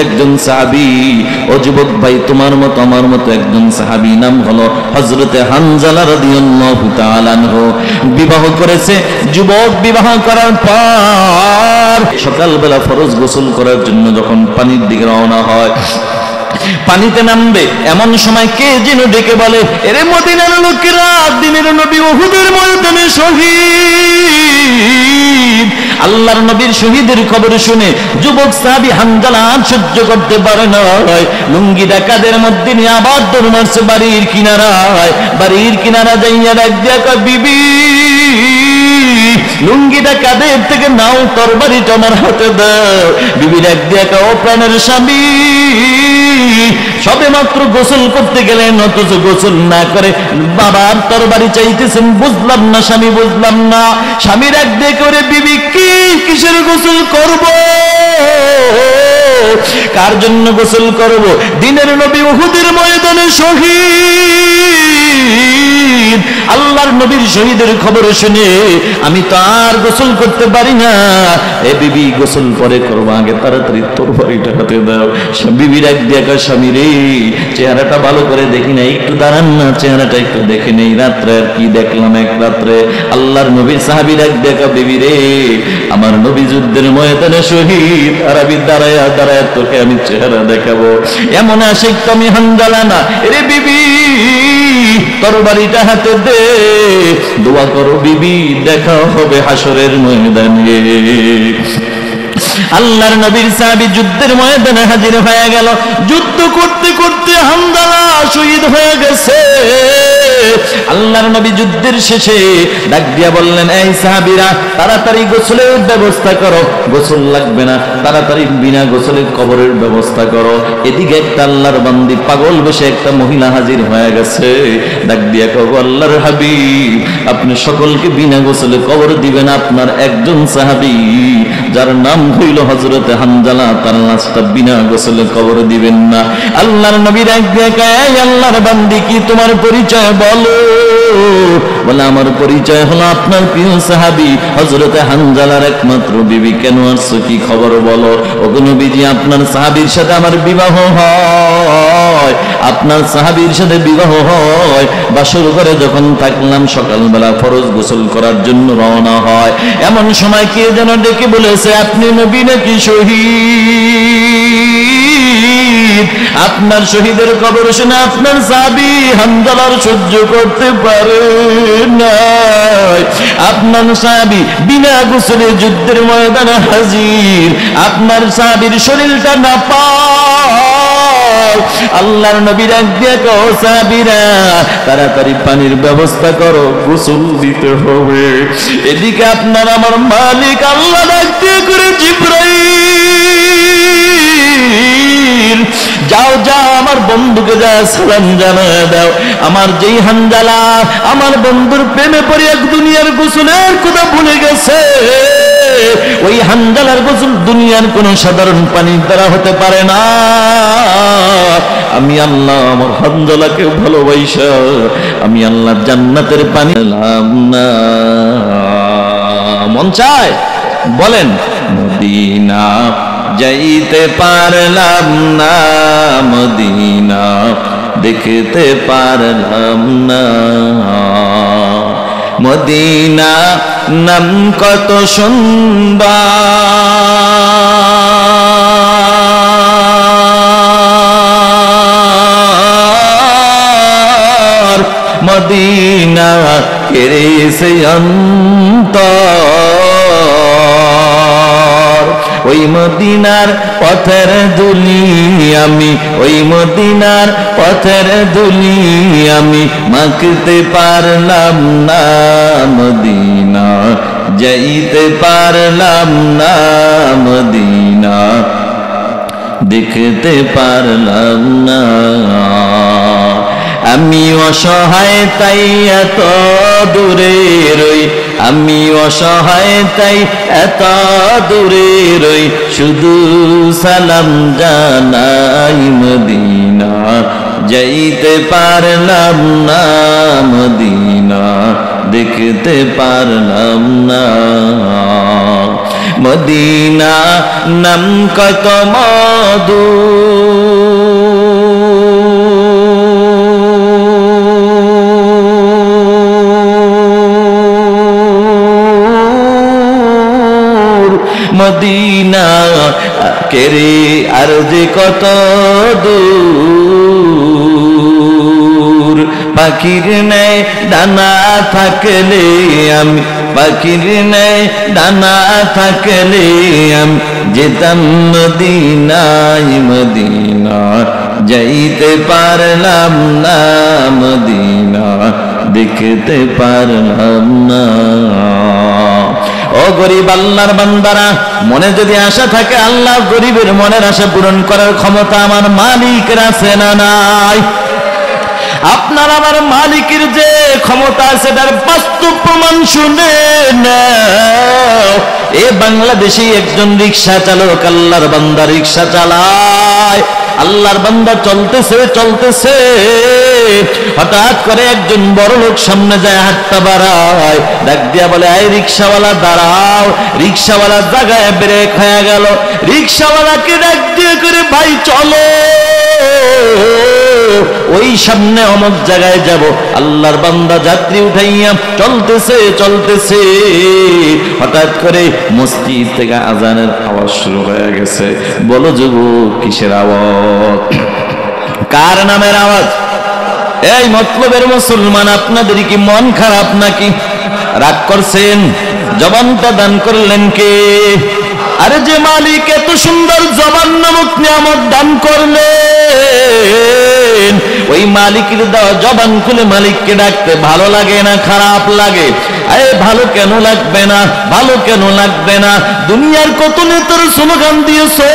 একজন সাহাবী। ও যুবক ভাই, তোমার মতো আমার মতো একজন সাহাবী, নাম হলো হযরতে হানজালা রাদিয়াল্লাহু তাআলা আনহু, বিবাহ করেছে। যুবক বিবাহ করার পর সকালবেলা ফরজ গোসল করার জন্য যখন পানির দিকে রওনা হয়, পানিতে নামবে এমন সময় কে যেন ডেকে বলে, এরে মদিনার লোকেরা, দিনের নবী উহুদের ময়দানে শহীদ। আল্লাহর নবীর শহীদের খবর শুনে যুবক সাহাবী হানজালা সহ্য করতে পারে না, লুঙ্গিটা কাদের মধ্যে নিয়ে আবার দৌড় মারছে বাড়ির কিনারায়। বাড়ির কিনারা যাইয়া ডাক দিয়া কয়, বিবি লুঙ্গিটা কাদের থেকে নাও, তরবারিটা আমার হাতে দাও। বিবি ডাক দিয়া কয়, ও প্রাণের স্বামী, সবে মাত্র গোসল করতে গেলেন, অথচ গোসল না করে বাবার তরবারি চাইতেছেন। বুঝলাম না স্বামী, বুঝলাম না। স্বামীর এক দিয়ে করে, বিবি কি কিসের গোসল করব, কার জন্য গোসল করব? দিনের নবী উহুদের ময়দানে শহীদ। আল্লাহর নবীর শহীদের খবর শুনে আমি তো আর গোসল করতে পারি না। এ বিবি, গোসল পরে করবো, আগে তাড়াতাড়ি তরবারিটা হাতে দাও। বিবির এক দেখা, স্বামী রে, চেহারাটা ভালো করে দেখি নাই, একটু দাঁড়ান না, চেহারাটা একটু দেখে নেই। রাত্রে আর কি দেখলাম, এক রাত্রে আল্লাহর নবীর সাহাবীর এক দেখা, বিবি রে, আমার নবী যুদ্ধের ময়দানে শহীদ, আর আমি দাঁড়ায়া দাঁড়ায়া তোকে আমি চেহারা দেখাবো, এমন আশিক তো আমি হানজালা না। এরে বিবি, তরবারিটা হাতে দে, দোয়া করো বিবি, দেখা হবে হাসরের ময়দানে। আল্লাহর নবীর সাহাবী যুদ্ধের ময়দানে হাজির হয়ে গেল। যুদ্ধ করতে করতে হানজালা শহীদ হয়ে গেছে। আল্লাহর নবী যুদ্ধের শেষে ডাক দিয়া বললেন, এই সাহাবীরা, তাড়াতাড়ি গোসলের ব্যবস্থা করো। গোসল লাগবে না, তাড়াতাড়ি বিনা গোসলে কবরের ব্যবস্থা করো। এদিকে একটা আল্লাহর বান্দি পাগল বসে একটা মহিলা হাজির হয়ে গেছে। ডাক দিয়া কও, আল্লাহর হাবিব, আপনি সকলকে বিনা গোসলে কবর দিবেন, আপনার একজন সাহাবী যার নাম হইল হযরতে হানজালা, তার লাশটা বিনা গোসলে কবর দিবেন না। আল্লাহর নবী ডাক দিয়া কয়, এই আল্লাহর বান্দি, কি তোমার পরিচয় বলো? বলে, আমার পরিচয় হলো আপনার প্রিয় সাহাবী হযরতে হানজালার একমাত্র বিবি। কেন আসছো, কি খবর বলো? ওগো নবীজি, আপনার সাহাবীর সাথে আমার বিবাহ হয়, আপনার সাহাবীর সাথে বিবাহ হয়। বাসর ঘরে যখন থাকলাম, সকালবেলা ফরজ গোসল করার জন্য রওনা হয়, এমন সময় কে যেন ডেকে বলেছে, আপনি নবী নাকি শহীদ? আপনার শহীদের খবর শুনে আপনার সাহাবী হানজালার সহ্য করতে পারে না। আপনার সাহাবী বিনা গোসলে যুদ্ধের ময়দানে হাজির, আপনার সাহাবীর শরীরটা নাপাক। আল্লাহর নবী ডাক দিয়ে কও, সাহাবীরা, তাড়াতাড়ি পানির ব্যবস্থা করো, গোসল দিতে হবে। এদিকে আপনার আমার মালিক আল্লাহ ডাক দিয়ে করে, জিবরাইল, যাও যাও, আমার বন্ধুকে যা সালাম জানায় দাও, আমার যেই হানজালা আমার বন্ধুর প্রেমে পড়ে এক দুনিয়ার গোসলের কথা ভুলে গেছে, ওই হানজালার গোসল দুনিয়ার কোন সাধারণ পানির দ্বারা হতে পারে না। আমি আল্লাহ আমার হানজালাকে ভালোবাসা আমি আল্লাহ জান্নাতের পানি পেলাম না। মন চায়? বলেন, মদিনা যাইতে পারলাম না, মদিনা দেখতে পারলাম না। মদিনা নাম কত সুন্দর, মদিনা কেড়েছে অন্তর। ওই মদিনার পথের ধুলি আমি, ওই মদিনার পথের ধুলি আমি মাখতে পারলাম না, মদিনা যাইতে পারলাম না, মদিনা দেখতে পারলাম না। আমি অসহায় তাই এত দূরে রই, আমি অসহায় তাই এত দূরে রই, শুধু সালাম জানাই মদিনা যাইতে পারলাম না, মদিনা দেখতে পারলাম না। মদিনা নাম কত মধু মদিনা কেরে আর যে কত দূর পাখির নেয় ডানা থাকলে আমি পাখির নেয় ডানা থাকলে আমি যেতাম মদিনায় মদিনা যাইতে পারলাম না মদিনা দেখতে পারলাম না ও গরিব আল্লাহর বান্দারা মনে যদি আশা থাকে আল্লাহ গরিবের মনের আশা পূরণ করার ক্ষমতা আমার মালিকের আছে না নাই আপনার আমার মালিকের যে ক্ষমতা আছে তার বাস্তব প্রমাণ শুনে নাও এ বাংলাদেশে একজন রিকশা চালক আল্লাহর বান্দা রিকশা চালায় আল্লাহর বান্দা চলতেছে চলতেছে হঠাৎ করে একজন বড় লোক সামনে যায় হাতটা বাড়ায় ডাক দিয়া বলে এই রিকশাওয়ালা দাঁড়াও রিকশাওয়ালা জায়গায় ব্রেক হয়ে গেল রিকশাওয়ালাকে ডাক দিয়ে করে ভাই চলো ওই সামনে অমুক জায়গায় যাব আল্লাহর বান্দা যাত্রী উঠাইয়া চলতেছে চলতেছে হঠাৎ করে মসজিদ থেকে আজানের আওয়াজ শুরু হয়ে গেছে বলো যুবক কিসের আওয়াজ কার নামের আওয়াজ এই মতলবের মুসলমান আপনাদের কি মন খারাপ নাকি রাগ করছেন জবানটা দান করলেন কে আরে যে মালিক এত সুন্দর জবান নামক নিয়ামত দান করলেন ওই মালিকের দেওয়া জবান খুলে মালিককে ডাকতে ভালো লাগে না খারাপ লাগে আরে ভালো কেন লাগবে না ভালো কেন লাগবে না দুনিয়ার কত নেতার স্লোগান দিয়েছে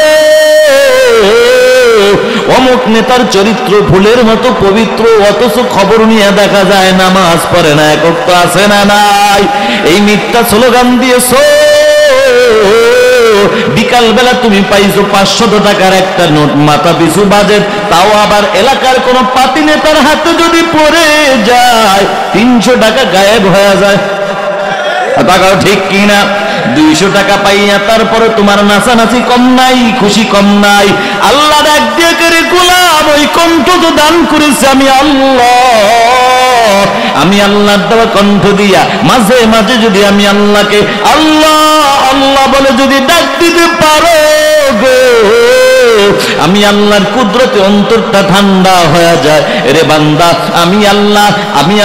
অমুক নেতার চরিত্র ফুলের মতো পবিত্র অথচ খবর নিয়ে দেখা যায় নামাজ পড়ে না এক ওয়াক্ত আছে না নাই এই মিথ্যা স্লোগান দিয়েছো বিকাল বেলা তুমি পাইছো 500 টাকার একটা নোট মাথা পিছু বাজেট তাও আবার এলাকার কোন পাতি নেতার হাতে যদি পড়ে যায় 300 টাকা গায়েব হয়ে যায় টাকাও ঠিক কিনা 200 টাকা পাইয়া তারপরে তোমার নাচানাচি কম নাই খুশি কম নাই আল্লাহ ডাক দিয়ে করে গোলাম ওই কণ্ঠ তো দান করেছে আমি আল্লাহর দেওয়া কণ্ঠ দিয়া মাঝে মাঝে যদি আমি আল্লাহকে আল্লাহ আল্লাহ বলে যদি ডাক দিতে পারো গো আমি আল্লাহর কুদরতে অন্তরটা ঠান্ডা হয়ে যায় রে বান্দা আমি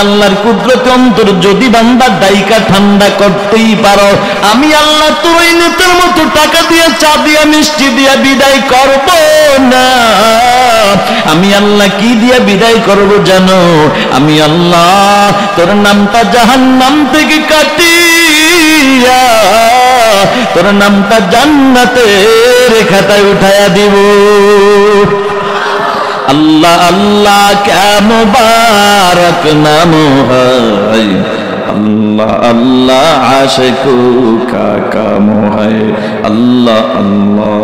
আল্লাহর কুদরতে অন্তর যদি বান্দা ডাইকা ঠান্ডা করতেই পারো আমি আল্লাহ তোর ওই নেতার মতো টাকা দিয়ে চা দিয়া মিষ্টি দিয়া বিদায় করব না আমি আল্লাহ কি দিয়া বিদায় করব জানো আমি আল্লাহ তোর নামটা জাহান্নাম থেকে কাটিয়া তোর নামটা জান্নাতের খাতায় উঠায়া দিব আল্লাহ আল্লাহ ক্যা মুবারক নাম হয় अल्लाह अल्लाह आशिकों का काम है अल्लाह अल्लाह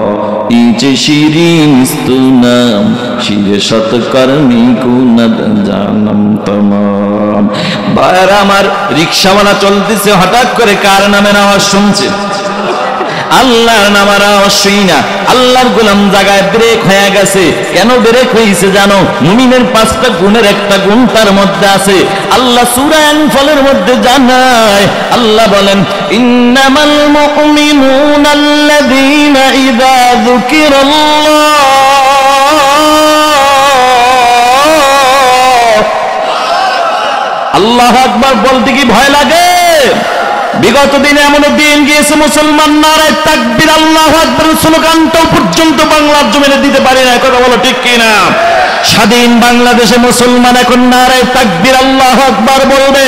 इचे शिरीन स्तुनाम शिरे शतकर्मी कुनद जानम तमाम बाहर আমার রিকশাওয়ালা চলতেছে হঠাৎ করে কার নামের আওয়াজ শুনছে আল্লাহর নামের আওয়াজ শুই না আল্লাহর গোলাম জায়গায় ব্রেক হয়ে গেছে কেন ব্রেক হইছে জানো মুমিনের 5টা গুণের একটা গুণ তার মধ্যে আছে আল্লাহ সূরা আনফালের মধ্যে জানায় আল্লাহ বলেন ইন্নামাল মুমিনুনা আল্লাযীনা ইযা যুকিরাল্লাহ আল্লাহু আকবার বলতে কি ভয় লাগে বিগত দিনে এমন দিন গিয়েছে মুসলমান নারায়ে তাকবীর আল্লাহু আকবার স্লোগানটাও পর্যন্ত বাংলার জমিনে দিতে পারে না কথা বলো ঠিক কিনা স্বাধীন বাংলাদেশে মুসলমান এখন নারায়ে তাকবীর আল্লাহু আকবার বলবে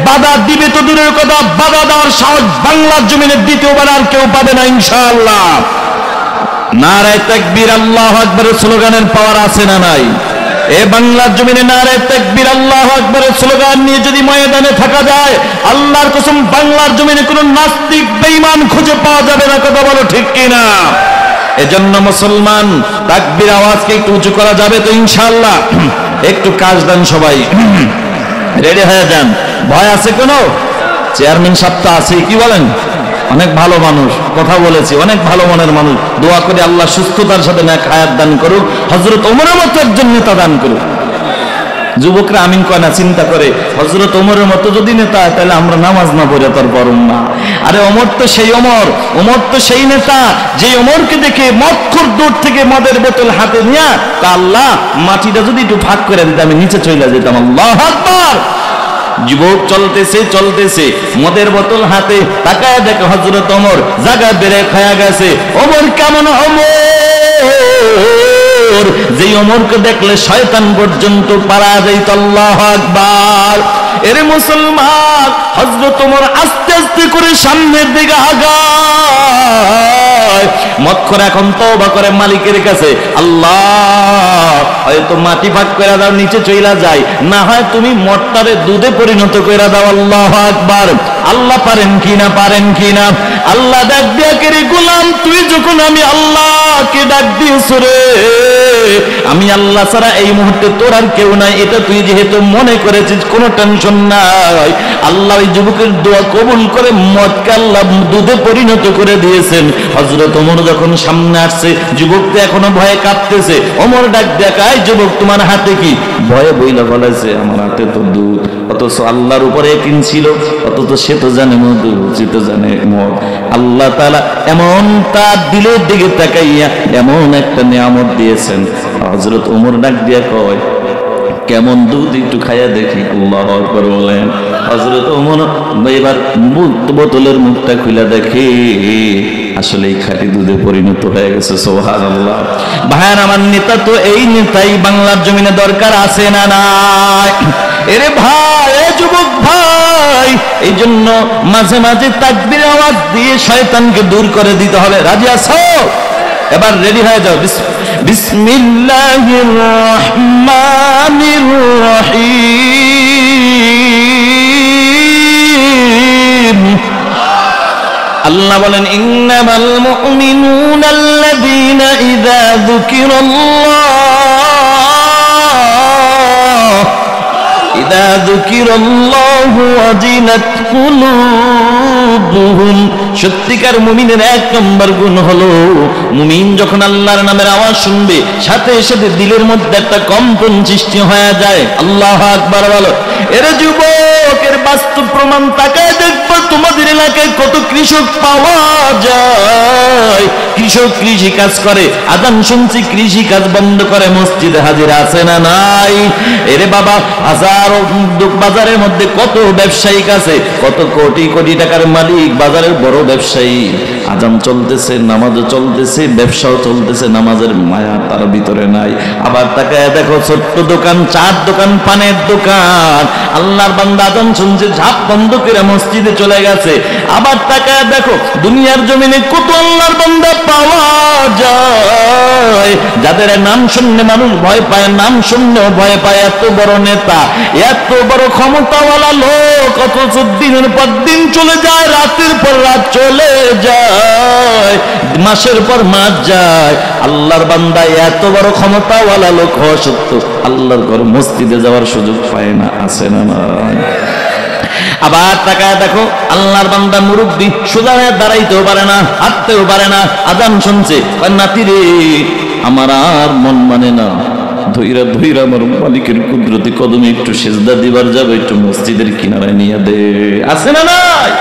বাধা দিবে তো দূরের কথা বাধা দেওয়ার সাহস বাংলার জমিনে দ্বিতীয়বার আর কেউ পাবে না ইনশাআল্লাহ নারায়ে তাকবীর আল্লাহু আকবারের স্লোগানের পাওয়ার আছে না নাই এ বাংলার জমিনে নারায়ে তাকবীর আল্লাহু আকবারের স্লোগান নিয়ে যদি ময়দানে থাকা যায় আল্লাহর কসম বাংলার জমিনে কোনো নাস্তিক বেঈমান খুঁজে পাওয়া যাবে না কথা বলো ঠিক কিনা এজন্য মুসলমান তাকবীর আওয়াজকে একটু উঁচু করা যাবে তো ইনশাআল্লাহ একটু কাজ দেন সবাই রেডি হয়ে যান ভয় আছে কোনো চেয়ারম্যান সাহেব তো আছে কি বলেন অনেক ভালো মানুষ, কথা বলেছি, অনেক ভালো মনের মানুষ। দোয়া করে আল্লাহ সুস্থতার সাথে নেক হায়াত দান করুক, হযরত ওমরের মতো একজন নেতা দান করুক। যুবকরা আমিন কয় না, চিন্তা করে হযরত ওমরের মতো যদি নেতা হয় তাহলে আমরা নামাজ না পড়ে তার পরম না। আরে ওমর তো সেই ওমর, ওমর তো সেই নেতা যে ওমরকে দেখে মক্কর দূর থেকে মদের বোতল হাতে নিয়ে আল্লাহ মাটিটা যদি একটু ভাগ করে দিতে আমি নিচে চলে যেতাম। আল্লাহু আকবার। যুবক চলতেছে চলতেছে, মদের বোতল হাতে, তাকায় দেখে হযরত ওমর জায়গা বেড়ে খায়া গেছে। ওমর কেমন ওমর, যেই ওমরকে দেখলে শয়তান পর্যন্ত পারা যাইত। আল্লাহু আকবার। এরে মুসলমান, হযরত ওমর আস্তে আস্তে করে সামনের দিকে আগায়। মক্কর এখন তওবা করে মালিকের কাছে, আল্লাহ হয়তো মাটি ভাগ করে দাও, নিচে চইলা যায়, না হয় তুমি মট্টারে দুধে পরিণত করে দাও। আল্লাহু আকবার। আল্লাহ পারেন কিনা, পারেন কিনা। আল্লাহ ডাক দিয়া কে রে গোলাম, তুই যখন আমি আল্লাহকে ডাক দিয়েছ রে, আমি আল্লাহ ছাড়া এই মুহূর্তে তোর আর কেউ নাই, এটা তুই যেহেতু মনে করেছিস কোনো টেনশন নাই। আল্লাহ ওই যুবকের দোয়া কবুল করে মদকে আল্লাহ দুধে পরিণত করে দিয়েছেন। হযরত ওমর যখন সামনে আসছে, যুবকটা এখনো ভয়ে কাঁপতেছে। ওমর ডাক দেখায়, যুবক তোমার হাতে কি? ভয়ে বইলা বলেছে, আমার হাতে তো দুধ। অথচ আল্লাহর উপরে ইয়াকিন ছিল, অথচ সে তো জানে মধু, সে তো জানে মদ। আল্লাহ তাআলা এমন তার দিলের দিকে তাকাইয়া এমন একটা নিয়ামত দিয়েছেন। হযরত ওমর ডাক দিয়া কয়, কেমন দুধ একটু খাইয়া দেখি। আল্লাহু আকবার বলেন। হযরত ওমর এবার বোতলের মুখটা খুলে দেখে আসলে এই খাঁটি দুধে পরিণত হয়ে গেছে। সুবহানাল্লাহ। ভাইয়ার আমার, নেতা তো এই নেতাই বাংলার জমিনে দরকার আছে না নাই? এরে ভাই, এ যুবক ভাই, এই জন্য মাঝে মাঝে তাকবীর আওয়াজ দিয়ে শয়তানকে দূর করে দিতে হবে। রাজি আছো? এবার রেডি হয়ে যাও। বিসমিল্লাহির রহমানির রহিম। আল্লাহ বলেন, ইন্নামাল মুমিনুনা আল্লাযীনা ইযা যুকিরাল্লাহু ওয়াজিলাত কুলুবুহুম। সত্যিকার মুমিনের এক নম্বর গুণ হলো, মুমিন যখন আল্লাহর নামের আওয়াজ শুনবে সাথে সাথে দিলের মধ্যে একটা কম্পন সৃষ্টি হয়ে যায়। আল্লাহু আকবার বলো। এরে যুবক, এর বাস্তব প্রমাণ তাকায় দেখবা তোমাদের এলাকায় কত কৃষক পাওয়া যায়। কৃষক কৃষি কাজ করে, আযান শুনছি কৃষি কাজ বন্ধ করে মসজিদে হাজির আছে না নাই? এরে বাবা, হাজারো বাজারের মধ্যে কত ব্যবসায়িক আছে, কত কোটি কোটি টাকার মালিক, বাজারের বড় ব্যবসায়ী। আযান চলতেছে, নামাজও চলতেছে, ব্যবসাও চলতেছে, নামাজের মায়া তার ভিতরে নাই। আবার তাকায় দেখো ছোট্ট দোকান, চার দোকান, পানের দোকান, আল্লাহর বান্দা আযান শুনছে, ঝাপ বন্ধ করে মসজিদে চলে গেছে। আবার তাকায় দেখো দুনিয়ার জমিনে কত আল্লাহর বান্দা পাওয়া যায় যাদের নাম শুনলে মানুষ ভয় পায়, নাম শুনলেও ভয় পায়। এত বড় নেতা, এত বড় ক্ষমতাওয়ালা লোক, অথচ দিনের পর দিন চলে যায়, রাতের পর রাত চলে যায়, মাসের পর মাস যায়। আল্লাহর বান্দা এত বড় ক্ষমতাওয়ালা লোক হওয়া সত্ত্বেও আল্লাহর ঘর মসজিদে যাওয়ার সুযোগ পায় না, আছে না নাই? আবার তাকায় দেখো আল্লাহর বান্দা মুরব্বী, সোজা হয়ে দাঁড়াইতেও পারে না, হাঁটতেও পারে না, আযান শুনছে, নাতি রে আমার আর মন মানে না, ধইরা ধইরা আমার মালিকের কুদরতি কদমে একটু সেজদা দিবার যাবে, একটু মসজিদের কিনারায় নিয়ে দে, আছে না নাই?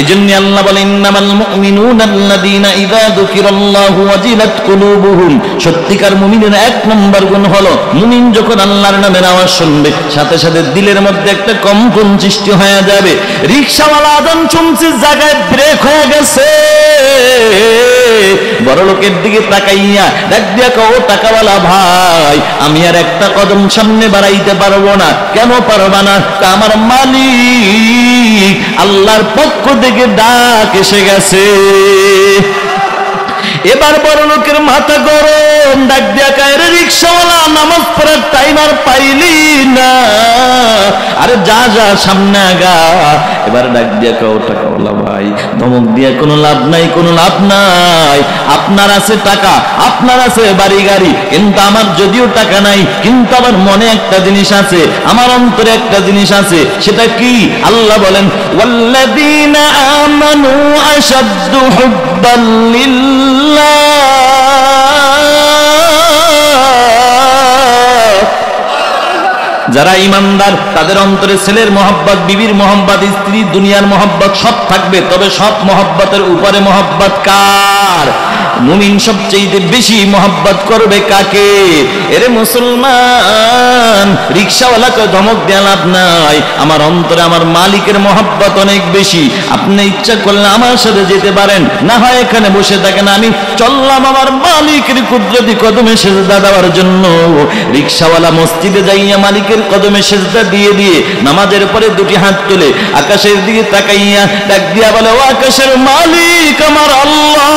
এজন্য আল্লাহ বলেন, ইন্নামাল মুমিনুনা আল্লাযীনা ইযা যুকিরাল্লাহু ওয়াজিলাত কুলুবুহুম। সত্যিকার মুমিনের এক নম্বর গুণ হলো, মুমিন যখন আল্লাহর নামের আওয়াজ শুনবে সাথে সাথে দিলের মধ্যে একটা কম্পন সৃষ্টি হয়ে যাবে। রিকশাওয়ালা আযান শুনছে, জায়গায় ব্রেক হয়ে গেছে, বড় লোকের দিকে তাকাইয়া ডাক দিয়া কও, টাকাওয়ালা ভাই, আমি আর একটা কদম সামনে বাড়াইতে পারবো না। কেন পারবা না? আমার মালিক আল্লাহর পক্ষ থেকে ডাক এসে গেছে। এবার বড় লোকের মাথা গরম, ডাক দিয়া কয়, রে রিকশাওয়ালা নামাজ পড়ার টাইম আর পাইলি না, আরে যা যা সামনে আগা। এবার ডাক দিয়া কও টাকাওয়ালা ভাই, ধমক দিয়া কোনো লাভ নাই, কোনো লাভ নাই। আপনার আছে টাকা, আপনার আছে বাড়ি গাড়ি, কিন্তু আমার যদিও টাকা নাই, কিন্তু আমার মনে একটা জিনিস আছে, আমার অন্তরে একটা জিনিস আছে। সেটা কি? আল্লাহ বলেন ওয়াল্লাযীনা আমানু আশাদ্দু হুব্বান লিল্লাহ। যারা ইমানদার তাদের অন্তরে ছেলের মহব্বত, বিবির মহব্বত, স্ত্রী দুনিয়ার মহব্বত সব থাকবে, তবে সব মহব্বতের উপরে মহব্বত কার? মুমিন সবচেয়ে বেশি মহব্বত করবে কাকে? এরে মুসলমান, রিকশাওয়ালাকে ধমক দেয়া লাভ নাই। আমার অন্তরে আমার মালিকের মহব্বত অনেক বেশি। আপনি ইচ্ছা করলে আমার সাথে যেতে পারেন, না হয় এখানে বসে থাকেন, আমি চললাম আমার মালিকের কুদরতি কদমে সেজদা দেওয়ার জন্য। রিকশাওয়ালা মসজিদে যাইয়া মালিকের কদমে সেজদা দিয়ে দিয়ে নামাজের পরে দুটি হাত তুলে আকাশের দিকে তাকাইয়া ডাক দিয়া বলে, ও আকাশের মালিক আমার আল্লাহ,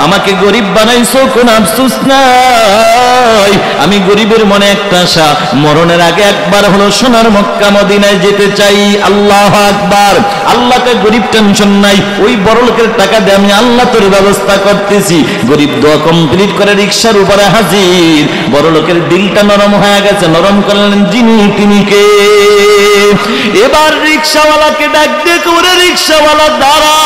আমাকে গরিব বানাইছো, কোন আফসোস নাই। আমি গরিবের মনে একটা আশা, মরণের আগে একবার হলো সোনার মক্কা মদিনায় যেতে চাই। আল্লাহু আকবার। আল্লাহকে গরিব টেনশন নাই, ওই বড় লোকের টাকা দিয়ে আমি আল্লাহ তোর ব্যবস্থা করতেছি। গরিব দোয়া কমপ্লিট করে রিকশার উপরে হাজির। বড় লোকের দিলটা নরম হয়ে গেছে, নরম করলেন যিনি তিনি কে? এবার রিকশাওয়ালাকে ডাক দিয়ে করে, রিকশাওয়ালা দাঁড়াও,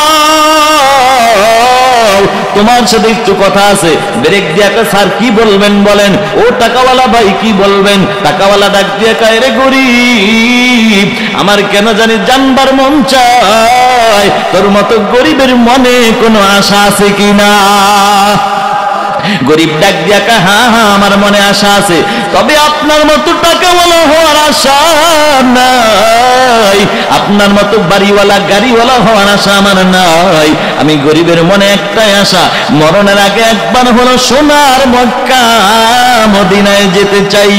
তোমার সাথে একটু কথা আছে। ব্রেক দিয়ে স্যার কি বলবেন বলেন। ও টাকাওয়ালা ভাই কি বলবেন? টাকাওয়ালা ডাক দিয়ে কয়, রে গরিব, আমার কেন জানি জানবার মন চায়, তোর মতো গরিবের মনে কোনো আশা আছে কিনা? গরিব ডাক দিয়া কয়, হ্যাঁ হ্যাঁ আমার মনে আশা আছে, তবে আপনার মতো টাকাওয়ালা হওয়ার আশা নাই, আপনার মতো বাড়িওয়ালা গাড়িওয়ালা হওয়ার আশা আমার নাই। আমি গরিবের মনে একটাই আশা, মরণের আগে একবার হলো সোনার মক্কা মদিনায় যেতে চাই।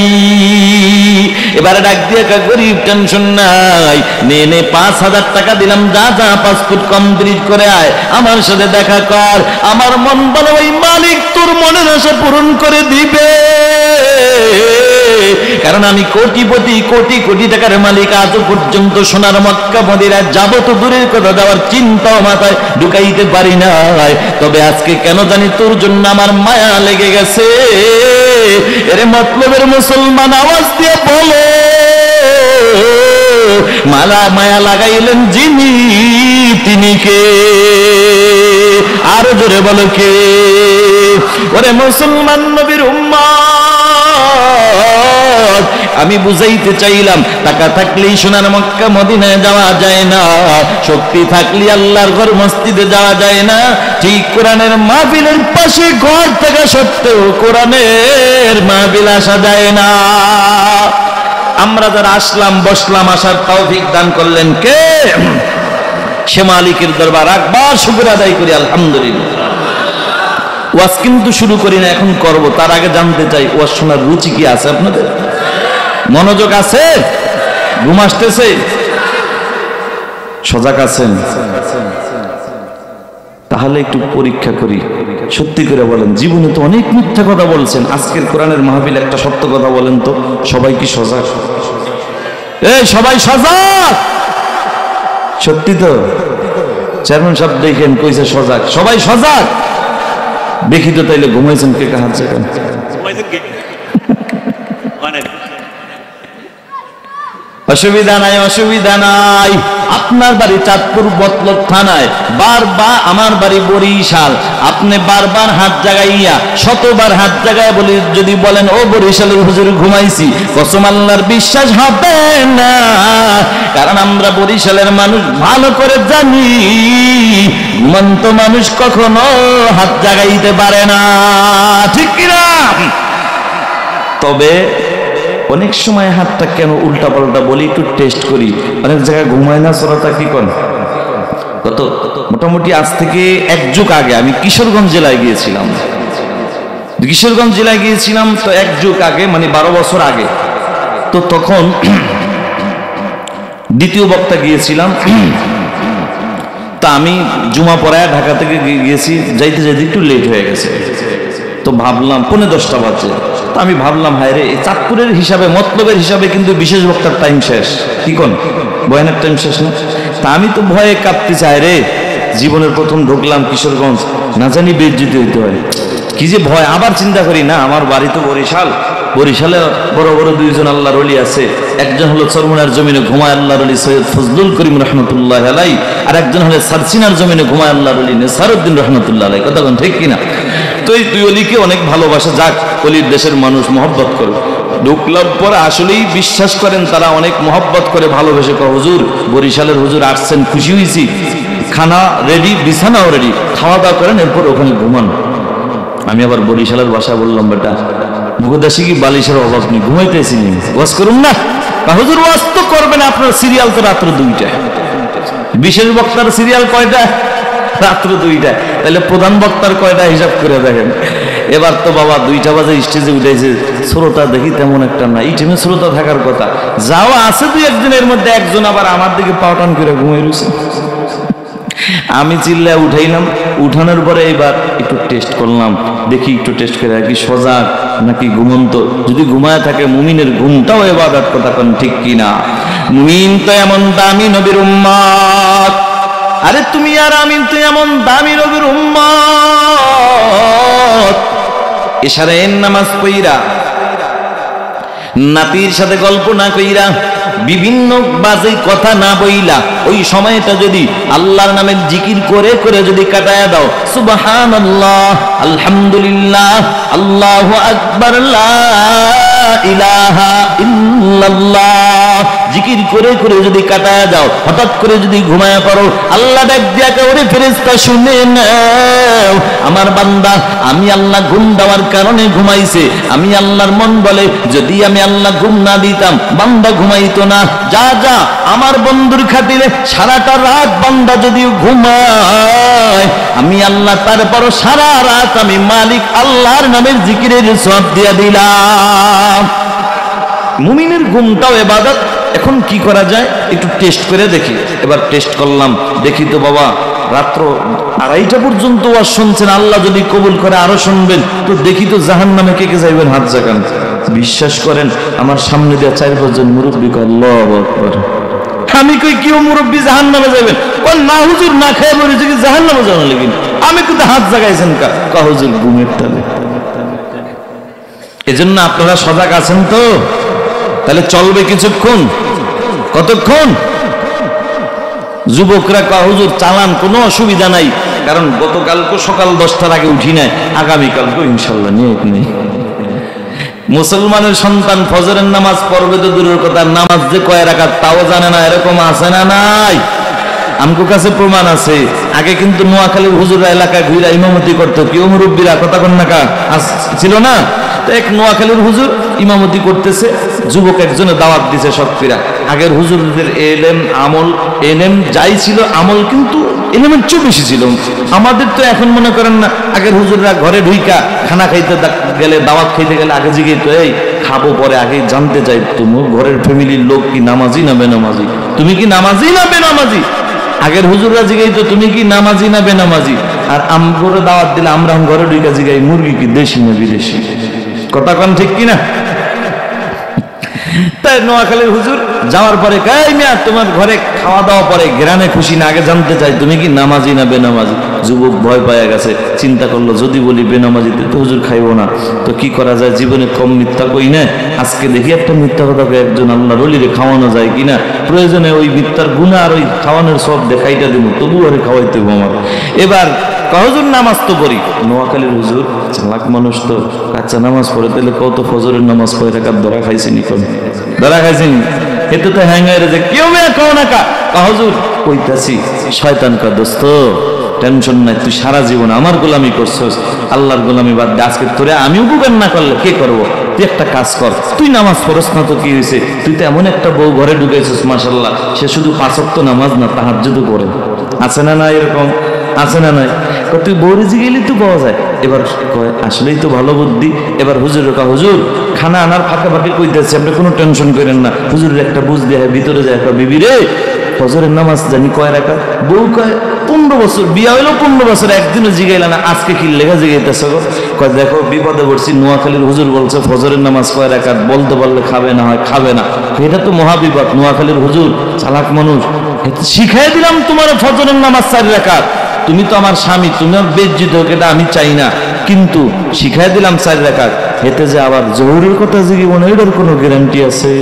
এবারে ডাক দিয়ে কয়, গরিব টেনশন নাই, নে নে 5,000 টাকা দিলাম, যা যা পাসপোর্ট কমপ্লিট করে আয়, আমার সাথে দেখা কর। আমার মন বলে ওই মালিক তোর মনের আশা পূরণ করে দিবে, কারণ আমি কোটিপতি, কোটি কোটি টাকার মালিক। আজও পর্যন্ত সোনার মক্কা মদিনায় যাব তো দূরের কথা, যাওয়ার চিন্তাও মাথায় ঢুকাইতে পারি না। তবে আজকে কেন জানি তোর জন্য আমার মায়া লেগে গেছে। এর মতলবের মুসলমান আওয়াজ দিয়ে বলো, মায়া লাগাইলেন যিনি তিনি কে? আরো জোরে বলো কে? ওরে মুসলমান নবীর উম্মত, আমি বুঝাইতে চাইলাম টাকা থাকলেই সোনার মক্কা মদিনায় যাওয়া যায় না, শক্তি থাকলে আল্লাহর ঘর মসজিদে যাওয়া যায় না। ঠিক কোরআনের মাহফিলের পাশে ঘর থাকা সত্ত্বেও কোরআনের মাহফিল আসা যায় না। আমরা যারা আসলাম, বসলাম, আসার তৌফিক দান করলেন কে? সে মালিকের দরবার একবার শুকর আদায় করি আলহামদুলিল্লাহ। ওয়াজ কিন্তু শুরু করি না, এখন করব। তার আগে জানতে চাই ওয়াজ শোনার রুচি কি আছে আপনাদের? মনোযোগ আছে? ঘুম আসতেছে? সজাগ আছেন? তাহলে একটু পরীক্ষা করি, সত্যি করে বলেন, জীবনে তো অনেক মিথ্যা কথা বলছেন, আজকের কোরআনের মাহফিল একটা সত্য কথা বলেন তো। সবাই কি সজাগ? এই সবাই সজাগ? সত্যি তো? চেয়ারম্যান সাহেব দেখেন কইছে সজাগ, সবাই সজাগ। দেখি তো তাইলে ঘুমাইছেন কে? কাহার জায়গা অসুবিধা নাই, অসুবিধা নাই। আপনার বাড়ি চাঁদপুর বতলব থানায়, বারবার আমার বাড়ি বরিশাল, আপনি বারবার হাত জাগাইয়া, শতবার হাত জাগায় বলি যদি বলেন ও বরিশালের হুজুর ঘুমাইছি, কসম আল্লাহর বিশ্বাস হবে না। কারণ আমরা বরিশালের মানুষ ভালো করে জানি, ঘুমন্ত মানুষ কখনো হাত জাগাইতে পারে না, ঠিক কিনা? তবে অনেক সময় হাতটা কেন উল্টা পাল্টা বলি, একটু টেস্ট করি। অনেক জায়গায় ঘুমায় না শ্রোতা, কি করেন? কত মোটামুটি আজ থেকে 1 যুগ আগে আমি কিশোরগঞ্জ জেলায় গিয়েছিলাম। কিশোরগঞ্জ জেলায় গিয়েছিলাম তো 1 যুগ আগে, মানে 12 বছর আগে। তো তখন দ্বিতীয় বক্তা গিয়েছিলাম। তা আমি জুমা পড়ায় ঢাকা থেকে গিয়েছি, যাইতে যাইতে একটু লেট হয়ে গেছে। তো ভাবলাম 10:45 বাজে, তো আমি ভাবলাম হায় রে, এই চাঁদপুরের হিসাবে মতলবের হিসাবে কিন্তু বিশেষ বক্তার টাইম শেষ, কি কোন বয়ানের টাইম শেষ না। তা আমি তো ভয়ে কাঁপতে চাই রে, জীবনের প্রথম ঢুকলাম কিশোরগঞ্জ, না জানি বেজ্জিত হইতে হয়, কি যে ভয়। আবার চিন্তা করি না, আমার বাড়ি তো বরিশাল, বরিশালে বড় বড় দুইজন আল্লাহর ওলি আছে, একজন হলো চরমুনার জমিনে ঘুমায় আল্লাহর ওলি সৈয়দ ফজলুল করিম রহমতুল্লাহ আলাই, আর একজন হলো সারসিনার জমিনে ঘুমায় আল্লাহর ওলি নেসারউদ্দিন রহমতুল্লাহ আলাই। কথা কোন ঠিক কিনা? তো এই দুই অলিকে অনেক ভালোবাসা, যাক অলির দেশের মানুষ মহব্বত করে। ঢুকলাম পরে আসলেই বিশ্বাস করেন তারা অনেক মহব্বত করে, ভালোবেসে কয় হুজুর বরিশালের হুজুর আসছেন, খুশি হয়েছি, খানা রেডি, বিছানাও রেডি, খাওয়া দাওয়া করেন, এরপর ওখানে ঘুমান। আমি আবার বরিশালের ভাষা বললাম, বেটা মুখদাসী কি বালিশের অভাব নেই, ঘুমাইতেছি নি, ওয়াজ করুন না। হুজুর ওয়াজ তো করবেন, আপনার সিরিয়াল তো রাত্র 2টায়, বিশেষ বক্তার সিরিয়াল কয়টা? রাত্র 2টায়, তাহলে প্রধান বক্তার কয়টা হিসাব করে দেখেন। এবার তো বাবা 2টা বাজে স্টেজে উঠেছে, শ্রোতা দেখি তেমন একটা না, এই টাইমে শ্রোতা থাকার কথা, যাও আছে 2-1জনের মধ্যে একজন আবার আমার দিকে পাউটান করে ঘুমিয়ে রয়েছে। আমি চিল্লায় উঠাইলাম, উঠানোর পরে এবার একটু টেস্ট করলাম, দেখি একটু টেস্ট করে কি সজাগ নাকি ঘুমন্ত। যদি ঘুমায় থাকে মুমিনের ঘুমটাও ইবাদত, কথা কোন ঠিক কিনা? মুমিন তো এমন দামি নবীর উম্মত, আরে তুমি আর আমি তো এমন দামি নবীর উম্মত, এশারের নামাজ পড়িরা, নাতির সাথে গল্প না কইরা, বিভিন্ন বাজে কথা না বইলা, ওই সময়টা যদি আল্লাহর নামের জিকির করে করে যদি কাটায়া দাও, সুবহানাল্লাহ, আলহামদুলিল্লাহ, আল্লাহু আকবার, লা ইলাহা ইল্লাল্লাহ, জিকির করে করে যদি কাটায়া যাও, হঠাৎ করে যদি ঘুমায়া পড়ো, আল্লাহ ডাক দিয়া করে, ফেরেশতা শুনে নাও আমার বান্দা, আমি আল্লাহ ঘুম দেওয়ার কারণে ঘুমাইছে। আমি আল্লাহর মন বলে, যদি আমি আল্লাহ ঘুম না দিতাম বান্দা ঘুমাইতো না। যা যা আমার বন্ধুর খাতিরে সারাটা রাত বান্দা যদি ঘুমায়, আমি আল্লাহ তারপরও সারা রাত আমি মালিক আল্লাহর নামের জিকিরের সওয়াব দিয়া দিলাম। মুমিনের ঘুমটাও ইবাদত। এখন কি করা যায় একটু টেস্ট করে দেখি। এবার টেস্ট করলাম, দেখি তো বাবা রাত্র 2:30 পর্যন্ত ওয়াজ শুনছেন, আল্লাহ যদি কবুল করে আরো শুনবেন, তো দেখি তো জাহান্নামে কে কে যাইবেন, হাত জাগান। বিশ্বাস করেন আমার সামনে দিয়ে 4-5 জন মুরব্বী কয় আল্লাহু আকবার। আমি কই কেউ মুরব্বী জাহান্নামে যাবেন? কয় না হুজুর, না খেয়ে বলেছে কি জাহান্নামে যাওয়া লাগবে। আমি কিন্তু হাত জাগাইছেন কা হুজুর ঘুমের তালে। এজন্য আপনারা সজাগ আছেন তো? তাহলে চলবে কিছুক্ষণ, কতক্ষণ? যুবকরা কয় হুজুর চালান, কোনো অসুবিধা নাই, কারণ গতকালকে সকাল 10টার আগে উঠি নাই, আগামীকালকে ইনশাল্লাহ নিয়ত নেই। মুসলমানের সন্তান ফজরের নামাজ পড়বে তো দূরের কথা, নামাজ যে কয় রাকাত তাও জানে না, এরকম আছে না নাই? আমগো কাছে প্রমাণ আছে। আগে কিন্তু নোয়াখালীর হুজুররা এলাকায় ঘুরে ইমামতি করতো, কেউ মুরব্বীরা, কথা কন্যাকা ছিল না? তো এক নোয়াখালীর হুজুর ইমামতি করতেছে, যুবক একজনে দাওয়াত দিছে শক্তিরা। আগের হুজুরদের এলেম আমল, এলেম যাই ছিল আমল কিন্তু এলেমের চেয়ে বেশি ছিল। আমাদের তো এখন মনে করেন না, আগের হুজুররা ঘরে ঢুইকা খানা খাইতে গেলে, দাওয়াত খাইতে গেলে আগে জিগেই তো এই খাবো, পরে আগে জানতে চাই তুমি ঘরের ফ্যামিলির লোক কি নামাজি না বেনামাজি, তুমি কি নামাজি না বেনামাজি। আগের হুজুররা জিগাই তো তুমি কি নামাজি না বেনামাজি। আর আমগরে দাওয়াত দিলে আমরা ঘরে ঢুইকা জিগাই মুরগি কি দেশি না বিদেশি, কথা কন ঠিক কিনা? তাই নোয়াখালীর হুজুর যাওয়ার পরে কাই মিয়া তোমার ঘরে খাওয়া দাওয়া পরে গ্রামে খুশি না, আগে জানতে চাই তুমি কি নামাজি না বেনামাজি। যুবক ভয় পাওয়া গেছে, চিন্তা করলো যদি বলি বেনামাজিতে তো হুজুর খাইবো না, তো কি করা যায়, জীবনে কম মিথ্যা কই না, আজকে দেখি একটা মিথ্যা কথা একজন আল্লাহর ওলিরে খাওয়ানো যায় কিনা, প্রয়োজনে ওই মিথ্যার গুনাহ আর ওই খাওয়ানোর সব দেখাইটা দিব, তবু আরে খাওয়াইতে হবে আমার। এবার হুজুর নামাজ তো পড়ি, নোয়াখালীর হুজুর চালাক মানুষ তো, আচ্ছা নামাজ পড়ে তাহলে কত ফজরের নামাজ পড়ে রাখার ধরা খাইছিনি, কোন ধরা খাইছিনি, এতে তো হ্যাঙ্গারে যে কেউ মেয়ে কও না কা হুজুর কইতাছি, শয়তান কা দোস্ত টেনশন নাই, তুই সারা জীবন আমার গোলামি করছস, আল্লাহর গোলামি বাদ দে, আজকে তোরে আমি উপকার না করলে কে করবো, তুই একটা কাজ কর, তুই নামাজ পড়স না তো কি হয়েছে, তুই তো এমন একটা বউ ঘরে ঢুকেছিস মাশাআল্লাহ, সে শুধু 5 ওয়াক্ত নামাজ না তাহাজ্জুদও করে, আছে না না এরকম, আছে না নাই? তুই বউরে জিগেলি তো পাওয়া যায়। এবার কয় আসলেই তো ভালো বুদ্ধি। এবার হুজুরের কা হুজুর খানা আনার ফাঁকে ফাঁকে কইতেছে, আপনি কোনো টেনশন করেন না, হুজুরের একটা বুঝ দেয় ভিতরে যায়, বিবি রে ফজরের নামাজ জানি কয় রাকাত, বউ কয় 15 বছর বিয়া হইলো, 15 বছর একদিনও জিগাইলা না, আজকে কি লেখা জিগাইতেছ? কয় দেখো বিপদে পড়ছি, নোয়াখালীর হুজুর বলছে ফজরের নামাজ কয় রাকাত, বলতে পারলে খাবে না হয় খাবে না। এটা তো মহাবিপদ। নোয়াখালীর হুজুর চালাক মানুষ, শিখাই দিলাম তোমার ফজরের নামাজ 4 রাকাত, তুমি তো আমার স্বামী, তোমার বেজ্জিত হোক এটা আমি চাই না, কিন্তু শিখাই দিলাম 4 রাকাত, হেতে যে আবার জহুরের কথা জিগিব না, এটার কোনো গ্যারান্টি আছে?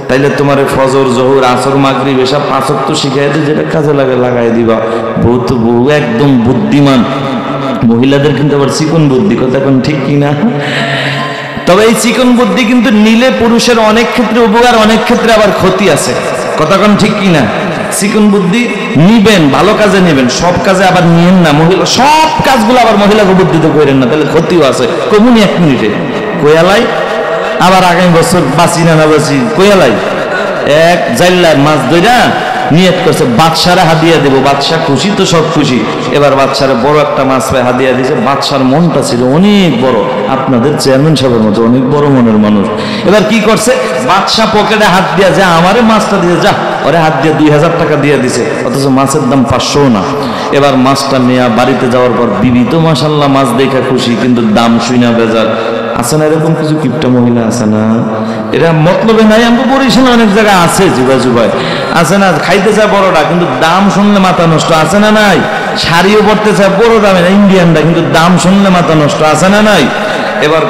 তাইলে তোমার ফজর জহুর আসর মাগরিব এসব 5 ওয়াক্ত শিখাই দিয়ে যেটা কাজে লাগে লাগাই দিবা। বহু একদম বুদ্ধিমান মহিলাদের কিন্তু আবার চিকন বুদ্ধি, কথা এখন ঠিক কিনা? তবে এই চিকন বুদ্ধি কিন্তু নিলে পুরুষের অনেক ক্ষেত্রে উপকার, অনেক ক্ষেত্রে আবার ক্ষতি আছে, কথা কোন ঠিক কিনা? চিকন বুদ্ধি নিবেন, ভালো কাজে নেবেন, সব কাজে আবার নিয়েন না। মহিলা সব কাজগুলো আবার মহিলাকে বুদ্ধিতে করেন না, তাহলে ক্ষতিও আছে। কমুনি 1 মিনিটে কয়ালাই, আবার আগামী বছর বাঁচি না না বাঁচি কয়ালাই। এক জাইল্লার মাছ ধইরা নিয়ত করছে বাদশারে হাদিয়া দেব, বাদশা খুশি তো সব খুশি। এবার বাদশারে বড় একটা মাছ পায় হাদিয়া দিয়েছে। বাদশার মনটা ছিল অনেক বড়, আপনাদের চেয়ারম্যান সাহেবের মতো অনেক বড় মনের মানুষ। এবার কি করছে, বাদশা পকেটে হাত দিয়া যা আমারে মাছটা দিয়ে যা, ওরে হাত দিয়ে 2000 টাকা দিয়ে দিছে, অথচ মাছের দাম 500 না। এবার মাছটা নেয়া বাড়িতে যাওয়ার পর বিবি তো মাশাল্লাহ মাছ দেখা খুশি, কিন্তু দাম শুইনা বেজার। আছে না এরকম কিছু কিপটা মহিলা? আছে না? এরা মতলবে নাই, আমি বলিস না, অনেক জায়গায় আছে জুবাই জুবাই আছে না, খাইতে চায় বড়টা কিন্তু দাম শুনলে মাথা নষ্ট, আছে না নাই? শাড়িও পড়তে চায় বড় দামে না ইন্ডিয়ানরা, কিন্তু দাম শুনলে মাথা নষ্ট, আছে না নাই? এবার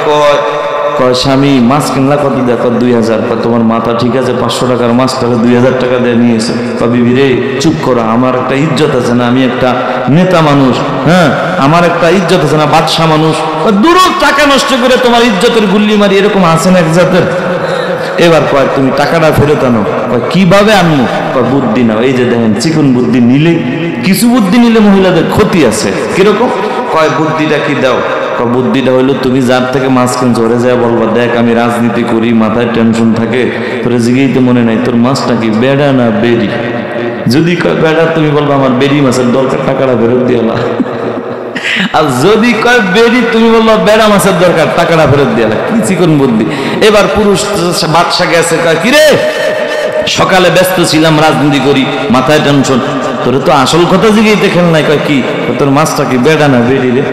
কয় স্বামী মাছ কিনলা কত? দেখো 2000। তোমার মাথা ঠিক আছে, 500 টাকার মাছটাকে 2000 টাকা দিয়ে নিয়েছে। বিবি রে চুপ করো, আমার একটা ইজ্জত আছে না, আমি একটা নেতা মানুষ, হ্যাঁ আমার একটা ইজ্জত আছে না, বাদশা মানুষ। দূর টাকা নষ্ট করে তোমার ইজ্জতের গুল্লি মারি, এরকম আছে না এক জাতের। এবার কয় তুমি টাকাটা ফেরত আনো। কিভাবে আনবো? বুদ্ধি নাও। এই যে দেখেন চিকন বুদ্ধি নিলে, কিছু বুদ্ধি নিলে মহিলাদের ক্ষতি আছে। কিরকম? কয় বুদ্ধিটা কি দাও? বুদ্ধিটা হইলো তুমি যার থেকে মাছ কিনছো ওরে যায় বলবা, দেখ আমি রাজনীতি করি, মাথায় টেনশন থাকে, তোরে জিগেই তো মনে নাই তোর মাছটা কি বেড়া না বেরি। যদি কয় বেড়া, তুমি বলবা আমার বেরি মাছের দরকার, টাকাটা ফেরত দিয়ালা। আর যদি কয় বেরি, তুমি বললো বেড়া মাছের দরকার, টাকাটা ফেরত দিয়ালা। কি চিকন বুদ্ধি। এবার পুরুষ বাদশা গেছে, কয় কিরে সকালে ব্যস্ত ছিলাম, রাজনীতি করি, মাথায় টেনশন, তোরে তো আসল কথা জিগেই দেখেন নাই। কয় কি? তোর মাছটা কি বেড়া না বেরি রে?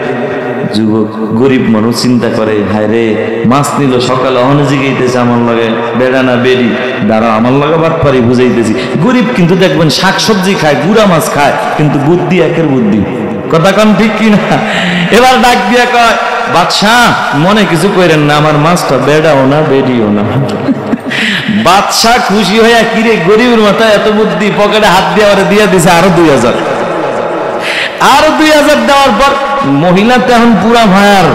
যুবক গরিব মানুষ চিন্তা করে, হায় রে মাছ নিল সকালে অহনে জিগাইতেছে আমার লাগে বেড়া না বেরি, দাঁড়া আমার লাগে বাটপারি বুঝাইতেছি। গরিব কিন্তু দেখবেন শাকসবজি খায়, গুড়া মাছ খায়, কিন্তু বুদ্ধি একের বুদ্ধি, কথা কন ঠিক কিনা? এবার ডাক দিয়া কয়, বাদশা মনে কিছু কইরেন না, আমার মাছটা বেড়াও না বেরিও না। বাদশা খুশি হইয়া, কিরে গরিবের মাথায় এত বুদ্ধি, পকেটে হাত দিয়ে ওরে দিয়ে দিছে আরো 2000। আরো 2000 দেওয়ার পর মহিলা তো এখন পুরা ভায়ার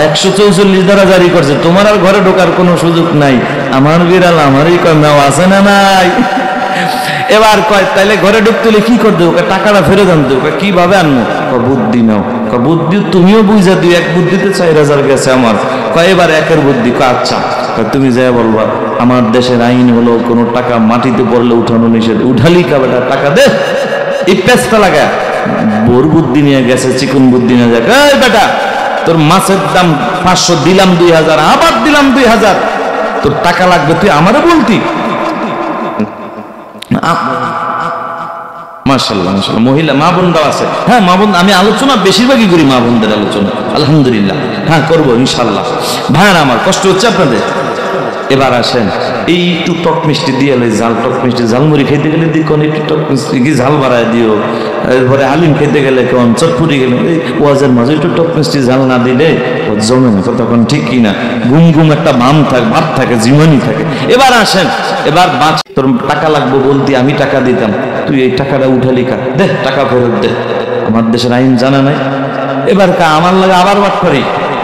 144 ধারা জারি করছে, তোমার আর ঘরে ঢোকার কোনো সুযোগ নাই, আমার বিড়াল আমারই কন্যাও আছে না নাই। এবার কয় তাইলে ঘরে ঢুকতে হলে কি করতে? ওকে টাকাটা ফেরত আনতে। ওকে কিভাবে আনবো? বুদ্ধি নাও। বুদ্ধি তুমিও বুঝা দিও, এক বুদ্ধিতে 4000 গেছে আমার। কয় এবার একের বুদ্ধি। আচ্ছা তুমি যাই বলবা আমার দেশের আইন হলো কোনো টাকা মাটিতে পড়লে উঠানো নিষেধ, উঠালি কা বেটা টাকা দে, এই পেস্তা লাগা। বোর বুদ্ধি নিয়ে গেছে, চিকন বুদ্ধি নিয়ে যাক, এই বেটা তোর মাছের দাম 500, দিলাম 2000, আবার দিলাম 2000, তোর টাকা লাগবে তুই আমারে বলতি। মাশাআল্লাহ মাশাআল্লাহ, মহিলা মা বোনরাও আছে। হ্যাঁ মা বোন, আমি আলোচনা বেশিরভাগই করি মা বোনদের আলোচনা, আলহামদুলিল্লাহ। হ্যাঁ করবো ইনশাল্লাহ। ভাইরা আমার কষ্ট হচ্ছে আপনাদের। এবার আসেন, এই একটু টক মিষ্টি দিয়ে ঝাল, টক মিষ্টি ঝালমুড়ি খেতে গেলে দিকন একটু টক মিষ্টি কি ঝাল বাড়ায় দিও। এরপরে হালিম খেতে গেলে কেমন, চটপুরি গেলে এই ওয়াজের মাঝে একটু টক মিষ্টি ঝাল না দিলে জমে না, তখন ঠিক কিনা? ঘুম ঘুম একটা ভাব থাকে, জীবনী থাকে। এবার আসেন, এবার তোর টাকা লাগবে বলতি, আমি টাকা দিতাম, তুই এই টাকাটা উঠালি কা, দে টাকা ফেরত দে, আমার দেশের আইন জানা নাই। এবার কা আমার লাগে আবার বাট করি।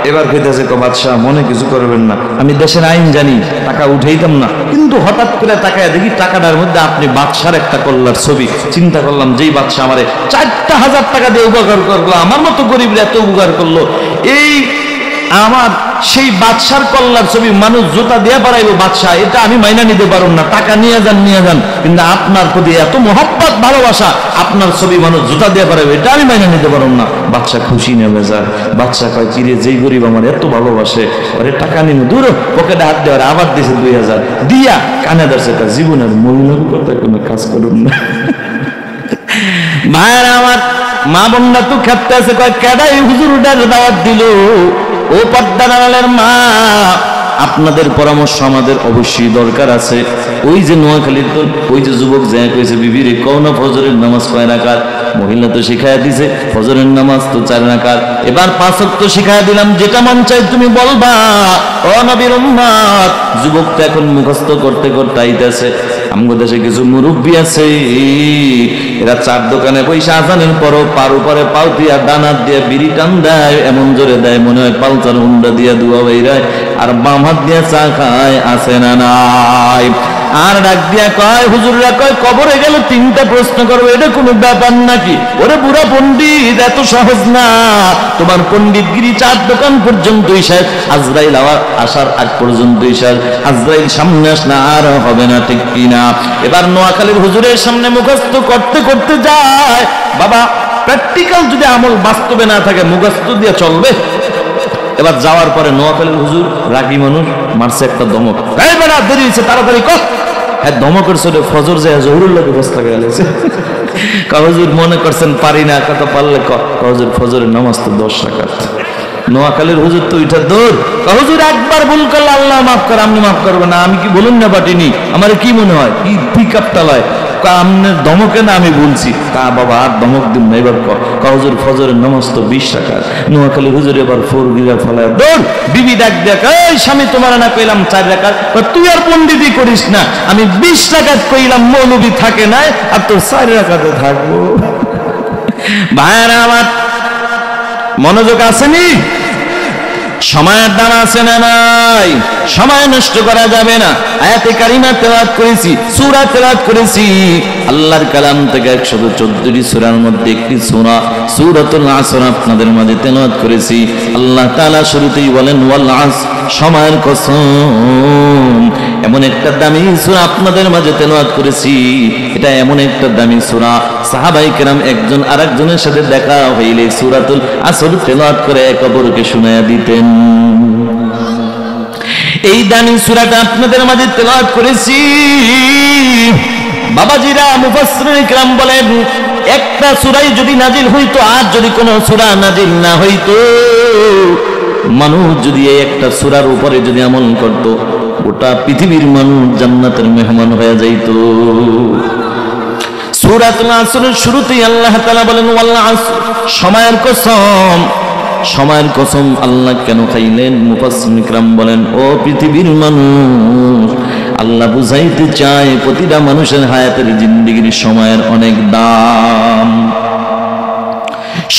এবার কইতেছে বাদশাহ মনে কিছু করবেন না, আমি দেশের আইন জানি, টাকা উঠাইতাম না, কিন্তু হঠাৎ করে তাকায় দেখি টাকাটার মধ্যে আপনি বাদশার একটা কল্লার ছবি। চিন্তা করলাম যেই বাদশাহ আমারে 4000 টাকা দিয়ে উপকার করলো, আমার মতো গরিবরা এত উপকার করলো, এই আমার সেই বাদশার কল্লার ছবি মানুষ জুতা দিয়ে পারাইবো বাদশাহ, এটা আমি মাইনা নিতে পারব না, টাকা নিয়ে যান, কিন্তু আপনার প্রতি এত মহব্বত ভালোবাসা, আপনার ছবি মানুষ জুতা দিয়ে পারাইবো, এটা আমি মাইনা নিতে পারব না। বাদশাহ খুশি নেমে যায়। বাদশাহ কয় কিরে যেই গরিব আমার এত ভালোবাসে, আরে টাকা নিমে দূর পকেটে হাত দেওয়ার আবার দিয়েছে 2000 দিয়া কানে ধরছে, জীবনের মহিলার কথা কোনো কাজ করুন না। ভাইরা আমার, মা বোনরা তো খেতে আছে, কয় কেডাই হুজুরটার দাওয়াত দিল। ও পর্দার আড়ালের মা, আপনাদের পরামর্শ আমাদের অবশ্যই দরকার আছে। ওই যে নোয়াখালীর তো ওই যে যুবক যায় কইছে, বিবিরে কও না ফজরের নামাজ কয় রাকাত? মহিলা তো শিখাইয়া দিছে ফজরের নামাজ তো 4 রাকাত। এবার 5 ওয়াক্ত শিখাইয়া দিলাম, যেটা মন চাই তুমি বলবা। ও নবীর উম্মত, যুবক তো এখন মুখস্থ করতে করতে আইতাছে। আমগো দেশে কিছু মুরব্বী আছে, এরা 4 দোকানে পয়সা আজানের পরও পার উপরে পাও দিয়া ডানাত দিয়া বিড়ি টান দেয়, এমন জোরে দেয় মনে হয় পালচার হুন্ডা দিয়া দুয়া বাইরায়, আর বাম হাত দিয়া চা খায়, আছে না নাই? আর ডাক দিয়া কয়, হুজুররা কয় কবরে গেলে 3টা প্রশ্ন করবে, এটা কোনো ব্যাপার নাকি? ওরে বুড়া পণ্ডিত, এত সহজ না। তোমার পণ্ডিতগিরি 4 দোকান পর্যন্তই শেষ, আজরাইল আসার আগ পর্যন্তই শেষ। আজরাইল সামনে আসলে আর হবে না, ঠিক কিনা? এবার নোয়াখালীর হুজুরের সামনে মুখস্থ করতে করতে যায়। বাবা, প্র্যাকটিক্যাল যদি আমল বাস্তবে না থাকে মুখস্থ দিয়ে চলবে? এবার যাওয়ার পরে নোয়াখালীর হুজুর রাগী মানুষ, মারছে একটা ধমক, এই বেটা দেরি হয়েছে তাড়াতাড়ি কর। হ্যাঁ, ধমকের চলে ফজর যায় জহুরুল্লাহ ব্যবস্থা করে গেছে। হুজুর মনে করছেন পারি না, কত পারলে হুজুর ফজরের নামাজ তো 10 রাকাত। নোয়াখালীর হুজুর তো ওইটা দৌড়, হুজুর একবার ভুল করলে আল্লাহ মাফ করে, আপনি মাফ করবেন না। আমি কি বলুন না বাটিনি, আমার কি মনে হয় কি ঠিক আপটালায় আপনার ধমকে না আমি বলছি, তা বাবা আর ধমক দিন না। এবার হুজুর ফজরের নামাজ তো 20 রাকাত। নোয়াখালী হুজুর এবার 4 গিরা ফলায় দৌড়, বিবি ডাক দেখ, এই স্বামী তোমার না কইলাম 4 রাকাত, তুই আর পণ্ডিতি করিস না, আমি 20 রাকাত কইলাম, মৌলবি থাকে নাই আর তোর 4 রাকাতে থাকবো। ভাইরা আমার, মনোযোগ আসেনি? সময়ের দাম আছে না নাই? সময় নষ্ট করা যাবে না। আয়াতে কারিমা তেলাওয়াত করেছি, সূরা তেলাওয়াত করেছি, আল্লাহর কালাম থেকে 114টি সূরার মধ্যে একটি সূরা সূরাতুল আসর আপনাদের মাঝে তেলাওয়াত করেছি। আল্লাহ তাআলা শুরুতেই বলেন ওয়াল আসর, সময়ের কসম। এমন একটা দামি সূরা আপনাদের মাঝে তেলাওয়াত করেছি, এটা এমন একটা দামি সূরা, সাহাবায়ে কেরাম একজন আরেকজনের সাথে দেখা হইলে সূরাতুল আসর তেলাওয়াত করে এক অপরকে শুনায়া দিতেন। এই দামি সূরাটা আপনাদের মাঝে তেলাওয়াত করেছি। বাবাজিরা, মুফাসসিরিন ইকরাম বলেন, একটা সূরাই যদি নাজিল হইতো আর যদি কোনো সূরা নাজিল না হইতো, মানুষ যদি এই একটা সূরার উপরে যদি আমল করত, গোটা পৃথিবীর মানুষ জান্নাতের মেহমান হয়ে যাইত। সূরাতুল আসরের শুরুতেই আল্লাহ তাআলা বলেন ওয়াল আসর, সময়ের কসম। সময়ের কসম আল্লাহ কেন খাইলেন? মুফাসসিরিন ইকরাম বলেন, ও পৃথিবীর মানুষ, আল্লাহ বুঝাইতে চায় প্রতিটা মানুষের হায়াতের জিন্দেগির সময়ের অনেক দাম,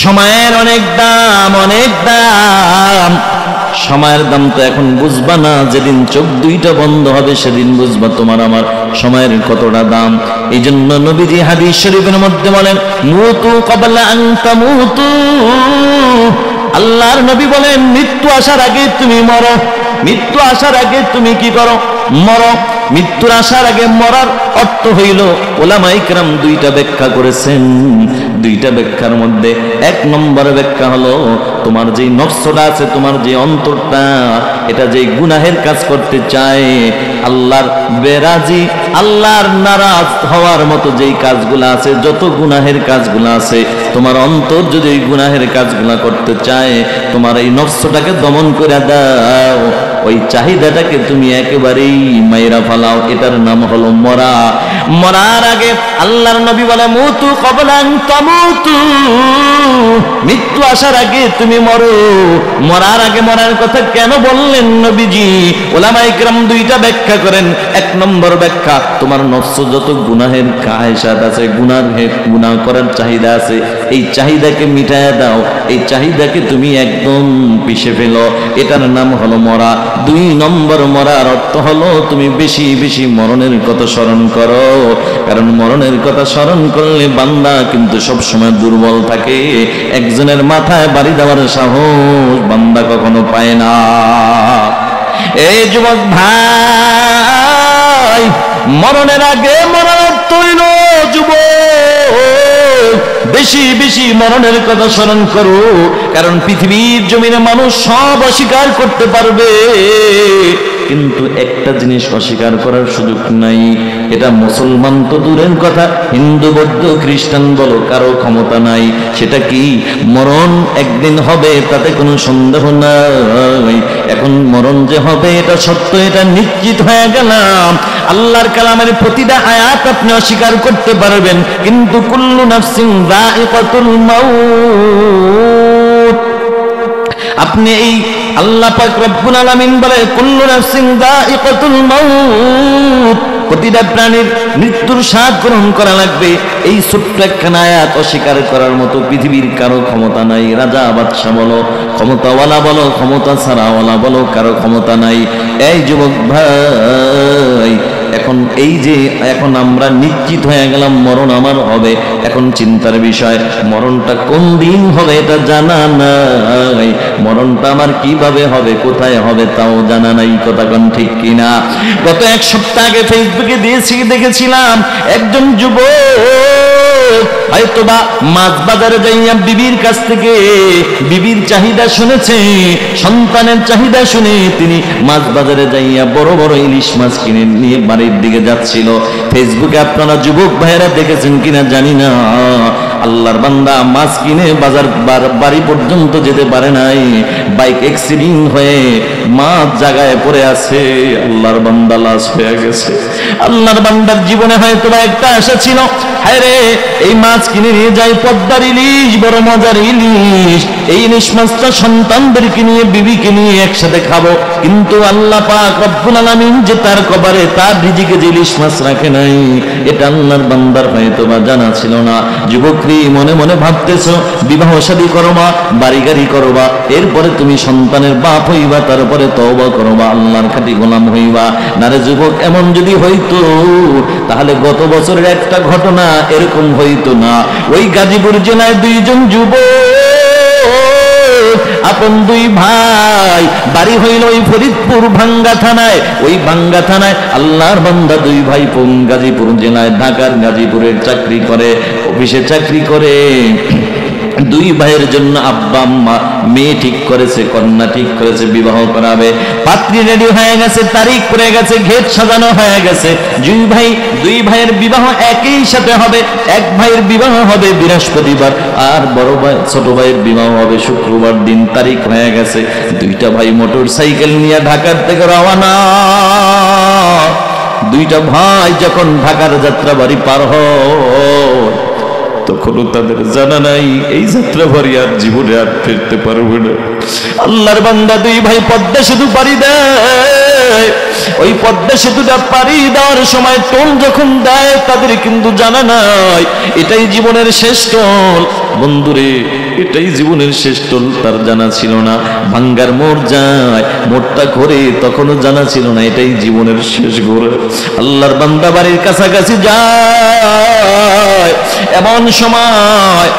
সময়ের অনেক দাম, অনেক দাম। সময়ের দাম তো এখন বুঝবা না, যেদিন চোখ দুইটা বন্ধ হবে সেদিন বুঝবা তোমার আমার সময়ের কতটা দাম। এই জন্য নবীজি হাদিস শরীফের মধ্যে বলেন, মুতু ক্বাবলা আন তামুতু। আল্লাহর নবী বলেন, মৃত্যু আসার আগে তুমি মরো। মৃত্যু আসার আগে তুমি কি করো? মরো। মৃত্যুর আসার আগে মরার অর্থ হইল, উলামায়ে কেরাম 2টা ব্যাখ্যা করেছেন। 2টা ব্যাখ্যার মধ্যে 1 নম্বর ব্যাখ্যা হলো, তোমার যেই নফসটা আছে, তোমার যে অন্তরটা, এটা যেই গুনাহের কাজ করতে চায়, আল্লাহর বেরাজি, আল্লাহর নারাজ হওয়ার মতো যেই কাজগুলো আছে, যত গুনাহের কাজগুলো আছে, তোমার অন্তর যদি এই গুনাহের কাজগুলো করতে চায়, তোমার এই নফসটাকে দমন করে দাও, ওই চাহিদাটাকে তুমি একেবারেই মাইরা ফালাও। এটার নাম হলো মরা। মরার আগে আল্লাহর নবী বলে, মুতু ক্বাবলা আন তামুতু। মৃত্যু আসার আগে তুমি মরো। মরার আগে মরার কথা কেন বললেন নবীজি? উলামায়ে কেরাম 2টা ব্যাখ্যা করেন। 1 নম্বর ব্যাখ্যা, তোমার নফস যত গুনাহের কায়সাত আছে, গুনাহ করার চাহিদা আছে, এই চাহিদাকে মিটায়া দাও, এই চাহিদাকে তুমি একদম পিষে ফেলো, এটার নাম হলো মরা। 2 নম্বর মরার অর্থ হলো, তুমি বেশি বেশি মরণের কথা স্মরণ করো, কারণ মরণের কথা স্মরণ করলে বান্দা কিন্তু সব সময় দুর্বল থাকে। একজনের মাথায় বাড়ি দেওয়ার সাহস বান্দা কখনো পায় না। এই যুবক ভাই, মরণের আগে মরণের তৈল যুবক, বেশি বেশি মরণের কথা স্মরণ করো, কারণ পৃথিবীর জমিনে মানুষ সব অস্বীকার করতে পারবে, কিন্তু একটা জিনিস অস্বীকার করার সুযোগ নাই। এটা মুসলমান তো দূরের কথা, হিন্দু বৌদ্ধ খ্রিস্টান বলো, কারো ক্ষমতা নাই। সেটা কি? মরণ একদিন হবে, তাতে কোনো সন্দেহ নাই। এখন মরণ যে হবে এটা সত্য, এটা নিশ্চিত হয়ে গেলাম। আল্লাহর কালামের প্রতিটা আয়াত আপনি অস্বীকার করতে পারবেন, কিন্তু কুল্লু নাফসিন যায়িকাতুল মাউত, আপনি এই আল্লাহ পাক রব্বুল আলামিন বলে কুল্লু নাফসিন যায়িকাতুল মাউত, প্রতিটা প্রাণীর মৃত্যুর স্বাদ গ্রহণ করা লাগবে। এই ছোট্ট একখানা আয়াত অস্বীকার করার মতো পৃথিবীর কারো ক্ষমতা নাই। রাজা বাদশা বলো, ক্ষমতাওয়ালা বলো, ক্ষমতা ছাড়াওয়ালা বলো, কারো ক্ষমতা নাই। এই যুবক ভাই, এখন এই যে এখন আমরা নিশ্চিত হয়ে গেলাম মরণ আমার হবে, এখন চিন্তার বিষয় মরণটা কোন দিন হবে এটা জানা নাই। মরণটা আমার কিভাবে হবে, কোথায় হবে তাও জানা নাই। কথা কোন ঠিক কিনা? গত এক সপ্তাহ আগে ফেসবুকে দেখেছিলাম একজন যুবক হয়তোবা মাছ বাজারে যাইয়া বিবির কাছ থেকে বিবির চাহিদা শুনেছে, সন্তানের চাহিদা শুনে তিনি মাছ বাজারে যাইয়া বড় বড় ইলিশ মাছ কিনে নিয়ে বাড়ির দিকে যাচ্ছিল। ফেসবুকে আপনারা যুবক ভাইয়েরা দেখেছেন কিনা জানি না, আল্লাহর বান্দা মাছ কিনে বাড়ি পর্যন্ত যেতে পারে নাই, বাইক অ্যাক্সিডেন্ট হয়ে মাছ জায়গায় পড়ে আছে, আল্লাহর বান্দা লাশ হয়ে গেছে। আল্লাহর বান্দার জীবনে হয়তো একটা আশা ছিল, হায় রে এই মাছ কিনে নিয়ে যাই, পদ্মার ইলিশ, বড় মজার ইলিশ, এই ইলিশ মাছটা সন্তানদেরকে নিয়ে বিবিকে নিয়ে একসাথে খাবো। কিন্তু আল্লাহ পাক রব্বুল আলামিন যে তার কবরে তার রিজিকে যে ইলিশ মাছ রাখে নাই, এটা আল্লাহর বান্দার হয়তো বা জানা ছিল না। যুবকরি মনে মনে ভাবতেছো বিবাহ শাদী করবা, বাড়ি গাড়ি করবা, এরপরে তুমি সন্তানের বাপ হইবা, তারপরে তওবা করবা, আল্লাহর খাঁটি গোলাম হইবা। না রে যুবক, এমন যদি হইতো তাহলে গত বছরের একটা ঘটনা এরকম হইতো না। ওই গাজীপুর জেলায় দুইজন যুবক, আপন দুই ভাই, বাড়ি হইল ওই ফরিদপুর ভাঙ্গা থানায়। ওই ভাঙ্গা থানায় আল্লাহর বান্দা দুই ভাই গাজীপুর জেলায় ঢাকার গাজীপুরের চাকরি করে, অফিসে চাকরি করে। দুই ভাইয়ের জন্য আব্বা আম্মা মেয়ে ঠিক করেছে, কন্যা ঠিক করেছে, বিবাহ করাবে। পাত্রী রেডি হয়ে গেছে, তারিখ পড়ে গেছে, ঘেট সাজানো হয়ে গেছে। দুই ভাইয়ের বিবাহ একই সাথে হবে। এক ভাইয়ের বিবাহ হবে বৃহস্পতিবার, আর বড় ভাই ছোট ভাইয়ের বিবাহ হবে শুক্রবার দিন। তারিখ হয়ে গেছে। দুইটা ভাই মোটর সাইকেল নিয়ে ঢাকার থেকে রওনা। দুইটা ভাই যখন ঢাকার যাত্রা বাড়ি পার হয়, তখনও তাদের জানা নাই এই যাত্রা বাড়ি আর জীবনে আর ফিরতে পারবে না। আল্লাহর বান্দা দুই ভাই পদ্মা সেতু পাড়ি দেয়। ওই পদ্মা সেতুটা পাড়ি দেওয়ার সময় টোল যখন দেয়, তাদের কিন্তু জানা নাই এটাই জীবনের শেষ টোল। বন্ধুরে, এটাই জীবনের শেষ টোল, তার জানা ছিল না। ভাঙ্গার মোড় যায়, মোড়টা ঘোরে, তখনও জানা ছিল না এটাই জীবনের শেষ ঘোরে। আল্লাহর বান্দা বাড়ির কাছাকাছি যায়, এমন সময়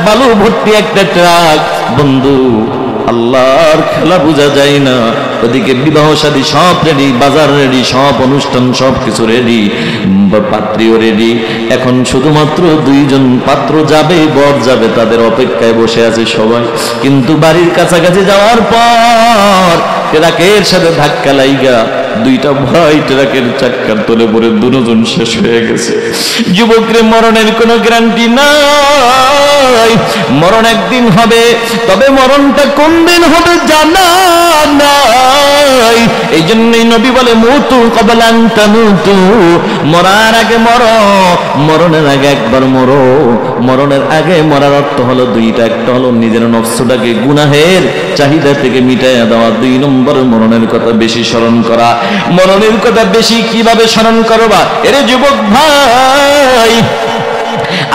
বালু ভর্তি একটা ট্রাক। বন্ধু, আল্লাহর খেলা বোঝা যায় না। ওদিকে বিবাহ শাদী সব রেডি, বাজার রেডি, সব অনুষ্ঠান সব কিছু রেডি, পাত্রীও রেডি। এখন শুধুমাত্র দুইজন পাত্র যাবে, বর যাবে, তাদের অপেক্ষায় বসে আছে সবাই। কিন্তু বাড়ির কাছাকাছি যাওয়ার পর ট্রাকের সাথে ধাক্কা লাইগা দুইটা ভাই ট্রাকের চাক্কার তলে পড়ে দুজন শেষ হয়ে গেছে। যুবকরে, মরণের কোনো গ্যারান্টি নাই। মরণ একদিন হবে, তবে মরণটা কোন দিন হবে জানা নাই। এই জন্যই নবী বলে মুতু ক্বাবলা আন তামুতু, মরার আগে মরো, মরণের আগে একবার মরো। মরণের আগে মরার অর্থ হলো দুইটা, একটা হলো নিজের নফসটাকে গুনাহের চাহিদা থেকে মিটাইয়া দেওয়া, দুই নম্বর মরণের কথা বেশি স্মরণ করা। মরণের কথা বেশি কিভাবে স্মরণ করবা? এরে যুবক ভাই,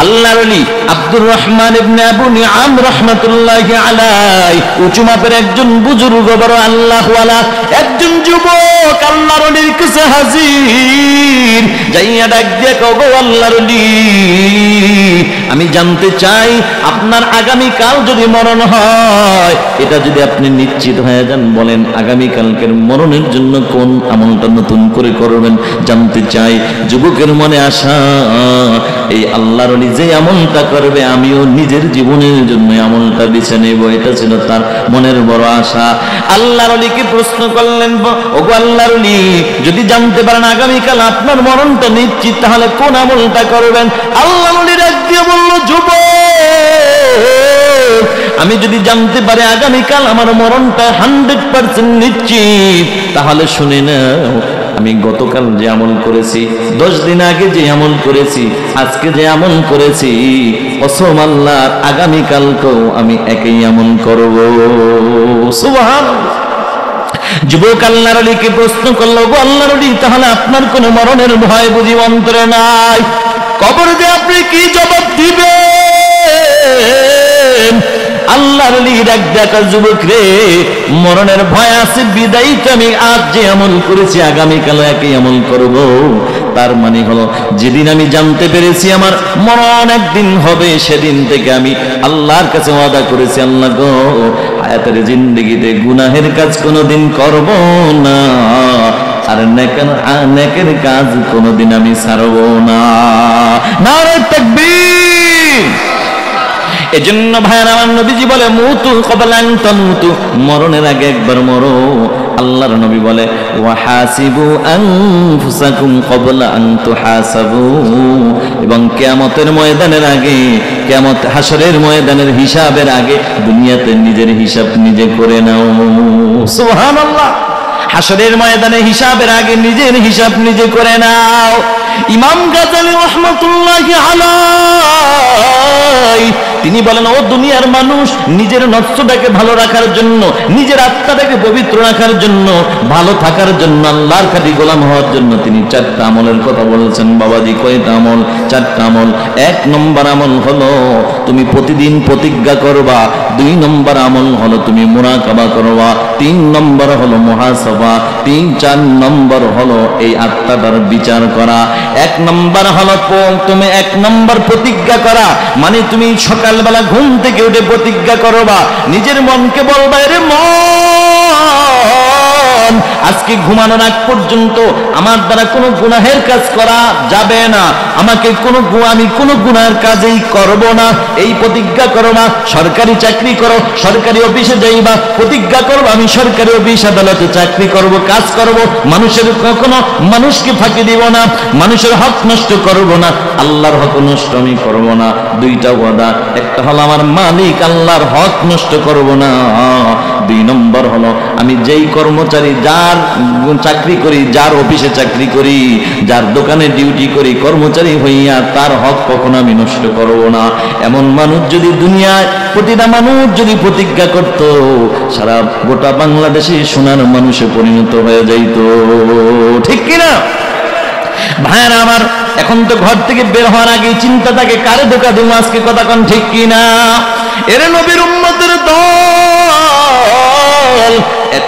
আল্লাহর ওলি আব্দুর রহমান ইবনে আবু নিআম রাহমাতুল্লাহি আলাইহি উঁচু মাপের একজন বুজুর্গ, বড় আল্লাহওয়ালা একজন যুবক আল্লাহর ওলির কাছে হাজির। যাইয়া ডাক দিয়ে কও, আল্লাহর ওলি, আমি জানতে চাই আপনার আগামী কাল যদি মরণ হয়, এটা যদি আপনি নিশ্চিত হয়ে যান, বলেন আগামী কালকের মরণের জন্য কোন আমলটা নতুন করে করবেন জানতে চাই। যুবকের মনে আশা, এই আল্লাহর ওলি যে আমলটা করবে আমিও নিজের জীবনের জন্য আমলটা বেছে নেব, এটা ছিল তার মনের বড় আশা। আল্লাহর ওলিকে প্রশ্ন করলেন, ওগো আল্লাহর ওলি, যদি জানতে পারেন আগামীকাল আপনার মরণটা নিশ্চিত, তাহলে কোন আমলটা করবেন? আল্লাহর ওলি ডাক দিয়ে বলল, যুবক, আমি যদি জানতে পারি আগামীকাল আমার মরণটা 100% নিশ্চিত, তাহলে শুনে নাও, আমি গতকাল যে আমল করেছি, 10 দিন আগে যে আমল করেছি, আজকে যে আমল করেছি, কসম আল্লাহর, আগামীকালকেও আমি একই আমল করব। সুবহানাল্লাহ। যুবক আল্লাহর ওলিকে প্রশ্ন করলো, গো আল্লাহর ওলি, তাহলে আপনার কোনো মরণের ভয় বুঝি অন্তরে নাই? কবর যে আপনি কি জবাব দিবেন? আল্লাহর ওলি ডাক দেখা, যুবক রে, মরণের ভয় আছে বিদায়ী তো আমি আজ যে আমল করেছি আগামীকাল একই আমল করব। তার মানে হলো, যেদিন আমি জানতে পেরেছি আমার মরণ একদিন হবে, সেদিন থেকে আমি আল্লাহর কাছে ওয়াদা করেছি, আল্লাহ গো, হায়াতের জিন্দেগিতে গুনাহের কাজ কোনোদিন করব না, আর নেকের কাজ কোনোদিন আমি ছাড়ব না। নারে তাকবীর। এজন্য ভাইরা আমার, নবীজি বলে, মুতু ক্বাবলা আন তামুতু, মরণের আগে একবার মরো। আল্লাহর নবী বলে, ওয়া হাসিবু আনফুসাকুম ক্বাবলা আন তুহাসাবু, এবং কিয়ামতের ময়দানের আগে, কিয়ামত হাশরের ময়দানের হিসাবের আগে দুনিয়াতে নিজের হিসাব নিজে করে নাও। সুবহানাল্লাহ। হাশরের ময়দানে হিসাবের আগে নিজের হিসাব নিজে করে নাও। ইমাম গাজ্জালী রাহমাতুল্লাহি আলাইহি তিনি বলেন, ও দুনিয়ার মানুষ, নিজের নফসটাকে ভালো রাখার জন্য, নিজের আত্মাটাকে পবিত্র রাখার জন্য, ভালো থাকার জন্য, আল্লাহর খাঁটি গোলাম হওয়ার জন্য তিনি 4টা আমলের কথা বলেছেন। বাবাজি, কয়টা আমল? 4টা আমল। 1 নম্বর আমল হলো তুমি প্রতিদিন প্রতিজ্ঞা করবা। 2 নম্বর আমল হলো তুমি মুরাকাবা করবা। 3 নম্বর হলো মুহাসাবা। 4 নম্বর হলো এই আত্মাটার বিচার করা। 1 নম্বর হলো তুমি 1 নম্বর প্রতিজ্ঞা করা, মানে তুমি সকালবেলা ঘুম থেকে উঠে প্রতিজ্ঞা করবা, নিজের মনকে বলবা, রে মন, আজকে ঘুমানোর আগ পর্যন্ত আমার দ্বারা কোনো গুনাহের কাজ করা যাবে না, আমি কোনো গুনাহের কাজেই করব না, এই প্রতিজ্ঞা করো না। সরকারি চাকরি করো, সরকারি অফিসে যাইবা, প্রতিজ্ঞা করবো আমি সরকারি অফিস আদালতে চাকরি করব, কাজ করব, কখনো মানুষকে ফাঁকি দিব না, মানুষের হক নষ্ট করব না, আল্লাহর হক নষ্ট আমি করব না। 2টা ওয়াদা। একটা হলো আমার মালিক আল্লাহর হক নষ্ট করব না। 2 নম্বর হলো আমি যেই কর্মচারী, যার চাকরি করি, যার অফিসে চাকরি করি, যার দোকানে ডিউটি করি, কর্মচারী হইয়া তার হক কখনো আমি নষ্ট করব না। এমন মানুষ যদি দুনিয়ায় প্রতিটা মানুষ যদি প্রতিজ্ঞা করত, সারা গোটা বাংলাদেশে সোনার মানুষে পরিণত হয়ে যাইত। ঠিক কিনা ভাইরা আমার? এখন তো ঘর থেকে বের হওয়ার আগে চিন্তা থাকে, কারে ধোকা দেবো আজকে, কথা কোন ঠিক কিনা? এর নবীর উম্মতের দল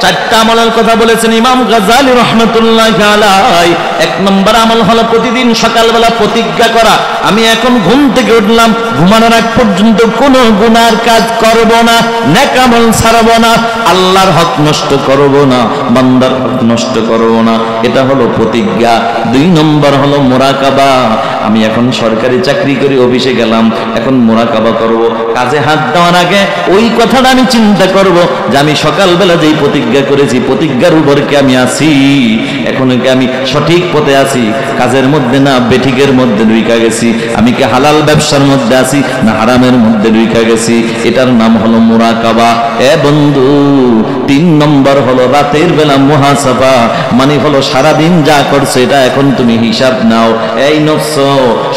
4টা আমলের কথা বলেছেন ইমাম গাজ্জালী রাহমাতুল্লাহি আলাইহি। 1 নম্বর আমল হলো প্রতিদিন সকালবেলা প্রতিজ্ঞা করা, আমি এখন ঘুম থেকে উঠলাম, ঘুমানোর আগ পর্যন্ত কোনো গুনার কাজ করব না, নেক আমল ছাড়ব না, আল্লাহর হক নষ্ট করব না, বান্দার হক নষ্ট করব না, এটা হলো প্রতিজ্ঞা। 2 নম্বর হলো মুরাকাবা, আমি এখন সরকারি চাকরি করি, অফিসে গেলাম, এখন মুরাকাবা করব, কাজে হাত দেওয়ার আগে ওই কথাটা আমি চিন্তা করব যে আমি সকালবেলা যেই প্রতিজ্ঞা করেছি, প্রতিজ্ঞার উপরে কি আমি আছি, এখন কি আমি সঠিক পথে আছি, কাজের মধ্যে না বেঠিকের মধ্যে ঢুইকা গেছি, আমি কি হালাল ব্যবসার মধ্যে আছি না হারামের মধ্যে ঢুইকা গেছি, এটার নাম হলো মুরাকাবা। বন্ধু, 3 নম্বর হলো রাতের বেলা মুহাসাবা, মানে হলো সারাদিন যা করছে এটা এখন তুমি হিসাব নাও। এই নফস,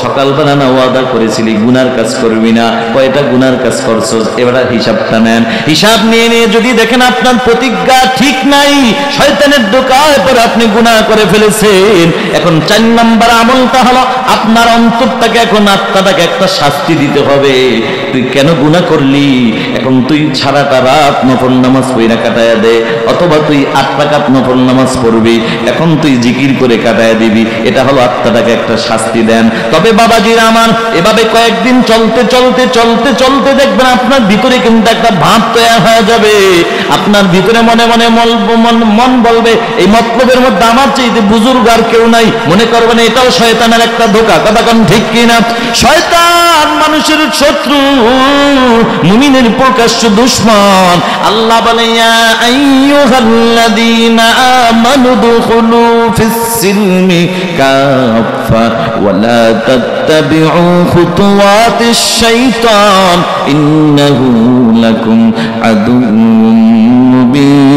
সকালবেলা না ওয়াদা করেছিলি গুনার কাজ করবি না, কয়টা গুনার কাজ করছো, এবার হিসাবটা নেন। হিসাব নিয়ে নিয়ে যদি দেখেন আপনার প্রতিজ্ঞা ঠিক নাই, শয়তানের ধোঁকায় পরে আপনি গুনাহ করে ফেলেছেন, এখন 4 নম্বর আমলটা হলো আপনার অন্তরটাকে, এখন আত্মাটাকে একটা শাস্তি দিতে হবে। তুই কেন গুনাহ করলি? এখন তুই সারাটা রাত নফল নামাজ পড়া কাটায় কাটায়া দে, অথবা তুই 8 রাকাত নফল নামাজ পড়বি, এখন তুই জিকির করে কাটায়া দিবি। এটা হলো আত্মাটাকে একটা শাস্তি দেন। তবে বাবাজিরা আমার, এভাবে কয়েকদিন চলতে চলতে চলতে চলতে দেখবেন আপনার ভিতরে কিন্তু একটা ভাব তৈরি হয়ে যাবে। আপনার ভিতরে মনে মনে মন বলবে এই মতলবের মধ্যে আমার চাইতে বুজুর্গ আর কেউ নাই। মনে করবেন এটাও শয়তানের একটা ধোঁকা। কথা কোন ঠিক কিনা? শয়তান মানুষের শত্রু, মুমিনের প্রকাশ্য দুশমন। আল্লাহ বলে ইয়া আইয়ুহাল্লাযীনা আমানু দুখুলু ফিস সিলমি কাফা ওয়া লা তাত্তাবিউ খুতুওয়াতিশ শাইতান ইন্নাহু লাকুম আদুউম মুবিন।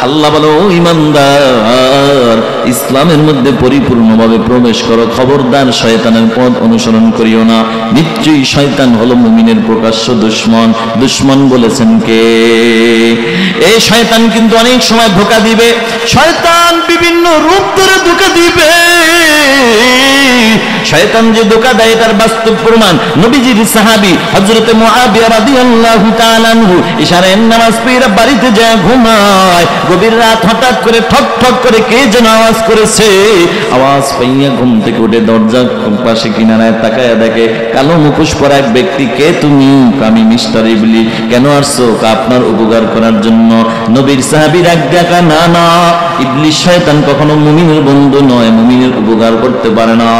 আল্লাহ বলো ঈমানদার, ইসলামের মধ্যে পরিপূর্ণভাবে প্রবেশ করো, খবরদার শয়তানের পথ অনুসরণ করিও না। নিশ্চয়ই শয়তান হলো মুমিনের প্রকাশ্য দুশমন। দুশমন বলেছেন কে? এই শয়তান কিন্তু অনেক সময় ধোঁকা দিবে। শয়তান বিভিন্ন রূপ ধরে ধোঁকা দিবে। শয়তান যে ধোঁকা দেয় তার বাস্তব প্রমাণ নবীজির সাহাবী হযরতে মুআবিয়া রাদিয়াল্লাহু তাআলা আনহু ইশারায় নামাজ পড়ে বাড়িতে যায় ঘুমায়। গভীর রাত হঠাৎ করে ঠক ঠক করে কে যেন আওয়াজ করেছে। আওয়াজ পাইয়া ঘুম থেকে উঠে দরজার পাশে কিনারায় তাকায়া দেখে কালো মুখোশ পরা এক ব্যক্তি। কে তুমি? আমি মিস্টার ইবলি। কেন আসছো? আপনার উপকার করার জন্য। নবীর সাহাবী রাগ দেখা, না না, ইবলিস শয়তান কখনো মুমিনের বন্ধু নয়, মুমিনের উপকার করতে পারে না।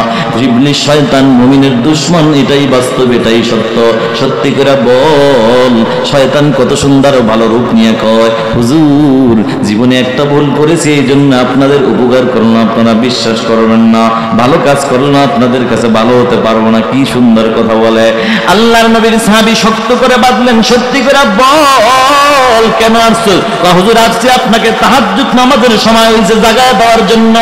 ইবলিস শয়তান মুমিনের দুশমন, এটাই বাস্তব, এটাই সত্য। সত্যি করে বল, শয়তান কত সুন্দর ভালো রূপ নিয়ে কয় হুজুর জীবনে একটা ভুল করেছি, এই জন্য আপনাদের উপকার করলাম, আপনারা বিশ্বাস করবেন না, ভালো কাজ করলাম, আপনাদের কাছে ভালো হতে পারবো না। কি সুন্দর কথা বলে। আল্লাহর নবীর সাহাবী শক্ত করে বাঁধলেন, সত্যি করে বল কেন আসছো? হুজুর আসছি আপনাকে তাহাজ্জুদ নামাজের সময় হয়েছে জাগায় দেওয়ার জন্য।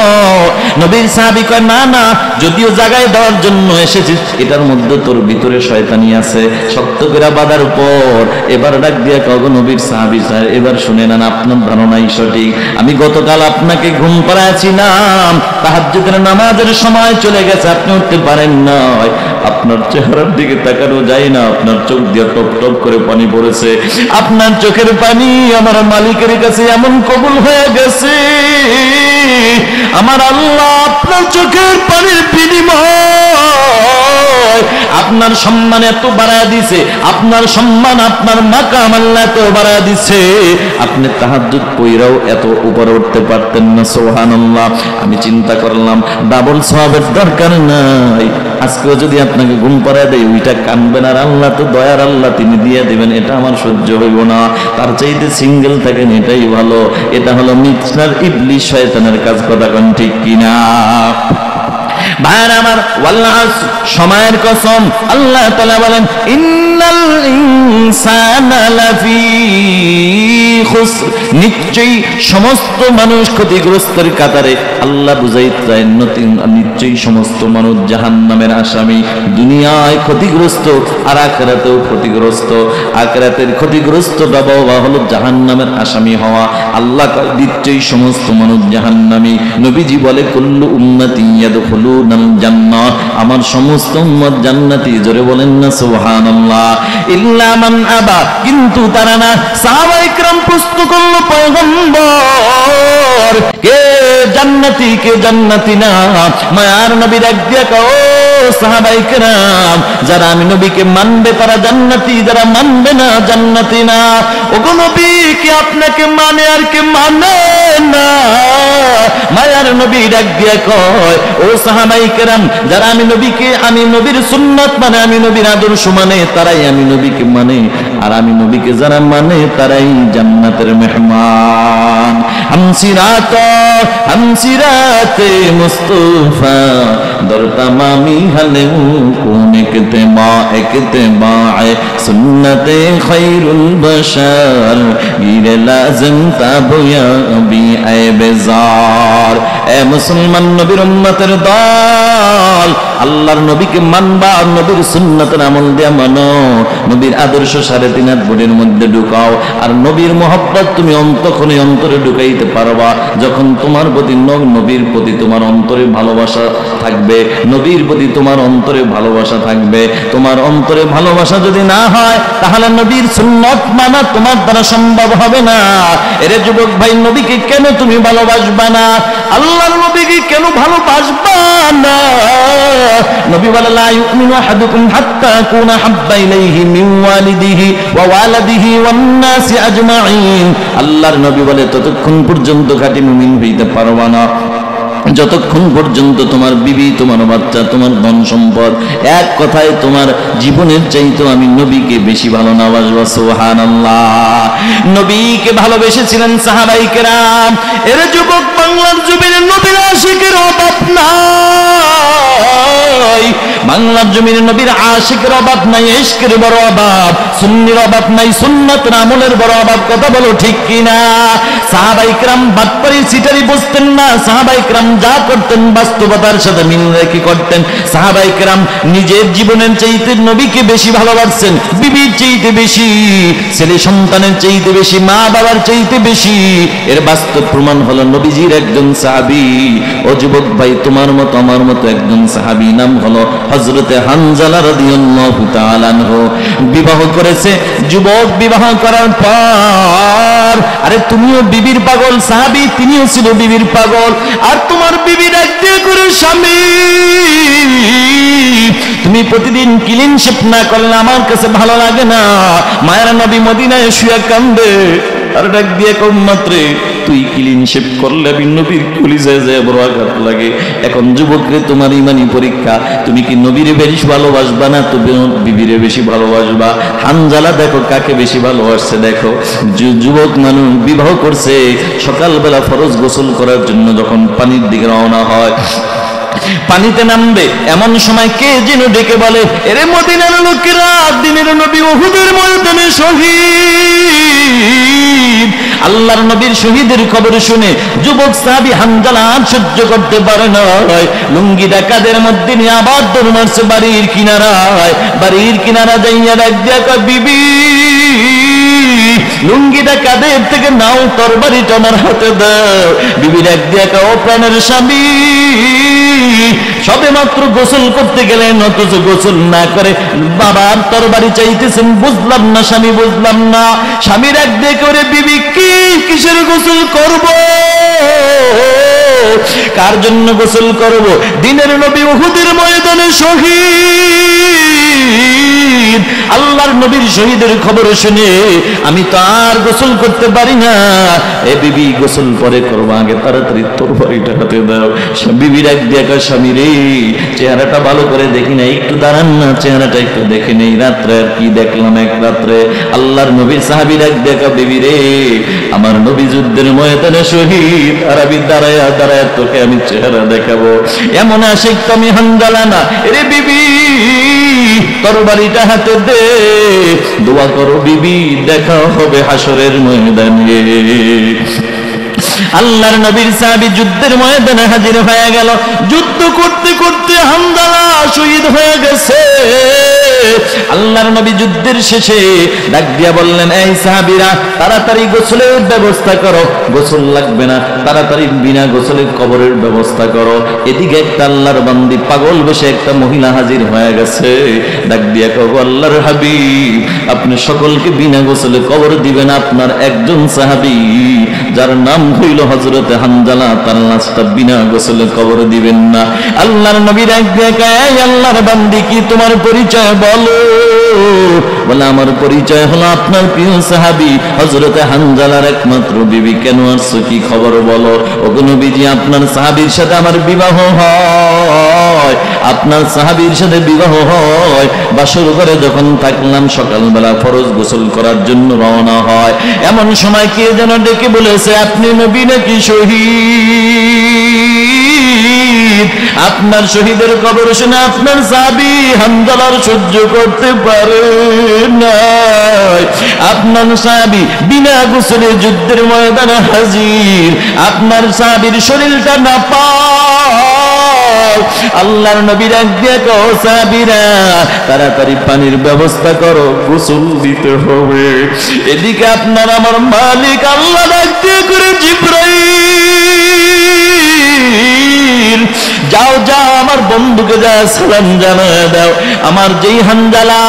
নবীর সাহাবী কয় না না, যদিও জাগায় দেওয়ার জন্য এসেছিস, এটার মধ্যে তোর ভিতরে শয়তানি আছে। শক্ত করে বাঁধার উপর এবার ডাক দিয়া কগ নবীর সাহাবী স্যার, এবার শুনে নেন, আপনার ধারণাই সঠিক। আমি গতকাল আপনাকে ঘুম পাড়াচ্ছিলাম, তাহাজ্জুদের নামাজের সময় চলে গেছে, আপনি উঠতে পারেন না। আপনার চেহারার দিকে তাকানো যায় না, আপনার চোখ দিয়ে টপ টপ করে পানি পড়েছে। আপনার চোখের পানি আমার মালিকের কাছে এমন কবুল হয়ে গেছে, আমার আল্লাহ আপনার চোখের পানির বিনিময় আপনার সম্মান এত বাড়ায় দিছে, আপনার সম্মান, আপনার মাকাম আল্লাহ এত বাড়ায় দিছে, আপনি তাহাজ্জুদ পড়াও এত উপরে উঠতে পারতেন না। সুবহানাল্লাহ। আমি চিন্তা করলাম ডাবল সওয়াবের দরকার নাই, আজকেও যদি আপনাকে ঘুম পাড়ায় দেয় ওইটা কানবেন, আর আল্লাহ তো দয়ার আল্লাহ, তিনি দিয়ে দিবেন, এটা আমার সহ্য হইব না। তার চাইতে সিঙ্গেল থাকেন, এটাই ভালো। এটা হলো মিথ্যার ইবলিস শয়তানের কাজ। কথা কোন ঠিক কিনা? ভাইরা আমার, ওয়াল্লাহ সময়ের কসম, আল্লাহ তাআলা বলেন ইন্নাল ইনসানা লাফি খুসর, নিশ্চয়ই সমস্ত মানুষ ক্ষতিগ্রস্তের কাতারে। আল্লাহ বুঝাইতে নিশ্চয়ই সমস্ত মানুষ জাহান্নামের আসামি। দুনিয়ায় ক্ষতিগ্রস্ত আর আখিরাতেও ক্ষতিগ্রস্ত। আখিরাতের ক্ষতিগ্রস্তটা বাবা হলো জাহান্নামের আসামি হওয়া। আল্লাহ নিশ্চয়ই সমস্ত মানুষ জাহান্নামী। নবীজি বলে কুল্লু উম্মতি ইয়াদখুলুনাল জান্নাহ, আমার সমস্ত উম্মত জান্নাতি। জোরে বলেন না সুবহানাল্লাহ। ইল্লা মান আবা, কিন্তু তারা না। সাহাবায়ে কেরাম প্রশ্ন করলো পয়গম্বর, কে জান্নাতি কে জান্নাতি না? মায়ার নবী ডাক দিয়া কও সাহাবায়ে কেরাম, যারা আমি নবীকে মানবে তারা জান্নাতি, যারা মানবে না জান্নাতি না। ওগো নবী, কে আপনাকে মানে আর কে মানে না? মায়ার নবী ডাক দিয়া কয় ও সাহাবায়ে কেরাম, যারা আমি নবীকে, আমি নবীর সুন্নাত মানে, আমি নবীর আদর্শ মানে, তারাই আমি নবীকে মানে, আর আমি নবীকে যারা মানে তারাই জান্নাতের মেহমান। হামসিরাতে মুস্তাফা দর তামামি হলে কোন ইকতেবায়ে সুন্নতে খায়রুল বাশার গিরে লাজম তাবয়া বি আইবেজার। এ মুসলমান নবীর উম্মতের দল, আল্লাহর নবীকে মানবা, নবীর সুন্নাতের আমল দিয়া মানো, নবীর আদর্শ 3.5 হাত বোর্ডের মধ্যে ঢুকাও, আর নবীর মহব্বত তুমি অন্তরে ঢুকাই হইতে পারবা যখন তোমার প্রতি নবীর প্রতি তোমার অন্তরে ভালোবাসা থাকবে, নবীর প্রতি তোমার অন্তরে ভালোবাসা থাকবে। তোমার অন্তরে ভালোবাসা যদি না হয় তাহলে নবীর সুন্নাত মানা তোমার দ্বারা সম্ভব হবে না। এরে যুবক ভাই, নবীকে কেন তুমি ভালোবাসবা না? আল্লাহর নবীকে কেন ভালোবাসবা না? নবী বলে লা ইউমিনু আহাদুকুম হাত্তা কুনা হাব্বা ইলাইহি মিন ওয়ালিদিহি ওয়া ওয়ালাদিহি ওয়ান নাসি আজমাইন। আল্লাহর নবী বলে ততক্ষণ পর্যন্ত খাঁটি মুমিন হইতে পারবা না যতক্ষণ পর্যন্ত তোমার বিবি, তোমার বাচ্চা, তোমার ধন সম্পদ, এক কথায় তোমার জীবনের চাইতে আমি নবীকে বেশি ভালো না বাসবো। সুবহানাল্লাহ। নবীকে ভালোবেসেছিলেন সাহাবায়ে কেরাম। এর যুবক, বাংলার জমিনে নবীর আশিকের অভাব নাই। বাংলার জমিনে নবীর আশিকের অভাব নাই, ইশকের বড় অভাব, সুন্নির অভাব নাই, সুন্নাতের আমলের বড় অভাব। কথা বলো ঠিক কিনা? সাহাবায়ে কেরাম বাটপারি সিটারি বুঝতেন না। সাহাবায়ে কেরাম যা করতেন বাস্তবতার সাথে মিল রেখে করতেন। সাহাবায়ে কেরাম নিজের জীবনের চাইতে নবীকে বেশি ভালোবাসছেন, বিবির চাইতে বেশি, ছেলে সন্তানের চাইতে বেশি, মা বাবার চাইতে বেশি। এর বাস্তব প্রমাণ হলো নবীজির একজন সাহাবী। ও যুবক ভাই, তোমার মতো আমার মতো একজন সাহাবী, নাম হলো হযরতে হানজালা রাদিয়াল্লাহু তাআলা আনহু। বিবাহ করেছে। যুবক বিবাহ করার পর, আরে তুমিও বিবির পাগল, সাহাবী তিনিও ছিল বিবির পাগল। আর তোমার বিবি ডাকতে করে, স্বামী তুমি প্রতিদিন ক্লিন শেপ না করলে আমার কাছে ভালো লাগে না। মায়ের নবী মদিনায় শুয়ে কান্দে, আর ডাক দিয়ে কম মাত্রে তুই ক্লিন শেপ করলে নবীর কলিজায় যায় বড় আঘাত লাগে। এখন যুবকরে তোমার ইমানি পরীক্ষা, তুমি কি নবীরে বেশি ভালোবাসবা না তুমি বিবিরে বেশি ভালোবাসবা? হানজালা দেখো কাকে বেশি ভালোবাসছে। দেখো, যুবক মানুষ বিবাহ করছে, সকালবেলা ফরজ গোসল করার জন্য যখন পানির দিকে রওনা হয়, পানিতে নামবে এমন সময় কে যেন ডেকে বলে, এরে মদিনার লোকেরা, দিনের নবী উহুদের ময়দানে শহীদ। আল্লাহর নবীর শহীদের খবর শুনে যুবক সাহাবী হানজালা আর সহ্য করতে পারে না। লুঙ্গিটা কাদের মধ্যে নিয়ে আবার দৌড় মারছে বাড়ির কিনারায়। বাড়ির কিনারা যাইয়া ডাক দিয়া কয়, বিবি লুঙ্গিটা কাদের থেকে নাও, তরবারিটা আমার হাতে দাও। বিবি ডাক দিয়া কয়, ও প্রাণের স্বামী, সবে মাত্র গোসল করতে গেলেন, অথচ গোসল না করে বাবার তরবারি চাইতেছেন। বুঝলাম না স্বামী, বুঝলাম না। স্বামীর এক দিয়ে করে, বিবি কি কিসের গোসল করব, কার জন্য গোসল করব? দিনের নবী উহুদের ময়দানে শহীদ। আল্লাহর নবীর শহীদের খবর শুনে আমি তো আর গোসল করতে পারি না। এ বিবি, গোসল পরে করবো, আগে তাড়াতাড়ি তরবারিটা হাতে দাও। বিবির এক দিয়ে কয়, স্বামী রে, চেহারাটা ভালো করে দেখি না, একটু দাঁড়ান না, চেহারাটা একটু দেখে নেই। রাত্রে আর কি দেখলাম, এক রাত্রে আল্লাহর নবীর সাহাবীর এক দেখা, বিবি রে, আমার নবী যুদ্ধের ময়দানে শহীদ, আর আমি দাঁড়ায় দাঁড়ায় তোকে আমি চেহারা দেখাবো, এমন আশিক তো আমি হানজালা না। রে বিবি, তরবারিটা হাতে দে, দোয়া করো বিবি, দেখা হবে হাসরের ময়দানে। আল্লাহর নবীর সাহাবী যুদ্ধের ময়দানে হাজির হয়ে গেল। যুদ্ধ করতে করতে হানজালা শহীদ হয়ে গেছে। আল্লাহর নবী যুদ্ধের শেষে ডাক দিয়া বললেন, এই সাহাবীরা, তাড়াতাড়ি গোসলের ব্যবস্থা করো। গোসল লাগবে না, তাড়াতাড়ি বিনা গোসলে কবরের ব্যবস্থা করো। এদিকে একটা আল্লাহর বান্দি পাগল বেশে একটা মহিলা হাজির হয়ে গেছে। ডাক দিয়া কও, আল্লাহর হাবিব, আপনি সকলকে বিনা গোসলে কবর দিবেন। আপনার একজন সাহাবী যার নাম হইল হযরতে হানজালা, তার লাশটা বিনা গোসলে কবর দিবেন না। আল্লাহর নবী ডাক দিয়া কয়, এই আল্লাহর বান্দি, কি তোমার পরিচয় বলো? বলে, আমার পরিচয় হলো আপনার প্রিয় সাহাবী হযরতে হানজালার একমাত্র বিবি। কেন আসছো, কি খবর বলো? ওগো নবীজি, আপনার সাহাবীর সাথে আমার বিবাহ হয়। আপনার সাহাবীর সাথে বিবাহ হয়, বাসর ঘরে যখন থাকলাম, সকালবেলা ফরজ গোসল করার জন্য রওনা হয়, এমন সময় কে যেন ডেকে বলেছে, আপনি নবী নাকি শহীদ? আপনার শহীদের খবর শুনে আপনার সাহাবী হানজালার সহ্য করতে পারে না। আপনার সাহাবী বিনা গোসলে যুদ্ধের ময়দানে হাজির। আপনার সাহাবীর শরীরটা নাপাক, আল্লাহর নবী ডাক দিয়া কও সাহাবীরা তাড়াতাড়ি পানির ব্যবস্থা করো, গোসল দিতে হবে। এদিকে আপনার আমার মালিক আল্লাহ ডাক দিয়ে করে জিবরাইল যাও যাও আমার বন্ধুকে যা সালাম জানায় দাও, আমার যেই হানজালা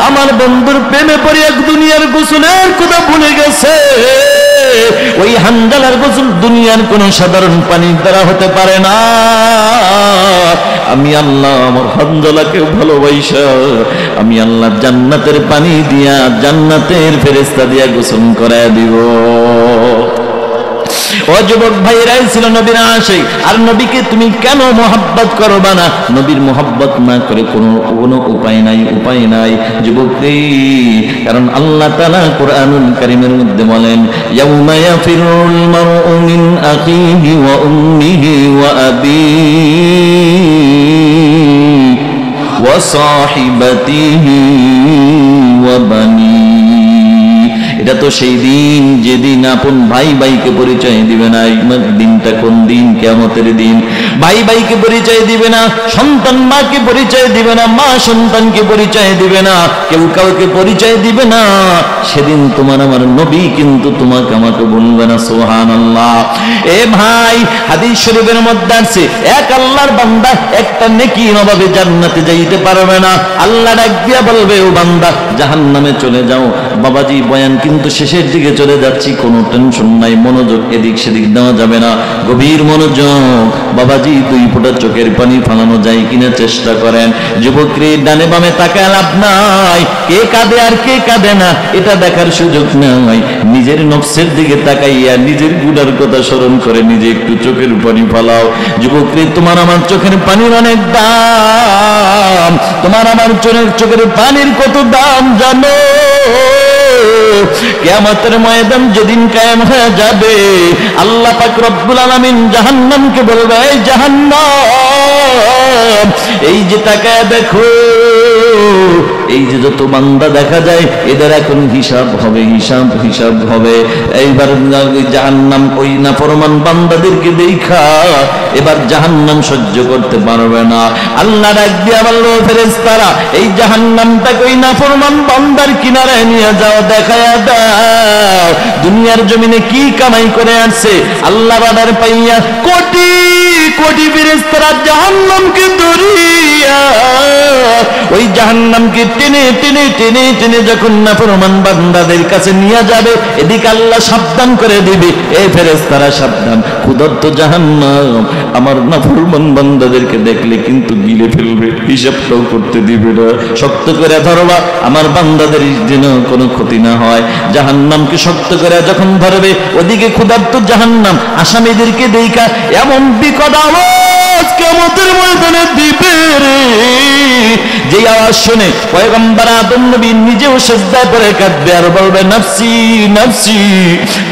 আমার বন্ধুর প্রেমে পড়ে এক দুনিয়ার গোসলের কথা ভুলে গেছে, ওই হানজালার গোসল দুনিয়ার কোন সাধারণ পানির দ্বারা হতে পারে না। আমি আল্লাহ আমার হানজালাকে ভালোবাসা আমি আল্লাহ জান্নাতের পানি দিয়া জান্নাতের ফেরেশতা দিয়া গোসল করায় দিব। ও যুবক ভাইরাই ছিল নবীর আশিক, আর নবীকে তুমি কেন মোহাব্বত করবা না? নবীর মোহাব্বত না করে কোনো উপায় নাই যুবক, কারণ আল্লাহ তাআলা কুরআনুল কারীমের মধ্যে বলেন ইয়াউমা ইয়াফিরুল মারউ মিন আখিহি ওয়া উম্মিহি ওয়া আবিহি ওয়া সাহিবাতিহি ওয়া বানি। এটা তো সেই দিন যেদিন আপন ভাই ভাইকে পরিচয় দিবে না। দিনটা কোন দিন? কিয়ামতের দিন। ভাই ভাইকে পরিচয় দিবে না, সন্তান মাকে পরিচয় দিবে না, মা সন্তানকে পরিচয় দিবে না, কেউ কাউকে পরিচয় দিবে না। সেদিন তোমার আমার নবী কিন্তু তোমাকে আমাকে বলবে না। সুবহানাল্লাহ। এ ভাই, হাদিস শরীফের মধ্যে আছে এক আল্লাহর বান্দা একটা নেকির অভাবে জান্নাতে যাইতে পারবে না। আল্লাহ ডাক দিয়া বলবে ও বান্দা জাহান্নামে চলে যাও। বাবাজি বয়ান কিন্তু শেষের দিকে চলে যাচ্ছি, কোনো টেনশন নাই, মনোযোগ এদিক সেদিক দেওয়া যাবে না, গভীর মনোযোগ। বাবাজি দুই ফোঁটা চোখের পানি ফালানো যায় কিনা চেষ্টা করেন। যুবকরে ডানে বামে তাকায় লাভ নাই, কে কাঁদে আর কে কাঁদে না এটা দেখার সুযোগ নাই। নিজের নফসের দিকে তাকাইয়া নিজের গুনার কথা স্মরণ করে নিজে একটু চোখের পানি ফালাও। যুবকরে তোমার আমার চোখের পানির অনেক দাম, তোমার আমার চোখের পানির কত দাম জানো? কিয়ামতের ময়দান যেদিন কায়েম হয়ে যাবে, আল্লাহ পাক রব্বুল আলামিন জাহান্নামকে বলবে এই জাহান্নাম এই যে তাকায় দেখো, এই যে যত বান্দা দেখা যায় এদের এখন হিসাব হবে। এইবার জাহান্নাম ওই নাফরমান বান্দাদেরকে দেখা এবার জাহান্নাম সহ্য করতে পারবে না। আল্লাহ ডাক দিয়া বলল ফেরেশতারা এই জাহান্নামটাকে ওই নাফরমান বান্দার কিনারায় নিয়ে যাও, দেখায়া দাও দুনিয়ার জমিনে কি কামাই করে আসছে। আল্লাহ বাদার পাইয়া কোটি কোটি ফেরেশতারা জাহান্নামকে ধরিয়া ওই জাহান্নামকে টেনে টেনে টেনে টেনে যখন নাফরমান বান্দাদের কাছে নিয়ে যাবে, এদিকে আল্লাহ সাবধান করে দিবে এই ফেরেশতারা সাবধান, ক্ষুধার্ত জাহান্নাম আমার নাফরমান বান্দাদেরকে দেখলে কিন্তু গিলে ফেলবে, হিসাবটাও করতে দিবে না। শক্ত করে ধরবা আমার বান্দাদের যেন কোনো ক্ষতি না হয়। জাহান্নামকে শক্ত করে যখন ধরবে, ওদিকে ক্ষুধার্ত জাহান্নাম আসামীদেরকে দেখা এমন বিকট আওয়াজ কিয়ামতের ময়দানে দিবে রে, যে আওয়াজ শুনে পয়গম্বর আদম নবী নিজেও সিজদায় পড়ে কাঁদবে আর বলবে নাফসি নাফসি।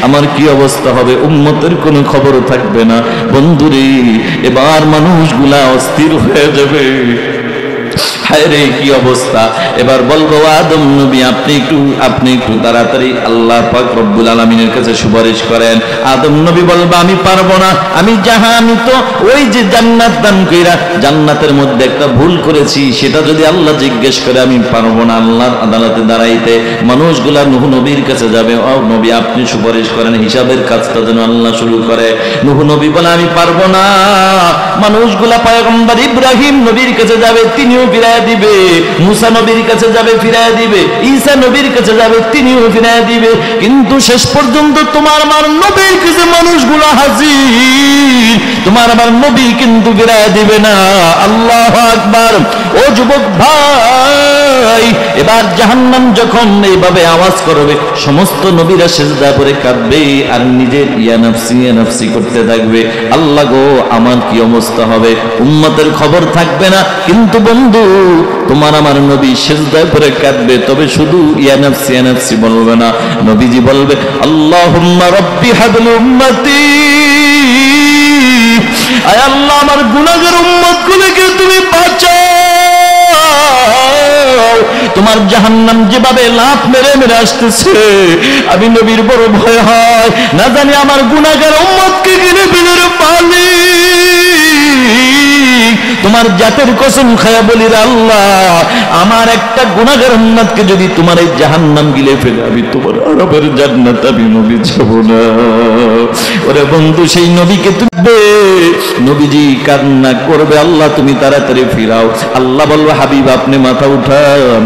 আমার কি অবস্থা হবে? উম্মতের কোনো খবর থাকবে না। বন্ধুরে এবার মানুষগুলা অস্থির হয়ে যাবে, হায় রে কি অবস্থা। এবার বলবো আদম নবী আপনি একটু তাড়াতাড়ি আল্লাহ পাক রব্বুল আলামিনের কাছে সুপারিশ করেন। আদম নবী বলবে আমি পারবো না, আমি তো ওই যে জান্নাত দান কইরা জান্নাতের মধ্যে একটা ভুল করেছি, সেটা যদি আল্লাহ জিজ্ঞেস করে আমি পারবো না আল্লাহর আদালতে দাঁড়াইতে। মানুষগুলা নূহ নবীর কাছে যাবে, ও নবী আপনি সুপারিশ করেন, হিসাবের কাজটা যেন আল্লাহ শুরু করে। নূহ নবী বলে আমি পারবো না। মানুষগুলা পয়গম্বর ইব্রাহিম নবীর কাছে যাবে, তিনিও ফিরায় দিবে। মুসা নবীর কাছে যাবে, ফিরায় দিবে। ঈসা নবীর কাছে যাবে, তিনিও ফিরায় দিবে। কিন্তু শেষ পর্যন্ত তোমার আমার নবীর কাছে মানুষগুলো হাজির, তোমার আমার নবী কিন্তু ফিরায় দিবে না। আল্লাহু আকবার। ও যুবক ভাই, এবার জাহান্নাম যখন এইভাবে আওয়াজ করবে, সমস্ত নবীরা সিজদা করে কাঁদবে আর নিজের ইয়া নাফসি করতে থাকবে। আল্লাহ গো আমার কি অবস্থা হবে? উম্মতের খবর থাকবে না। কিন্তু বন্ধু তোমার আমার নবী সিজদায় পড়ে কাঁদবে, তবে শুধু ইয়া নাফসি বলবে না। নবীজি বলবে আল্লাহুম্মা রাব্বি হাবলি উম্মতি, আয় আল্লাহ আমার গুনাহগার উম্মতগুলোকে তুমি বাঁচাও। তোমার জাহান্নাম যেভাবে লাফ মেরে মেরে আসতেছে, আমি নবীর বড় ভয় হয়, না জানি আমার গুনাহগার উম্মতকে গিলে ফেলে পালি। তোমার জাতের কসম খায়া বলি রে আল্লাহ, আমার একটা গুনাহগার উম্মতকে যদি তোমার এই জাহান্নাম গিলে ফেলে আমি তোমার আরবের জান্নাত আমি নবী যাব না। ওরে বন্ধু, সেই নবীকে তুলবে, নবীজি কান্না করবে, আল্লাহ তুমি তাড়াতাড়ি ফিরাও। আল্লাহ বলবে হাবিব আপনি মাথা উঠান।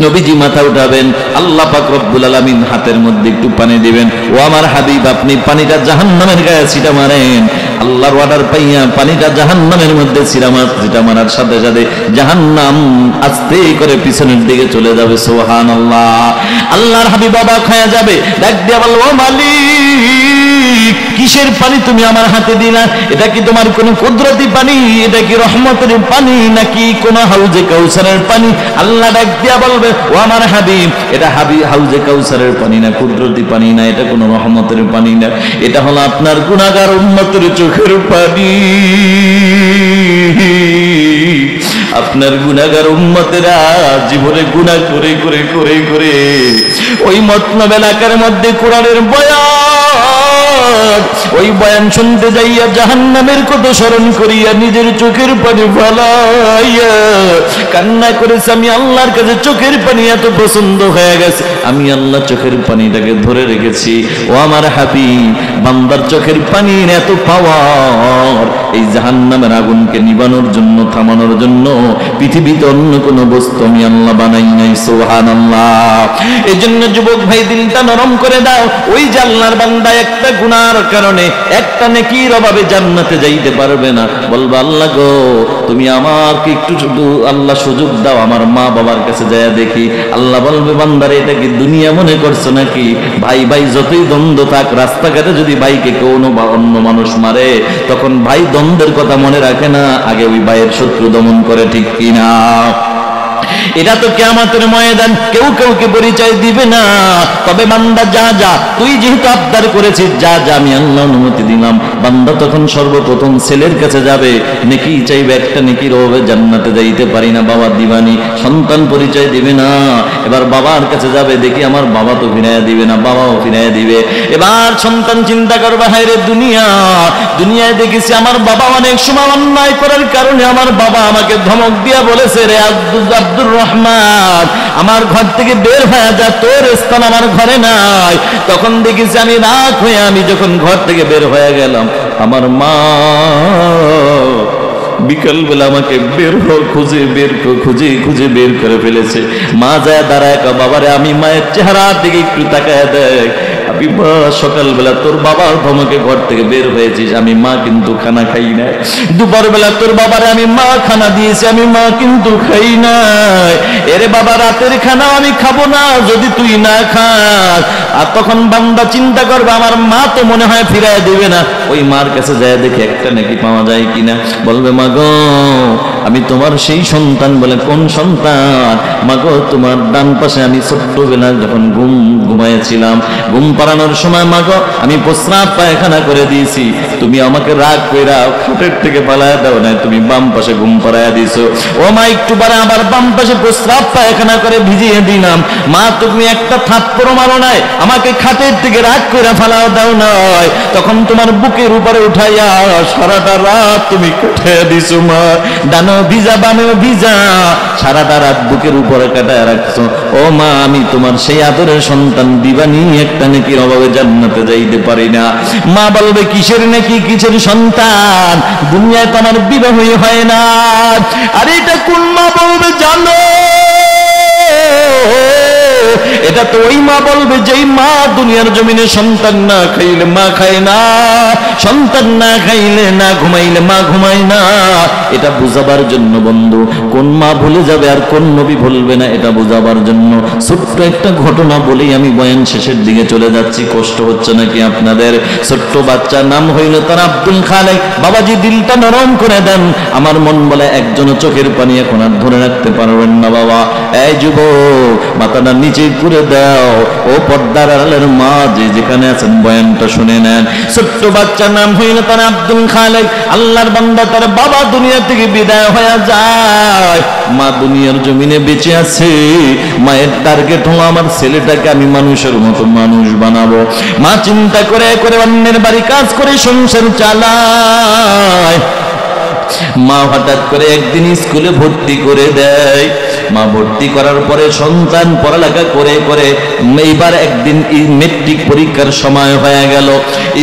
নবীজি মাথা উঠাবেন, আল্লাহ পাক রব্বুল আলামিন হাতের মধ্যে একটু পানি দিবেন, ও আমার হাবিব আপনি পানিটা জাহান্নামের গায়ে ছিটা মারেন। আল্লাহর অর্ডার পাইয়া পানিটা জাহান্নামের মধ্যে ছিটা মারার সাথে সাথে জাহান্নাম আস্তে করে পিছনের দিকে চলে যাবে। সুবহানাল্লাহ। আল্লাহর হাবিব অবাক হয়ে যাবে, ডাক দিয়া বলল ও মালিক, কিসের পানি তুমি আমার হাতে দিলা? এটা কি তোমার কোন কুদরতি পানি? এটা কি রহমতের পানি নাকি কোন হাউজে কাউসারের পানি? আল্লাহ ডাক দিয়া বলবে ও আমার হাবিব, এটা হাউজে কাউসারের পানি না, কুদরতি পানি না, এটা কোন রহমতের পানি না, এটা হলো আপনার গুনাহগার উম্মতের চোখের পানি। আপনার গুনাহগার উম্মতেরা জীবনে গুনাহ করে করে করে করে ওই মতলব এলাকার মধ্যে কোরআনের বয়ান, ওই বয়ান শুনতে যাইয়া জাহান্নামের কথা স্মরণ করিয়া নিজের চোখের পানি ফেলাইয়া কান্না করেছে, আমি আল্লাহর কাছে চোখের পানি এত পছন্দ হয়ে গেছে, আমি আল্লাহ চোখের পানিটাকে ধরে রেখেছি। ও আমার হাবিব, বান্দার চোখের পানির এত পাওয়ার, এই জাহান্নামের আগুনকে নিবানোর জন্য, থামানোর জন্য পৃথিবীতে অন্য কোন বস্তু আমি আল্লাহ বানাই নাই। সুবহানাল্লাহ। এই জন্য যুবক ভাই দিলটা নরম করে দাও। ওই যে আল্লাহর বান্দা একটা গুনার কারণে, একটা নেকির অভাবে জান্নাতে যাইতে পারবে না, বলবে আল্লাহ গো তুমি আমাকে একটু শুধু আল্লাহ সুযোগ দাও, আমার মা বাবার কাছে যায় দেখি। আল্লাহ বলবে বান্দারে এটা কি দুনিয়া মনে করছো নাকি? ভাই ভাই যতই দ্বন্দ্ব থাক, রাস্তাঘাটে যদি ভাইকে কোনো বা অন্য মানুষ মারে, তখন ভাই দ্বন্দ্বের কথা মনে রাখে না, আগে ওই ভাইয়ের শত্রু দমন করে, ঠিক কিনা? এটা তো কিয়ামতের ময়দান, কেউ কাউকে পরিচয় দিবে না। তবে বান্দা যা যা, তুই যেহেতু আবদার করেছিস যা যা, আমি আল্লাহ অনুমতি দিলাম। বান্দা তখন সর্বপ্রথম ছেলের কাছে যাবে, নেকি চাইবে, একটা নেকির অভাবে জান্নাতে যাইতে পারি না, বাবা দিবানি। সন্তান পরিচয় দিবে না, এবার বাবার কাছে যাবে, দেখি আমার বাবা তো ফিরাইয়া দিবে না, বাবাও ফিরাইয়া দিবে। এবার সন্তান চিন্তা করবে হায়রে দুনিয়ায় দেখেছি আমার বাবা অনেক সময় অন্যায় করার কারণে আমার বাবা আমাকে ধমক দিয়া বলেছে, রে আব্দুর রহমান আমার ঘর থেকে বের হয়ে যা, তোর স্থান আমার ঘরে নাই। তখন দেখেছি আমি রাগ হয়ে আমি যখন ঘর থেকে বের হয়ে গেলাম, আমার মা বিকালবেলা আমাকে খুঁজে বের করে ফেলেছে। মা যায় দাঁড়ায়, বাবারে আমি মায়ের চেহারার দিকে একটু তাকায় দেখ, আমি মা সকালবেলা তোর বাবার ধমকে ঘর থেকে বের হয়েছিস, আমি মা কিন্তু খানা খাই নাই। দুপুরবেলা তোর বাবারে আমি মা খানা দিয়েছি, আমি মা কিন্তু খাই নাই। এরে বাবা রাতের খানা আমি খাবো না যদি তুই না খাস। আর তখন বান্দা চিন্তা করবে আমার মা তো মনে হয় ফিরায় দিবে না, ওই মার কাছে যায় দেখে একটা নাকি পাওয়া যায় কিনা। বলবে মা গো আমি তোমার সেই সন্তান। বলে কোন সন্তান? মা গো তোমার ডান পাশে আমি ছোট্টবেলা যখন ঘুমাইছিলাম, ঘুম পাড়ানোর সময় মা গো আমি প্রস্রাব পায়খানা করে দিয়েছি, তুমি আমাকে রাগ কইরা খাটের থেকে পালায়া দাও না, তুমি বাম পাশে ঘুম পাড়ায়া দিয়েছো। ও মা একটু পরে আবার বাম পাশে প্রস্রাব পায়খানা করে ভিজিয়ে দিলাম, মা তুমি একটা থাপ্পড় মারো নাই, আমাকে খাটের থেকে রাগ কইরা ফালাও দাও নয়। তখন তোমার বুকের উপরে উঠাইয়া সারাটা রাত তুমি কাটাইয়া দিছো মা, ডানো ভিজা বামেও ভিজা, সারাটা রাত বুকের উপরে কাটায় রাখছো। ও মা আমি তোমার সেই আদরের সন্তান, দিবানি একটা নেকির অভাবে জান্নাতে যাইতে পারি না। মা বলবে কিসের নেকি, কিসের সন্তান? দুনিয়ায় তো আমার বিবাহই হয় না। আর এটা কোন মা বলবে জানো? এটা তো ওই মা বলবে যেই মা দুনিয়ার জমিনে সন্তান না খাইলে মা খায় না, সন্তান না খাইলে না ঘুমাইলে মা ঘুমায় না। এটা বুঝাবার জন্য বন্ধু, কোন মা ভুলে যাবে আর কোন নবী ভুলবে না, এটা বুঝাবার জন্য ছোট্ট একটা ঘটনা বলেই আমি বয়ান শেষের দিকে চলে যাচ্ছি। কষ্ট হচ্ছে নাকি আপনাদের? ছোট্ট বাচ্চার নাম হইল তার আব্দুল খালেক। বাবাজি দিলটা নরম করে দেন। আমার মন বলে একজনও চোখের পানি এখন আর ধরে রাখতে পারবেন না বাবা। এই যুবক মাথাটা নিচে করে দাও, ও পর্দার আড়ালের মা যে যেখানে আছেন বয়ানটা শুনে নেন। ছোট্ট বাচ্চার নাম হইল তার আব্দুল খালেক। আল্লাহর বান্দা, তার বাবা দুনিয়া থেকে বিদায় হয়ে যায়, মা দুনিয়ার জমিনে বেঁচে আছে। মায়ের টার্গেট হলো আমার ছেলেটাকে আমি মানুষের মতো মানুষ বানাবো। মা চিন্তা করে করে অন্যের বাড়ি কাজ করে সংসার চালায়। মা হঠাৎ করে একদিন স্কুলে ভর্তি করে দেয়। মা ভর্তি করার পরে সন্তান পড়ালেখা করে করে এইবার একদিন মেট্রিক পরীক্ষার সময় হয়ে গেল।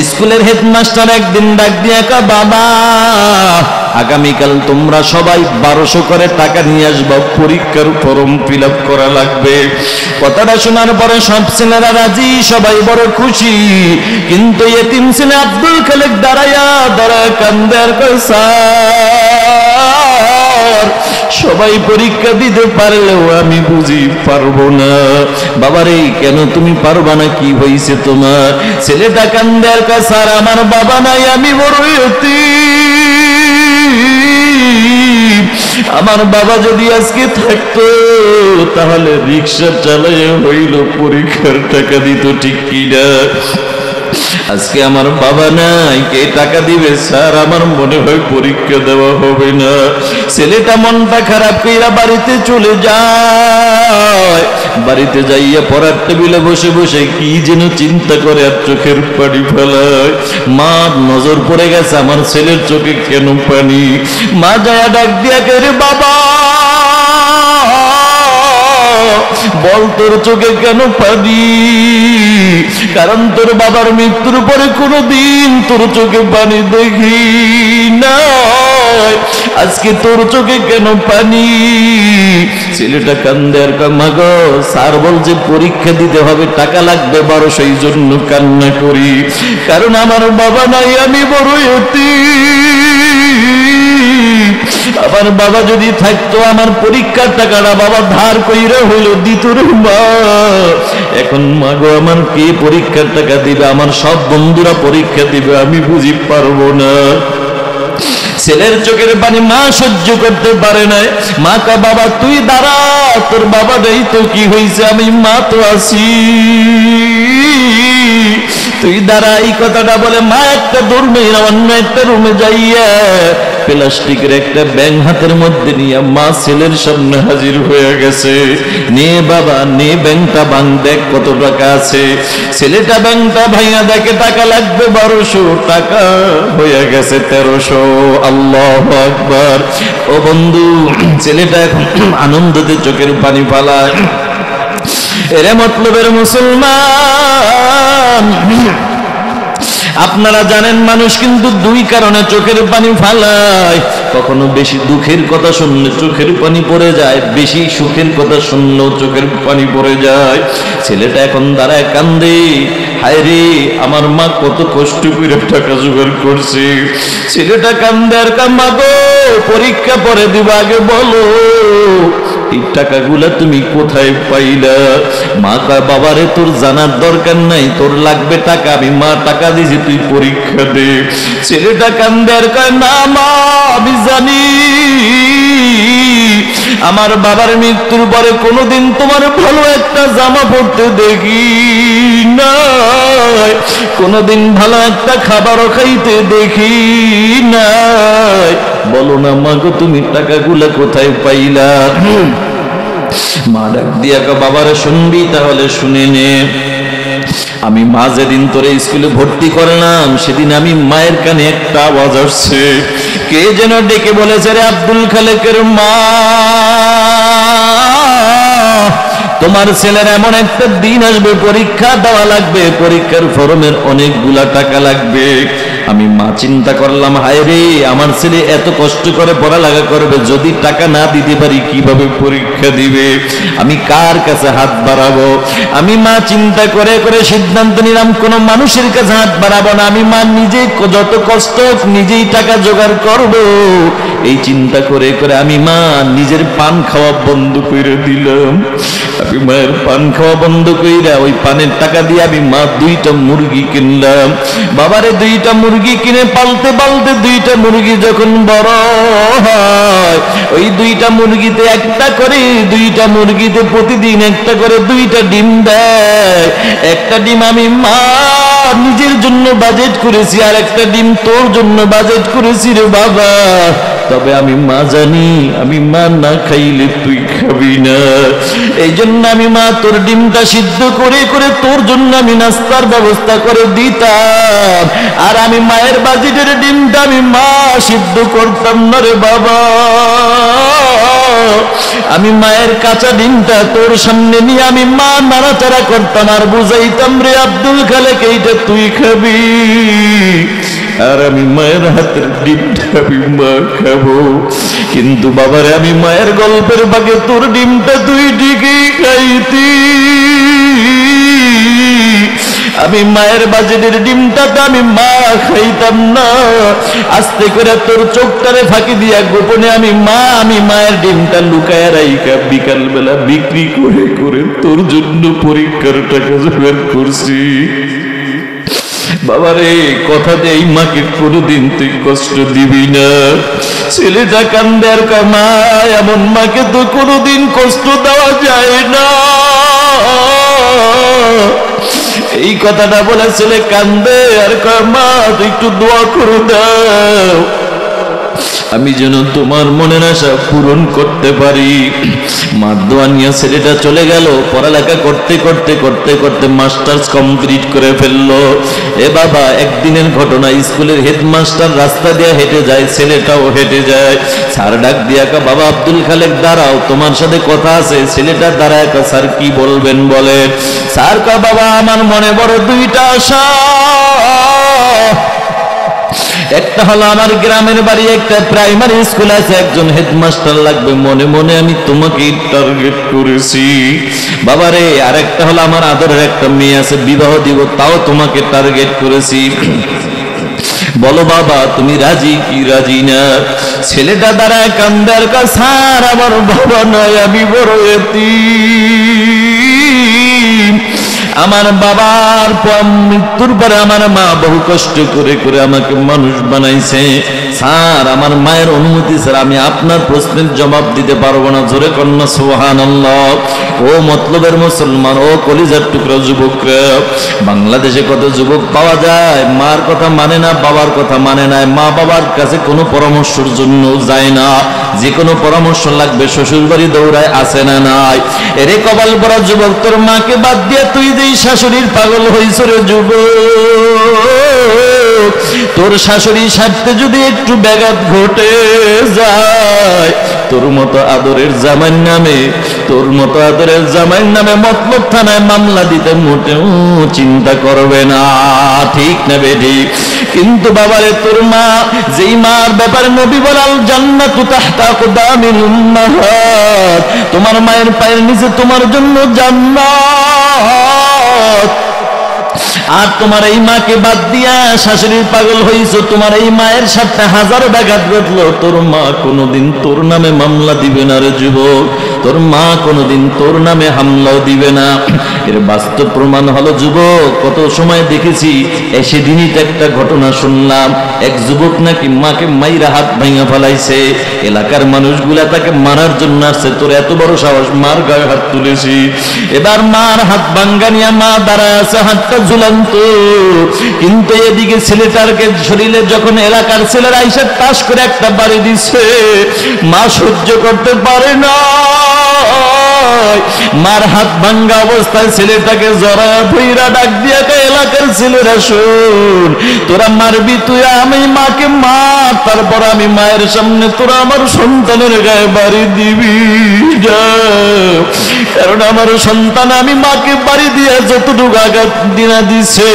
স্কুলের হেডমাস্টার একদিন ডাক দিয়ে কয়, বাবা আগামীকাল তোমরা সবাই 1200 করে টাকা নিয়ে আসবা, পরীক্ষার ফর্ম ফিল আপ করা লাগবে। কথাটা শোনার পরে সব ছেলেরা রাজি, সবাই বড় খুশি। কিন্তু এতিম ছেলে আব্দুল খালেক দাঁড়ায়া কান্দে আর কয়, স্যার সবাই পরীক্ষা দিতে পারলেও আমি বুঝি পারবো না। বাবারে কেন তুমি পারবা না, কি হয়েছে তোমার? ছেলেটা কান্দে আর কয়, স্যার আমার বাবা নাই, আমি বড় এতিম। আমার বাবা যদি আজকে থাকতো তাহলে রিক্সা চালায় হইল পরীক্ষার টাকা দিত, ঠিক কিনা? আজকে আমার বাবা নাই, কে টাকা দিবে? স্যার আমার মনে হয় পরীক্ষা দেওয়া হবে না। ছেলেটা মনটা খারাপ কইরা বাড়িতে চলে যায়। বাড়িতে যাইয়া পড়ার টেবিলে বসে বসে কি যেন চিন্তা করে আর চোখের পানি ফেলায়। মা নজর পড়ে গেছে আমার ছেলের চোখে কেন পানি। মা যায়া ডাক দিয়া রে বাবা বল তোর চোখে কেন পানি? কারণ তোর বাবার মৃত্যুর পরে কোনোদিন তোর চোখে পানি দেখি না, আজকে তোর চোখে কেন পানি? ছেলেটা কান্দে আর কয়, মা গো স্যার বলছে পরীক্ষা দিতে হবে, টাকা লাগবে 1200, এই জন্য কান্না করি। কারণ আমার বাবা নাই, আমি বড় এতিম। আমার বাবা যদি থাকতো আমার পরীক্ষার টাকাটা বাবা ধার কইরা হইল দিত রে মা। এখন মা গো আমার কে পরীক্ষার টাকা দিবে? আমার সব বন্ধুরা পরীক্ষা দিবে, আমি বুঝি পারবো না। ছেলের চোখের পানি মা সহ্য করতে পারে না। মা কয়, বাবা তুই দাঁড়া, তোর বাবা নেই তো কি হয়েছে, আমি মা তো আছি, তুই দাঁড়া। এই কথাটা বলে মা একটা দৌড় অন্য একটা রুমে যাইয়া প্লাস্টিকের একটা ব্যাং হাতের মধ্যে নিয়ে মা ছেলের সামনে হাজির হয়ে গেছে। নে বাবা নে ব্যাংটা ভাঙ, দেখ কত টাকা আছে। ছেলেটা ব্যাংটা ভাঙা দেখে টাকা লাগবে 1200, টাকা হয়ে গেছে 1300। আল্লাহু আকবার। ও বন্ধু, ছেলেটা এখন আনন্দতে চোখের পানি ফালায়। এরে মতলবের মুসলমান, আপনারা জানেন মানুষ কিন্তু দুই কারণে চোখের পানি ফালায়। কখনো বেশি দুঃখের কথা শুনলে চোখের পানি পড়ে যায়, বেশি সুখের কথা শুনলেও চোখের পানি পড়ে যায়। ছেলেটা এখন দাঁড়ায় কান্দে, হায় রে আমার মা কত কষ্ট করে টাকা জোগাড় করছে। ছেলেটা কান্দে আর মা গো পরীক্ষা পরে দিবা, আগে বলো এই টাকাগুলা তুমি কোথায় পাইলা? মা কয়, বাবারে তোর জানার দরকার নাই, তোর লাগবে টাকা, আমি মা টাকা দিয়েছি, তুই পরীক্ষা দে। ছেলেটা কান্দে আর কয়, না মা আমি জানি আমার বাবার মৃত্যুর পরে কোনোদিন তোমার ভালো একটা জামা পড়তে দেখি নাই, কোনোদিন ভালো একটা খাবারও খাইতে দেখি নাই। বলো না মা গো তুমি টাকাগুলা কোথায় পাইলা? মা ডাক দিয়া কয়, বাবারে শুনবি? তাহলে শুনে নে। আমি মা যেদিন তোরে স্কুলে ভর্তি করলাম সেদিন আমি মায়ের কানে একটা আওয়াজ আসছে, কে যেন ডেকে বলেছে, রে আব্দুল খালেকের মা তোমার ছেলের এমন একটা দিন আসবে পরীক্ষা দেওয়া লাগবে, পরীক্ষার ফর্মের অনেকগুলা টাকা লাগবে। আমি মা চিন্তা করলাম, হায় রে আমার ছেলে এত কষ্ট করে পড়ালেখা করবে, যদি টাকা না দিতে পারি কিভাবে পরীক্ষা দিবে, আমি কার কাছে হাত বাড়াবো? আমি মা চিন্তা করে করে সিদ্ধান্ত নিলাম কোনো মানুষের কাছে হাত বাড়াবো না, আমি মা নিজে যত কষ্ট নিজেই টাকা জোগাড় করব। এই চিন্তা করে করে আমি মা নিজের পান খাওয়া বন্ধ করে দিলাম। আমি মায়ের পান খাওয়া বন্ধ কইরা ওই পানের টাকা দিয়ে আমি মা 2টা মুরগি কিনলাম। বাবারে 2টা মুরগি কিনে পালতে পালতে 2টা মুরগি যখন বড় হয়, ওই 2টা মুরগিতে একটা করে, 2টা মুরগিতে প্রতিদিন একটা করে 2টা ডিম দেয়। একটা ডিম আমি মা নিজের জন্য বাজেট করেছি, আর একটা ডিম তোর জন্য বাজেট করেছি রে বাবা। তবে আমি মা জানি আমি মা না খাইলে তুই খাবি না, এই জন্য আমি মা তোর ডিমটা সিদ্ধ করে করে তোর জন্য আমি নাস্তার ব্যবস্থা করে দিতাম, আর আমি মায়ের বাজেটের ডিমটা আমি মা সিদ্ধ করতাম না রে বাবা। আমি মায়ের কাঁচা ডিমটা তোর সামনে নিয়ে আমি মা নাড়াচাড়া করতাম আর বুঝাইতাম, রে আব্দুল খালেক এইটা তুই খাবি, আর আমি মায়ের হাতের ডিমটা আমি মা খাবো। কিন্তু বাবারে আমি মায়ের গল্পের বাগে তোর ডিমটা তুই ঠিকই খাইতি, আমি মায়ের বাজেটের ডিমটাতে আমি মা খাইতাম না। আস্তে করে তোর চোখটারে ফাঁকি দিয়া গোপনে আমি মায়ের ডিমটা লুকায় রাইখা বিকাল বেলা বিক্রি করে করে তোর জন্য পরীক্ষার টাকা জোগাড় করছি। বাবারে কথা দে এই মাকে কোনোদিন তুই কষ্ট দিবি না। ছেলেটা কান্দে আর কামায়, এমন মাকে তো কোনোদিন কষ্ট দেওয়া যায় না। এই কথাটা বলে ছেলে কান্দে আর মা তুই একটু দোয়া করে দাও আমি যেন তোমার মনের আশা পূরণ করতে পারি। মার দোয়া নিয়ে ছেলেটা চলে গেল, পড়ালেখা করতে করতে করতে করতে মাস্টার্স কমপ্লিট করে ফেললো। এ বাবা, একদিনের ঘটনা, স্কুলের হেডমাস্টার রাস্তা দিয়ে হেঁটে যায়, ছেলেটাও হেঁটে যায়। স্যার ডাক দিয়া কা, বাবা আব্দুল খালেক দাঁড়াও, তোমার সাথে কথা আছে। ছেলেটা দাঁড়ায় কা, স্যার কি বলবেন বলে। স্যার কা, বাবা আমার মনে বড় দুইটা আশা, একটা হলো আমার গ্রামের বাড়ি একটা প্রাইমারি স্কুল আছে, একজন হেডমাস্টার লাগবে, মনে মনে আমি তোমাকে টার্গেট করেছি বাবারে। আর একটা হলো আমার আদরের একটা মেয়ে আছে, বিবাহ দিব, তাও তোমাকে টার্গেট করেছি। বলো বাবা তুমি রাজি কি রাজি না? ছেলেটা দাঁড়ায় কান্দার কা, স্যার আমার বাবা নয়, আমি বড় এতিম। আমার বাবার মৃত্যুর পরে আমার মা বহু কষ্ট করে করে আমাকে মানুষ বানাইছে। স্যার আমার মায়ের অনুমতি স্যার আমি আপনার প্রশ্নের জবাব দিতে পারবো না। জোরে কন্যা সুবহানাল্লাহ। ও মতলবের মুসলমান, ও কলিজার টুকরা যুবকরা, বাংলাদেশে কত যুবক পাওয়া যায় মার কথা মানে না, বাবার কথা মানে না, মা বাবার কাছে কোনো পরামর্শের জন্য যায় না। যে কোনো পরামর্শ লাগবে শ্বশুর বাড়ি দৌড়ায়, আসে না নাই? এরে কপাল পরা যুবক, তোর মাকে বাদ দিয়ে তুই যেই শাশুড়ির পাগল হইছ রে যুবক, তোর শাশুড়ির স্বার্থে যদি একটু ব্যাঘাত ঘটে যায়, তোর মতো আদরের জামাইয়ের নামে, তোর মতো আদরের জামাইয়ের নামে মতলব থানায় মামলা দিতে মোটেও চিন্তা করবে না, ঠিক না বেঠিক? কিন্তু বাবারে তোর মা, যেই মার ব্যাপারে নবী বলাল জান্নাতু তাহতা আকদামিল উম্মাহাত, তোমার মায়ের পায়ের নিচে তোমার জন্য জান্নাত। আর তোমার এই মাকে বাদ দিয়া শাশুড়ির পাগল হইছো, তোমার এই মায়ের সাথে হাজারো ব্যাঘাত ঘটলো, তোর মা কোনোদিন তোর নামে মামলা দিবে না রে যুবক, তোর মা কোনোদিন তোর নামে হামলাও দিবে না। এর বাস্তব প্রমাণ হলো যুবক, কত সময় দেখেছি। সেদিনই তো একটা ঘটনা শুনলাম, এক যুবক নাকি মাকে মাইরা হাত ভাঙা ফেলাইছে, এলাকার মানুষগুলা তাকে মারার জন্য আসছে, তোর এত বড় সাহস, মার গায়ে হাত তুলেছি। এবার মার হাত ভাঙ্গা নিয়ে মা দাঁড়ায় আছে, হাতটা ঝুলান্ত, কিন্তু এদিকে ছেলেটারকে শরীরে যখন এলাকার ছেলেরা এসে টাস করে একটা বাড়ি দিচ্ছে, মা সহ্য করতে পারে না। মার হাত ভাঙ্গা অবস্থায় ছেলেটাকে জড়া ভইরা ডাক দিয়া কে, এলাকার ছেলেরা শোন, তোরা মারবি তুই, আমি মাকে মার, তারপর আমি মায়ের সামনে তোরা আমার সন্তানের গায়ে বাড়ি দিবি যা, কারণ আমার সন্তান আমি মাকে বাড়ি দিয়া যতটুকু আঘাত দিনা দিছে,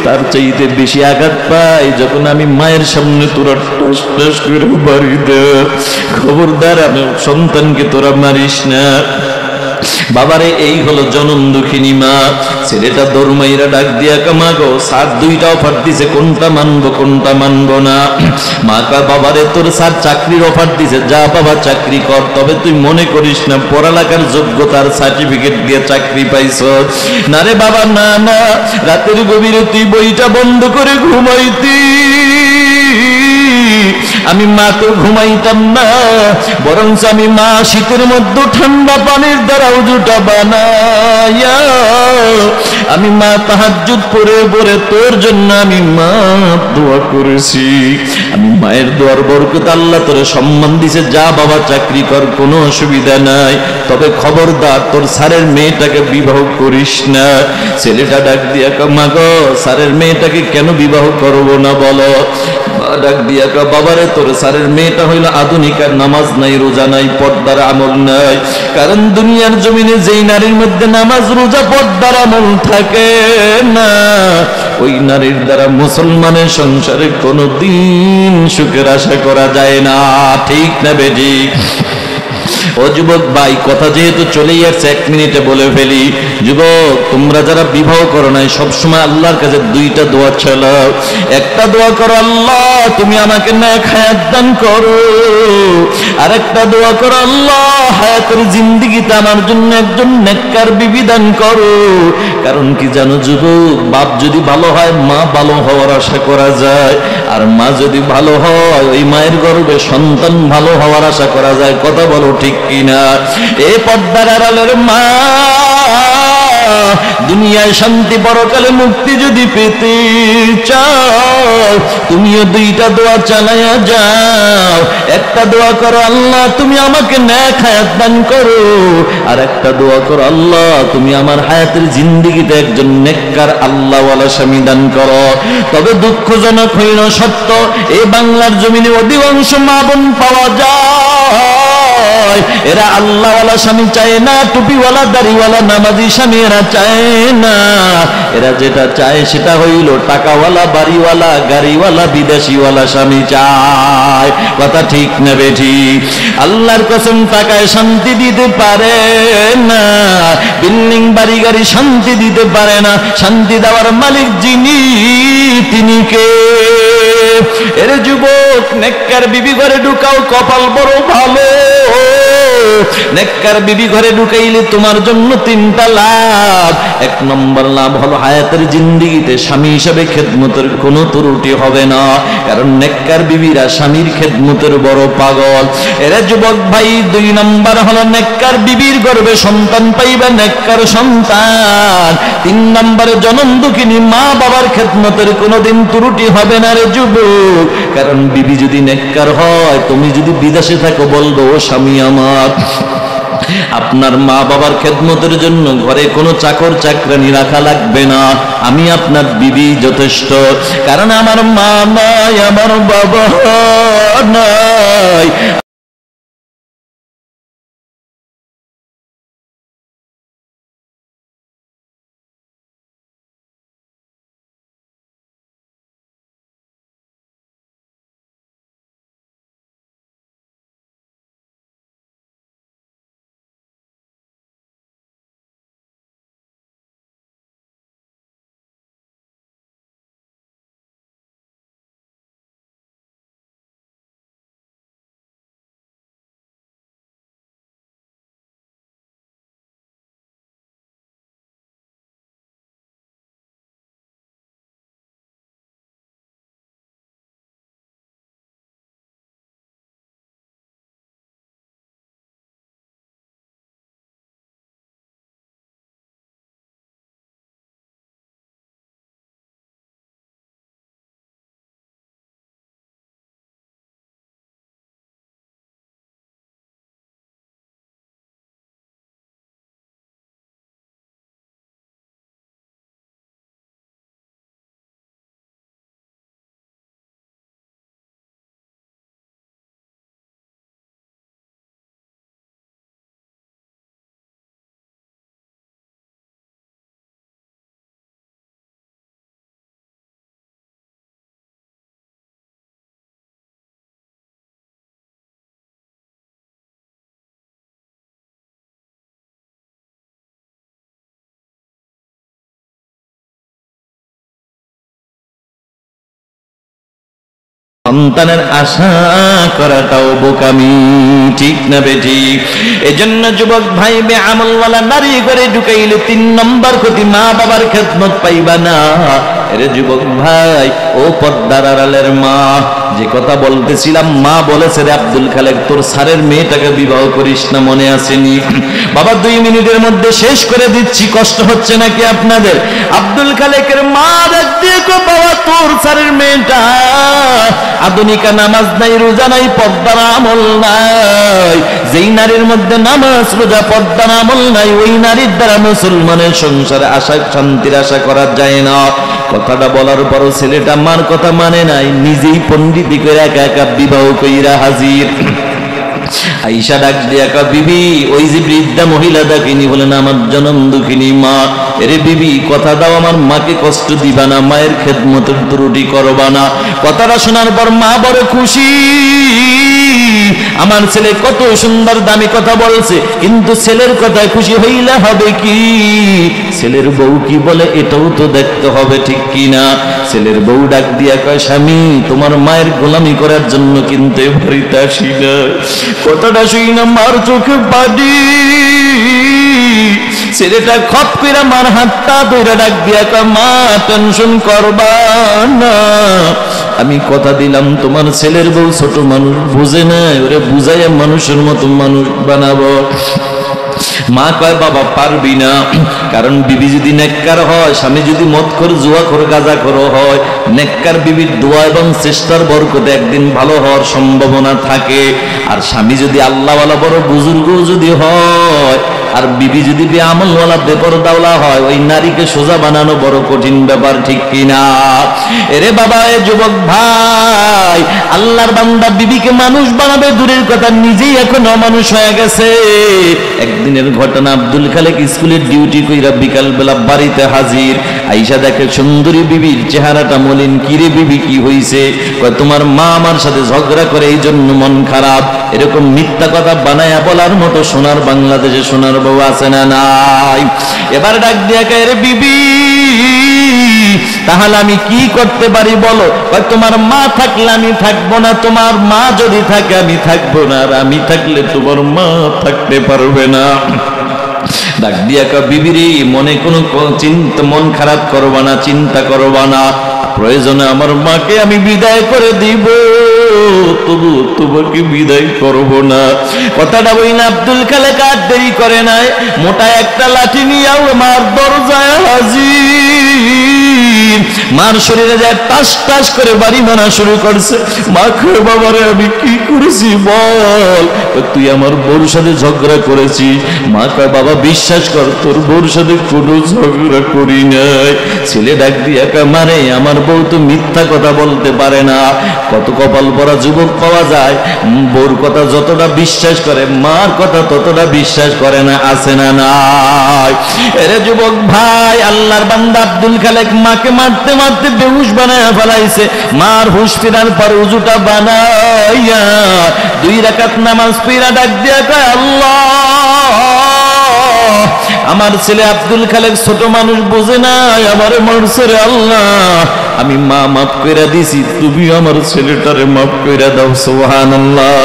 তার চাইতে বেশি আঘাত পাই যখন আমি মায়ের সামনে তোরা টাস টাস করে বাড়ি দে। খবরদার আমি সন্তানকে তোরা মারিস না। বাবারে এই হলো জনম দুঃখিনী মা। ছেলেটা দরমাইরা ডাক দিয়া কামা গো, স্যার দুইটা অফার দিছে, কোনটা মানবো কোনটা মানবো না? মা কা, বাবারে তোর স্যার চাকরির অফার দিছে, যা বাবা চাকরি কর, তবে তুই মনে করিস না পড়ালেখার যোগ্যতার সার্টিফিকেট দিয়ে চাকরি পাইছ। না রে বাবা, না না, রাতের গভীরে তুই বইটা বন্ধ করে ঘুমাইতি, আমি মা তো ঘুমাইতাম না, বরং আমি মা শীতের মধ্যে ঠান্ডা পানির দ্বারা উজুটা বানাইয়া আমি মা তাহাজ্জুদ পড়ে পড়ে তোর জন্য আমি মা দোয়া করেছি। আমি মায়ের দোয়ার বরকত আল্লাহ তোরে সম্মান দিছে, যা বাবা চাকরি কর, কোনো অসুবিধা নাই, তবে খবরদার তোর স্যারের মেয়েটাকে বিবাহ করিস না। ছেলেটা ডাক দিয়া মা গো, স্যারের মেয়েটাকে কেন বিবাহ করব না বলো? ডাক দিয়া বাবারে, তোর স্যারের মেয়েটা হইল আধুনিকার, নামাজ নাই, রোজা নাই, পর্দার আমল নাই। কারণ দুনিয়ার জমিনে যেই নারীর মধ্যে নামাজ, রোজা, পর্দার আমল থাকে না, ওই নারীর দ্বারা মুসলমানের সংসারে কোনোদিন সুখের আশা করা যায় না। ঠিক না বেঠিক? ও যুবক ভাই, কথা যেহেতু চলেই আসছে, 1 মিনিটে বলে ফেলি। যুবক, তোমরা যারা বিবাহ করো নাই, সবসময় আল্লাহর কাছে 2টা দোয়া চালাও। একটা দোয়া করো, আল্লাহ তুমি আমাকে নেক হায়াত দান করো। আর একটা দোয়া করো, আল্লাহ হায়াতের জিন্দেগিতে আমার জন্য একজন নেককার বিবি দান করো। কারণ কি জানো যুবক, বাপ যদি ভালো হয় মা ভালো হওয়ার আশা করা যায়, আর মা যদি ভালো হয় ওই মায়ের গর্ভে সন্তান ভালো হওয়ার আশা করা যায়। কথা বলো ঠিক কিনা? এ পর্দার আড়ালের মা, দুনিয়ায় শান্তি, পরকালে মুক্তি যদি পেতে চাও, তুমিও 2টা দোয়া চালাইয়া যাও। একটা দোয়া করো, আল্লাহ তুমি আমাকে নেক হায়াত দান করো। আর একটা দোয়া করো, আল্লাহ তুমি আমার হায়াতের জিন্দেগিতে একজন নেককার আল্লাহওয়ালা স্বামী দান করো। তবে দুঃখজনক হইল সত্য, এই বাংলার জমিনে অধিকাংশ মা বোন পাওয়া যায়, এরা আল্লাহওয়ালা স্বামী চায় না, টুপিওয়ালা, দাড়িওয়ালা, নামাজি স্বামী এরা চায় না। এরা যেটা চায় সেটা হইল টাকাওয়ালা, বাড়িওয়ালা, গাড়িওয়ালা, বিদেশিওয়ালা স্বামী চায়। কথা ঠিক না বেঠিক? আল্লাহর কসম, টাকায় শান্তি দিতে পারে না, বিল্ডিং বাড়ি গাড়ি শান্তি দিতে পারে না। শান্তি দেওয়ার মালিক যিনি, তিনি কে? এর যুবক, নেককার বিবি ঘরে ঢুকাও, কপাল বড় ভালো। নেককার বিবি ঘরে ঢুকাইলে তোমার জন্য 3টা লাভ। 1 নম্বর লাভ হলো হায়াতের জিন্দেগিতে স্বামী হিসাবে খেদমতের কোনো ত্রুটি হবে না, কারণ নেককার বিবিরা স্বামীর খেদমতের বড় পাগল। এরা যুবক ভাই, 2 নম্বর হলো নেককার বিবির গর্ভে সন্তান পাইবা, নেককার সন্তান। 3 নম্বরে জনম দুঃখিনী মা বাবার খেদমতের কোনোদিন ত্রুটি হবে না রে যুবক। কারণ বিবি যদি নেককার হয়, তুমি যদি বিদেশে থাকো বলবো, ও স্বামী আমার, আপনার মা বাবার খেদমতের জন্য ঘরে কোনো চাকর চাকরানি রাখা লাগবে না, আমি আপনার বিবি যথেষ্ট। কারণ আমার মা নাই, আমার বাবা নাই। সন্তানের আশা করাটাও বোকামি। ঠিক না বেঠিক? এজন্য যুবক ভাই, বেআমলওয়ালা নারী ঘরে ঢুকাইলে 3 নম্বর ক্ষতি, মা বাবার খেদমত পাইবা না। এরে যুবক ভাই, ও পদ্মার আড়ালের মা, যে কথা বলতেছিলাম, মা বলেছে রে আব্দুল খালেক, তোর স্যারের মেয়েটাকে বিবাহ করিস না, মনে আসেনি? বাবা 2 মিনিটের মধ্যে শেষ করে দিচ্ছি, কষ্ট হচ্ছে নাকি আপনাদের? আব্দুল খালেকের মা ডাক দিয়ে কয়, বাবা তোর স্যারের মেয়েটা আধুনিকা, নামাজ নাই, রোজা নাই, পর্দার আমল নাই। যেই নারীর মধ্যে নামাজ রোজা পর্দার আমল নাই, ওই নারীর দ্বারা মুসলমানের সংসারে আশা, শান্তির আশা করা যায় না। কথাটা বলার পরও ছেলেটা মার কথা মানে নাই, নিজেই পণ্ডিতি করে একা একা বিবাহ কইরা হাজির। আইসা ডাক দিয়া কা, বিবি, ওই যে বৃদ্ধা মহিলা ডাকিনি, বলেন আমার জনম দুঃখিনী মা। এরে বিবি, কথা দাও আমার মাকে কষ্ট দিবা না, মায়ের খেদমতের ত্রুটি করবা না। কথাটা শোনার পর মা বড় খুশি, আমার ছেলে কত সুন্দর দামি কথা বলছে, কিন্তু ছেলের কথায় খুশি হইলে হবে কি? ছেলের বউ কি বলে এটাও তো দেখতে হবে, ঠিক কি না? ছেলের বউ ডাক দিয়া কয়, স্বামী, তোমার মায়ের গোলামি করার জন্য কিন্তু বাড়িতে আসি না। কথাটা শুই না মার চোখে পানি। ছেলেটা খপ করে মার হাতটা ধরে ডাক দিয়া কয়, মা টেনশন করবা না, আমি কথা দিলাম তোমার ছেলের বউ ছোট মানুষ, বুঝে না, ওরে বুঝাইয়া মানুষের মতো মানুষ বানাবো। মা কয়, বাবা পারবি না, কারণ বিবি যদি নেককার হয়, স্বামী যদি মদখোর, জুয়াখোর, গাঁজাখোর হয়, নেককার বিবির দোয়া এবং চেষ্টার বরকতে একদিন ভালো হওয়ার সম্ভাবনা থাকে। আর স্বামী যদি আল্লাহওয়ালা বড় বুজুর্গ যদি হয়, আর বিবি যদি বেআমলওয়ালা বেপরদাওয়ালা হয়, ওই নারীকে সোজা বানানো বড় কঠিন ব্যাপার, ঠিক কিনা? এরে বাবা, এ যুবক ভাই, আল্লাহর বান্দা বিবিকে মানুষ বানাবে দূরের কথা, নিজেই এখন অমানুষ হয়ে গেছে। একদিনের ঘটনা, আব্দুল খালেক স্কুলের ডিউটি কইরা বিকাল বেলা বাড়িতে হাজির। আইসা দেখে সুন্দরী বিবির চেহারাটা মলিন। কিরে বিবি, কি হইছে? কয়, তোমার মা আমার সাথে ঝগড়া করে, এই জন্য মন খারাপ। এরকম মিথ্যা কথা বানায়া বলার মতো সোনার বাংলাদেশে সোনার বউ আছে না নাই? এবার ডাক দিয়া কয়, রে বিবি, তাহলে আমি কি করতে পারি বলো? কয়, তোমার মা থাকলে আমি থাকবো না, তোমার মা যদি থাকে আমি থাকবো না, আর আমি থাকলে তোমার মা থাকতে পারবে না। ডাক দিয়া কয়, বিবিরে, মনে কোনো চিন্তা, মন খারাপ করবা না, চিন্তা করবা না, প্রয়োজনে আমার মাকে আমি বিদায় করে দিব, তবু তোমাকে বিদায় করব না। কথাটা বইনা আব্দুল খালেক আর দেরি করে নাই, মোটা একটা লাঠি নিয়ে মার দরজায় হাজির। মার শরীরে যায় টাস টাস করে বাড়ি মারা শুরু করছে। মা কয়, বাবারে আমি কি করেছি বল? তুই আমার বউর সাথে ঝগড়া করেছিস। মা কয়, বাবা বিশ্বাস কর, তোর বউর সাথে কোনো ঝগড়া করি নাই। ছেলে ডাক দিয়া কয়, মারে, আমার বউ তো মিথ্যা কথা বলতে পারে না। কত কপাল পরা যুবক পাওয়া যায়, বউর কথা যতটা বিশ্বাস করে, মার কথা ততটা বিশ্বাস করে না, আছে না নাই? এরে যুবক ভাই, আল্লাহর বান্দা আব্দুল খালেক মাকে মারতে মারতে বেহুশ বানায় ফেলাইছে। মার হুশ ফিরার পর উজুটা বানাইয়া 2 রাকাত নামাজ পড়া ডাক দিয়া কয়, আল্লাহ, আমার ছেলে আব্দুল খালেক ছোট মানুষ, বোঝে না, আমারে মারছে রে আল্লাহ, আমি মা মাফ কইরা দিছি, তুমি আমার ছেলেটারে মাফ কইরা দাও। সুবহানাল্লাহ।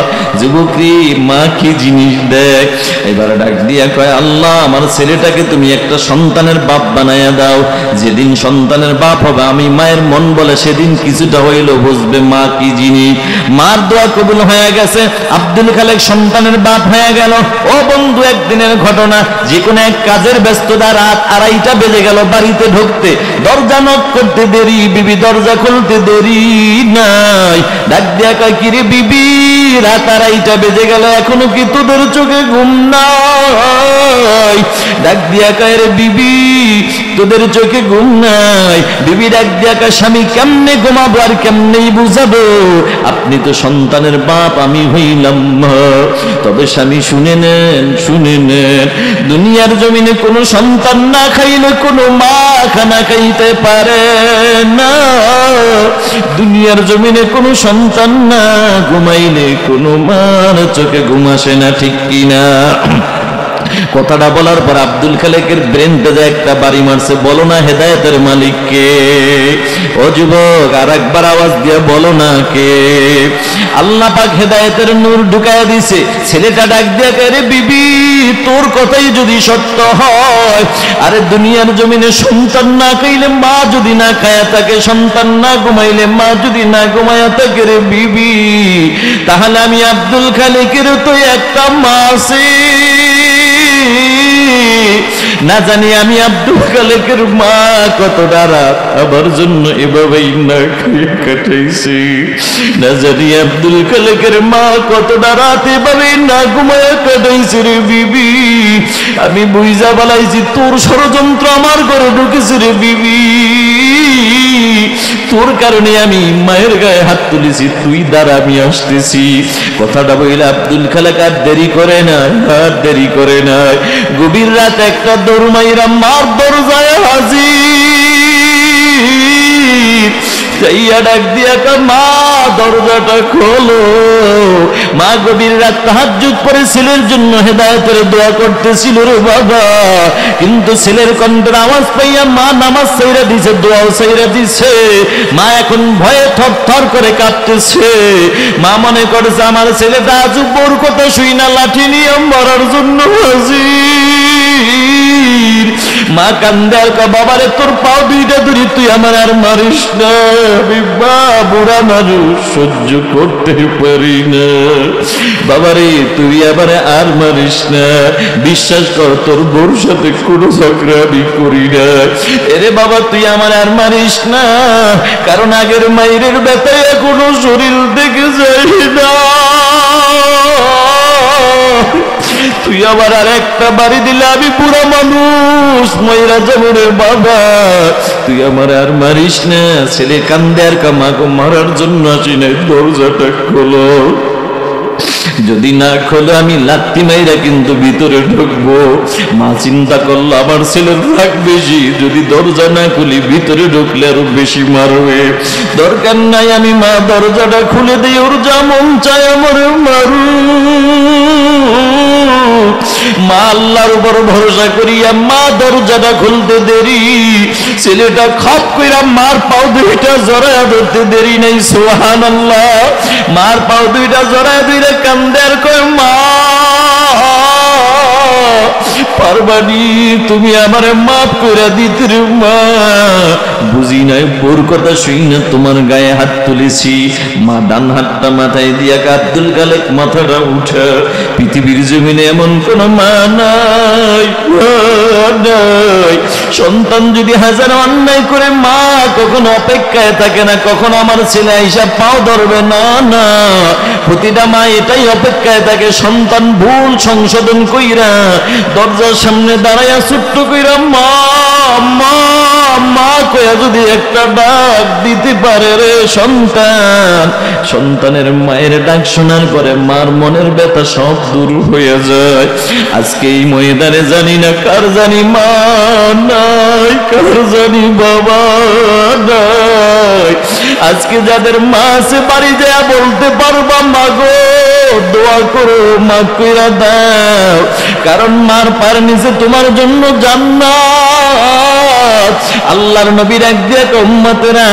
যুবকী, মা কি জিনিস দেখ। এবার ডাক দিয়া কয়, আল্লাহ, আমার ছেলেটাকে তুমি একটা সন্তানের বাপ বানাইয়া দাও। যেদিন সন্তানের বাপ হবে, আমি মায়ের মন বলে সেদিন কিছুটা হইল বুঝবে মা কি জিনিস। মার দোয়া কবুল হয়ে গেছে, আব্দুল খালেক সন্তানের বাপ হয়ে গেল। ও বন্ধু, একদিনের ঘটনা, যে কোনো এক কাজের ব্যস্ততা, রাত 2:30 বেজে গেল বাড়িতে ঢুকতে। দরজা নক করতে দেরি, বিবি দরজা খুলতে দেরি নাই। ডাক দিয়া কয়, কিরে বিবি, রাত 2:30 বেজে গেল, এখনো কি তোদের চোখে ঘুম নাই? ডাক দিয়া কয়, রে বিবি, তোদের চোখে ঘুম নাই? বিবি ডাক দিয়া কয়, স্বামী কেমনে ঘুমাবো আর কেমনেই বুঝাবো? আপনি তো সন্তানের বাপ, আমি হইলাম মা। তবে স্বামী শুনে নেন, শুনে নেন, দুনিয়ার জমিনে কোনো সন্তান না খাইলে কোনো মা খানা খাইতে পারে না। দুনিয়ার জমিনে কোনো সন্তান না ঘুমাইলে কোনো মার চোখে ঘুম আসে না, ঠিক কিনা? কথাটা বলার পর আব্দুল খালেকের ব্রেনটা যে একটা বাড়ি মারছে, বলো না হেদায়েতের মালিক কে? ও যুবক, আর একবার আওয়াজ দিয়ে বলো না কে? আল্লাহ পাক হেদায়েতের নূর ঢুকায়া দিছে। ছেলেটা ডাক দিয়া কয়, রে বিবি, তোর কথাই যদি সত্য হয়, আরে দুনিয়ার জমিনে সন্তান না খাইলে মা যদি না খায়া থাকে, সন্তান না ঘুমাইলে মা যদি না ঘুমায়া থাকে, রে বিবি, তাহলে আমি আব্দুল খালেকের তো একটা মা আছে। না জানি আমি আব্দুল খালেকের মা কতটা রাত আমার জন্য এভাবেই না খেয়ে কাটাইছি। না জানি আব্দুল খালেকের মা কতটা রাত এভাবেই না ঘুমায়া কাটাইছে। রে বিবি, আমি বুঝা বলাইছি তোর ষড়যন্ত্র আমার ঘরে ঢুকেছে। রে বিবি, তোর কারণে আমি মায়ের গায়ে হাত তুলেছি, তুই দ্বারা আমি আসতেছি। কথাটা বইলে আব্দুল খালেক আর দেরি করে না, আর দেরি করে না। গভীর রাত একটা দৌড় মাইরা মার দরজায় হাজির। যাইয়া ডাক দিয়া কয়, মা দরজাটা খোলো। মা গভীর রাত তাহাজ্জুদ পড়ে ছেলের জন্য হেদায়েতের দোয়া করতেছিল রে বাবা, কিন্তু ছেলের কণ্ঠের আওয়াজ পাইয়া মা নামাজ ছাইরা দিছে, দোয়াও ছাইরা দিছে। মা এখন ভয়ে থরথর করে কাঁপতেছে। মা মনে করছে আমার ছেলেটা আজ বউর কথা শুই না লাঠি নিয়ে মরার জন্য হাজির। মা কান্দে আর কয়, বাবারে তোর পাও দুইটা ধরি, তুই আমার আর মারিস না, আমি বুড়া মানুষ সহ্য করতে পারি না। বাবারে তুই আবার আর মারিস না, বিশ্বাস কর তোর বউর সাথে কোনো ঝগড়া আমি করি না। এরে বাবা তুই আমার আর মারিস না, কারণ আগের মায়ের ব্যথায় এখনো শরীর দেখে যায় না। তুই আবার আর একটা বাড়ি দিলে আমি বুড়া মানুষ ময়রা যাবো রে বাবা, তুই আমার আর মারিস না। ছেলে কান্দে আর কামাকে মারার জন্য আসি নাই, দরজাটা খোলো। যদি না খোলে আমি লাত্তি মাইরা কিন্তু ভিতরে ঢুকবো। মা চিন্তা করলো আমার ছেলের রাগ বেশি, যদি দরজা না খুলি ভিতরে ঢুকলে আরো বেশি মারবে। দরকার নাই, আমি মা দরজাটা খুলে দিই, ওর যা মন চায় আমার মারু। মা আল্লাহর উপর ভরসা করিয়া মা দরজাটা খুলতে দেরি, ছেলেটা খপ কইরা মার পাও দুইটা জড়ায়া ধরতে দেরি নাই। সুবহানাল্লাহ, মার পাও দুইটা জড়ায়া ধরে কান্দে আর কয়, মা পারবানি তুমি আমারে মাফ করে দিতে রে মা, বুঝি নাই বোর কথা শুই না তোমার গায়ে হাত তুলেছি। মা ডান হাতটা মাথায় দিয়া আব্দুল খালেক মাথাটা উঠা, পৃথিবীর জমিনে এমন কোন মা নাই, সন্তান যদি হাজার অন্যায় করে মা কখনো অপেক্ষায় থাকে না কখনো আমার ছেলে আইসা পাও ধরবে না, না প্রতিটা মা এটাই অপেক্ষায় থাকে সন্তান ভুল সংশোধন কইরা দরজার সামনে দাঁড়াইয়া ছোট্ট কইরা মা মা মা কইয়া যদি একটা ডাক দিতে পারে রে সন্তান, সন্তানের মায়ের ডাক শোনার পরে মার মনের ব্যথা সব দূর হয়ে যায়। আজকে এই ময়দানে জানি না কার জানি মা নাই, কার জানি বাবা নাই। আজকে যাদের মা আছে বাড়ি যায় বলতে পারবা মা গো দোয়া করো, মা কইরা দাও, কারণ মার পার নিচে তোমার জন্য জান্নাত। আল্লাহর নবী ডাক দিয়া কয় উম্মতেরা,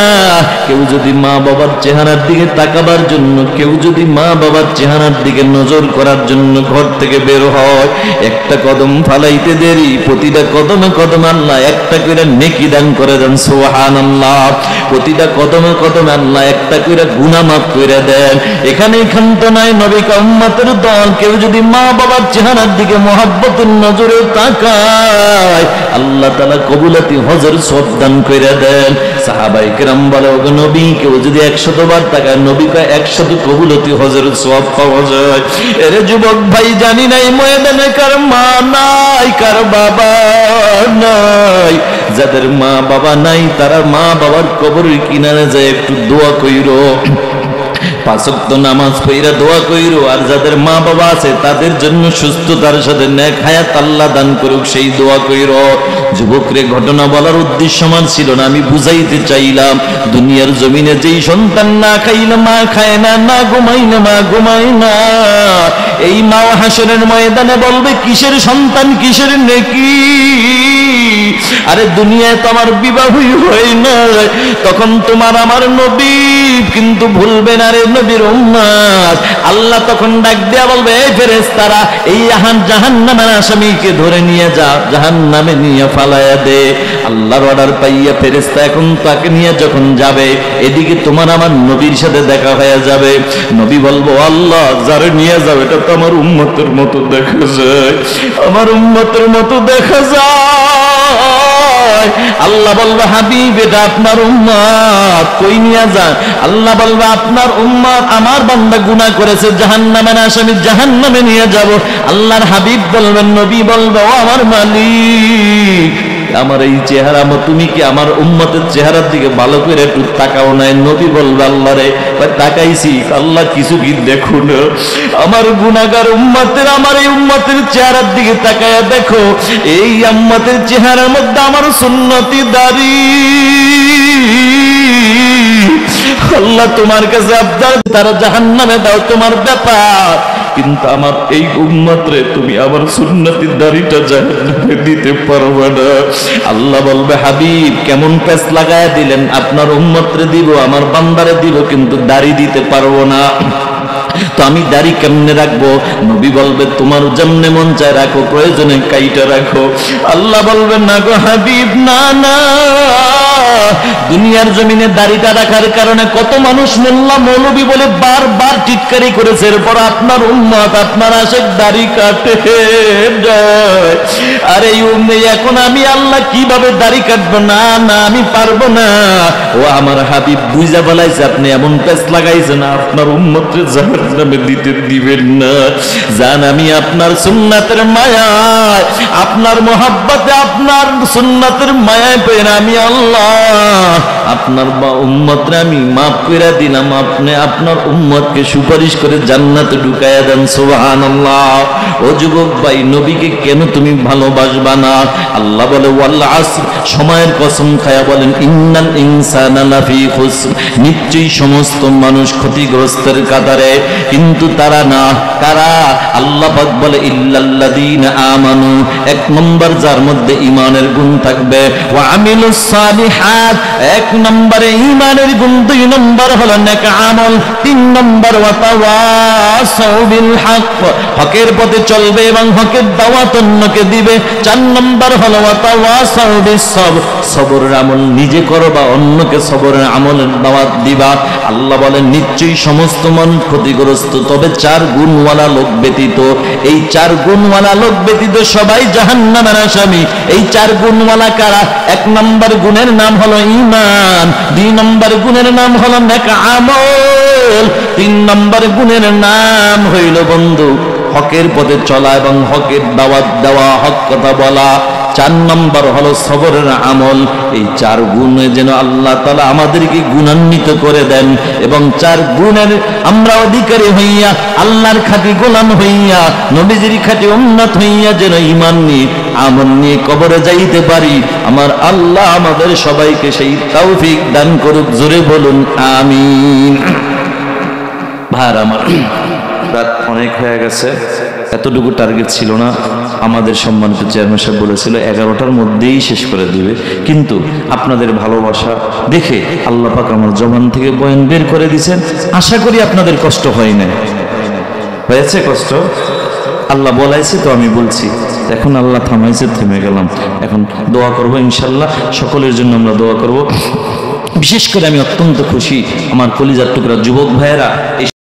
কেউ যদি মা বাবার চেহারার দিকে তাকাবার জন্য, কেউ যদি মা বাবার চেহারার দিকে নজর করার জন্য ঘর থেকে বের হয়, একটা কদম ফালাইতে দেরি, প্রতিটা কদমে কদমে আল্লাহ একটা করে নেকি দান করে দেন। সুবহানাল্লাহ, প্রতিটা কদমে কদমে আল্লাহ একটা করে গুনাহ মাফ করে দেন। এখানে ক্ষান্ত নাই, নবী কয় উম্মতের দল কেউ যদি মা বাবার চেহারার দিকে মহব্বতের নজরে তাকায়, আল্লাহ তাআলা কবুলাতি হজের সওয়াব দান করে দেন। সাহাবায়ে কেরাম বলে ওগো নবী, কেউ যদি 100 বার তাকায়, নবী কয় 100 কবুলাতি হজের সওয়াব পাওয়া যায়। এরে যুবক ভাই, জানি নাই ময়দানে কার মা নাই, কার বাবা নাই। যাদের মা বাবা নাই তারা মা বাবার কবরের কিনারে যায় একটু দোয়া কইরো। 5 ওয়াক্ত নামাজ পড়া দোয়া কইরো, আর যাদের মা বাবা আছে তাদের জন্য সুস্থতার সাথে নেক হায়াত আল্লাহ দান করুক সেই দোয়া কইরো। যুবকরে ঘটনা বলার উদ্দেশ্য আমার ছিল না, আমি বুঝাইতে চাইলাম দুনিয়ার জমিনে যেই সন্তান না খাইলে মা খায় না, না ঘুমাইলে মা ঘুমায় না, এই মা হাসরের ময়দানে বলবে কিসের সন্তান কিসের নেকি। আরে দুনিয়ায় তো আমার বিবাহই হয় না, তখন তোমার আমার নবী কিন্তু ভুলবে না রে নবীর উম্মত। আল্লাহ তখন ডাক দেয়া বলবে এই ফেরেশতারা এই জাহান্নামের আসামিকে ধরে নিয়ে যা, জাহান্নামে নিয়ে ফালায়া দে। আল্লাহর অর্ডার পাইয়া ফেরেশতা এখন তাকে নিয়ে যখন যাবে, এদিকে তোমার আমার নবীর সাথে দেখা হয়ে যাবে। নবী বলবো আল্লাহ যারে নিয়ে যাও এটা তো আমার উম্মতের মতো দেখা যায়, আমার উম্মতের মতো দেখা যায়। আল্লাহ বলবে হাবিব এটা আপনার উম্মত, কই নিয়ে যান? আল্লাহ বলবে আপনার উম্মত আমার বান্দা গুনাহ করেছে, জাহান্নামের আসামি জাহান্নামে নিয়ে যাব। আল্লাহর হাবিব বলবেন, নবী বলবে ও আমার মালিক আমার এই চেহারা, তুমি কি আমার উম্মতের চেহারার দিকে ভালো করে একটু তাকাও নাই? নবী বলবে আল্লাহ রে তাকাইছি, আল্লাহ কিছু কি দেখো না, আমার গুনাহগার উম্মতের আমার এই উম্মতের চেহারার দিকে তাকায়া দেখো, এই উম্মতের চেহারার মধ্যে আমার সুন্নতি দাড়ি। আল্লাহ তোমার কাছে আবদার, তারা জাহান্নামে দাও তোমার ব্যাপার, কিন্তু আমার এই উম্মতরে তুমি আমার সুন্নতি দাড়িটা জাহান্নামে দিতে পারবে না। আল্লাহ বলবে হাবিব কেমন পেঁচ লাগায়া দিলেন, আপনার উম্মতরে দিব আমার বান্দারে দিব কিন্তু দাড়ি দিতে পারবো না, তো আমি দাড়ি কেমনে রাখবো? নবী বলবে তোমার যেমনে মন চায় রাখো, প্রয়োজনে কাইটা রাখো। আল্লাহ বলবে না গো হাবিব না না, দুনিয়ার জমিনে দাড়িটা রাখার কারণে কত মানুষ মোল্লা মৌলবী বলে বারবার টিটকারি করেছে, এরপর আপনার উম্মত আপনার আশেক দাড়ি কাটে যায়। আরে এখন আমি আল্লাহ কিভাবে দাড়ি কাটবো? না না আমি পারবো না। ও আমার হাবিব বুঝা বলাইছে আপনি এমন পেঁচ লাগাইছে না, আপনার উম্মতের জাহান্নামে দিতে দিবেন না। জান আমি আপনার সুন্নাতের মায়ায়, আপনার মোহাব্বতে, আপনার সুন্নাতের মায়ায় পেয়ে আমি আল্লাহ আপনার উম্মতরে আমি মাফ করে দিলাম, আপনি আপনার উম্মতকে সুপারিশ করে জান্নাতে ঢুকায়া দেন। সুবহানাল্লাহ। ও যুবক ভাই নবীকে কেন তুমি ভালোবাসবা না? আল্লাহ বলে ওয়াল আসর, সময়ের কসম খায়া বলেন ইন্নাল ইনসানা লাফি খুসর, নিশ্চয়ই সমস্ত মানুষ ক্ষতিগ্রস্তের কাতারে, কিন্তু তারা না, কারা? আল্লাহ পাক বলে ইল্লাল্লাযীনা আমানু, এক নম্বর যার মধ্যে ঈমানের গুণ থাকবে, ওয়া আমিলুস সালিহাত, এক নম্বরে ঈমানের গুণ, 2 নম্বর হলো নেক আমল, 3 নম্বর ওয়া তাওয়াসাউ বিল হক, হকের পথে চলবে এবং হকের দাওয়াত অন্যকে দিবে, 4 নম্বর হলো ওয়া তাওয়াসাউ বিস সবর, সবরের আমল নিজে করো বা অন্যকে সবরের আমলের দাওয়াত দিবা। আল্লাহ বলেন নিশ্চয়ই সমস্ত মানুষ ক্ষতিগ্রস্ত, তবে 4 গুণওয়ালা লোক ব্যতীত, এই 4 গুণওয়ালা লোক ব্যতীত সবাই জাহান্নামের আসামি। এই 4 গুণওয়ালা কারা? 1 নম্বর গুণের নাম হলো ঈমান, 2 নম্বর গুণের নাম হলো নেক আমল, 3 নম্বর গুণের নাম হইল বন্ধু হকের পথে চলা এবং হকের দাওয়াত দেওয়া, হক কথা বলা, 4 নম্বর হলো সবরের আমল। এই 4 গুণে যেন আল্লাহ তাআলা আমাদেরকে গুণান্বিত করে দেন এবং 4 গুণের আমরা অধিকারী হইয়া, আল্লাহর খাঁটি গোলাম হইয়া, নবীজির খাঁটি উম্মত হইয়া যেন ঈমান নিয়ে আমল নিয়ে কবরে যাইতে পারি। আমার আল্লাহ আমাদের সবাইকে সেই তৌফিক দান করুক, জোরে বলুন আমিন। ভাই আমার রাত অনেক হয়ে গেছে, এতটুকু টার্গেট ছিল না। আমাদের সম্মানিত চেয়ারম্যান সাহেব বলেছিল 11টার মধ্যেই শেষ করে দিবে, কিন্তু আপনাদের ভালোবাসা দেখে আল্লাহ পাক আমার জবান থেকে বয়ান বের করে দিয়েছেন। আশা করি আপনাদের কষ্ট হয় না। হয়েছে কষ্ট? আল্লাহ বলাইছে তো আমি বলছি, এখন আল্লাহ থামাইছে, থেমে গেলাম। এখন দোয়া করবো ইনশাল্লাহ, সকলের জন্য আমরা দোয়া করব। বিশেষ করে আমি অত্যন্ত খুশি আমার কলিজার টুকরা যুবক ভাইয়েরা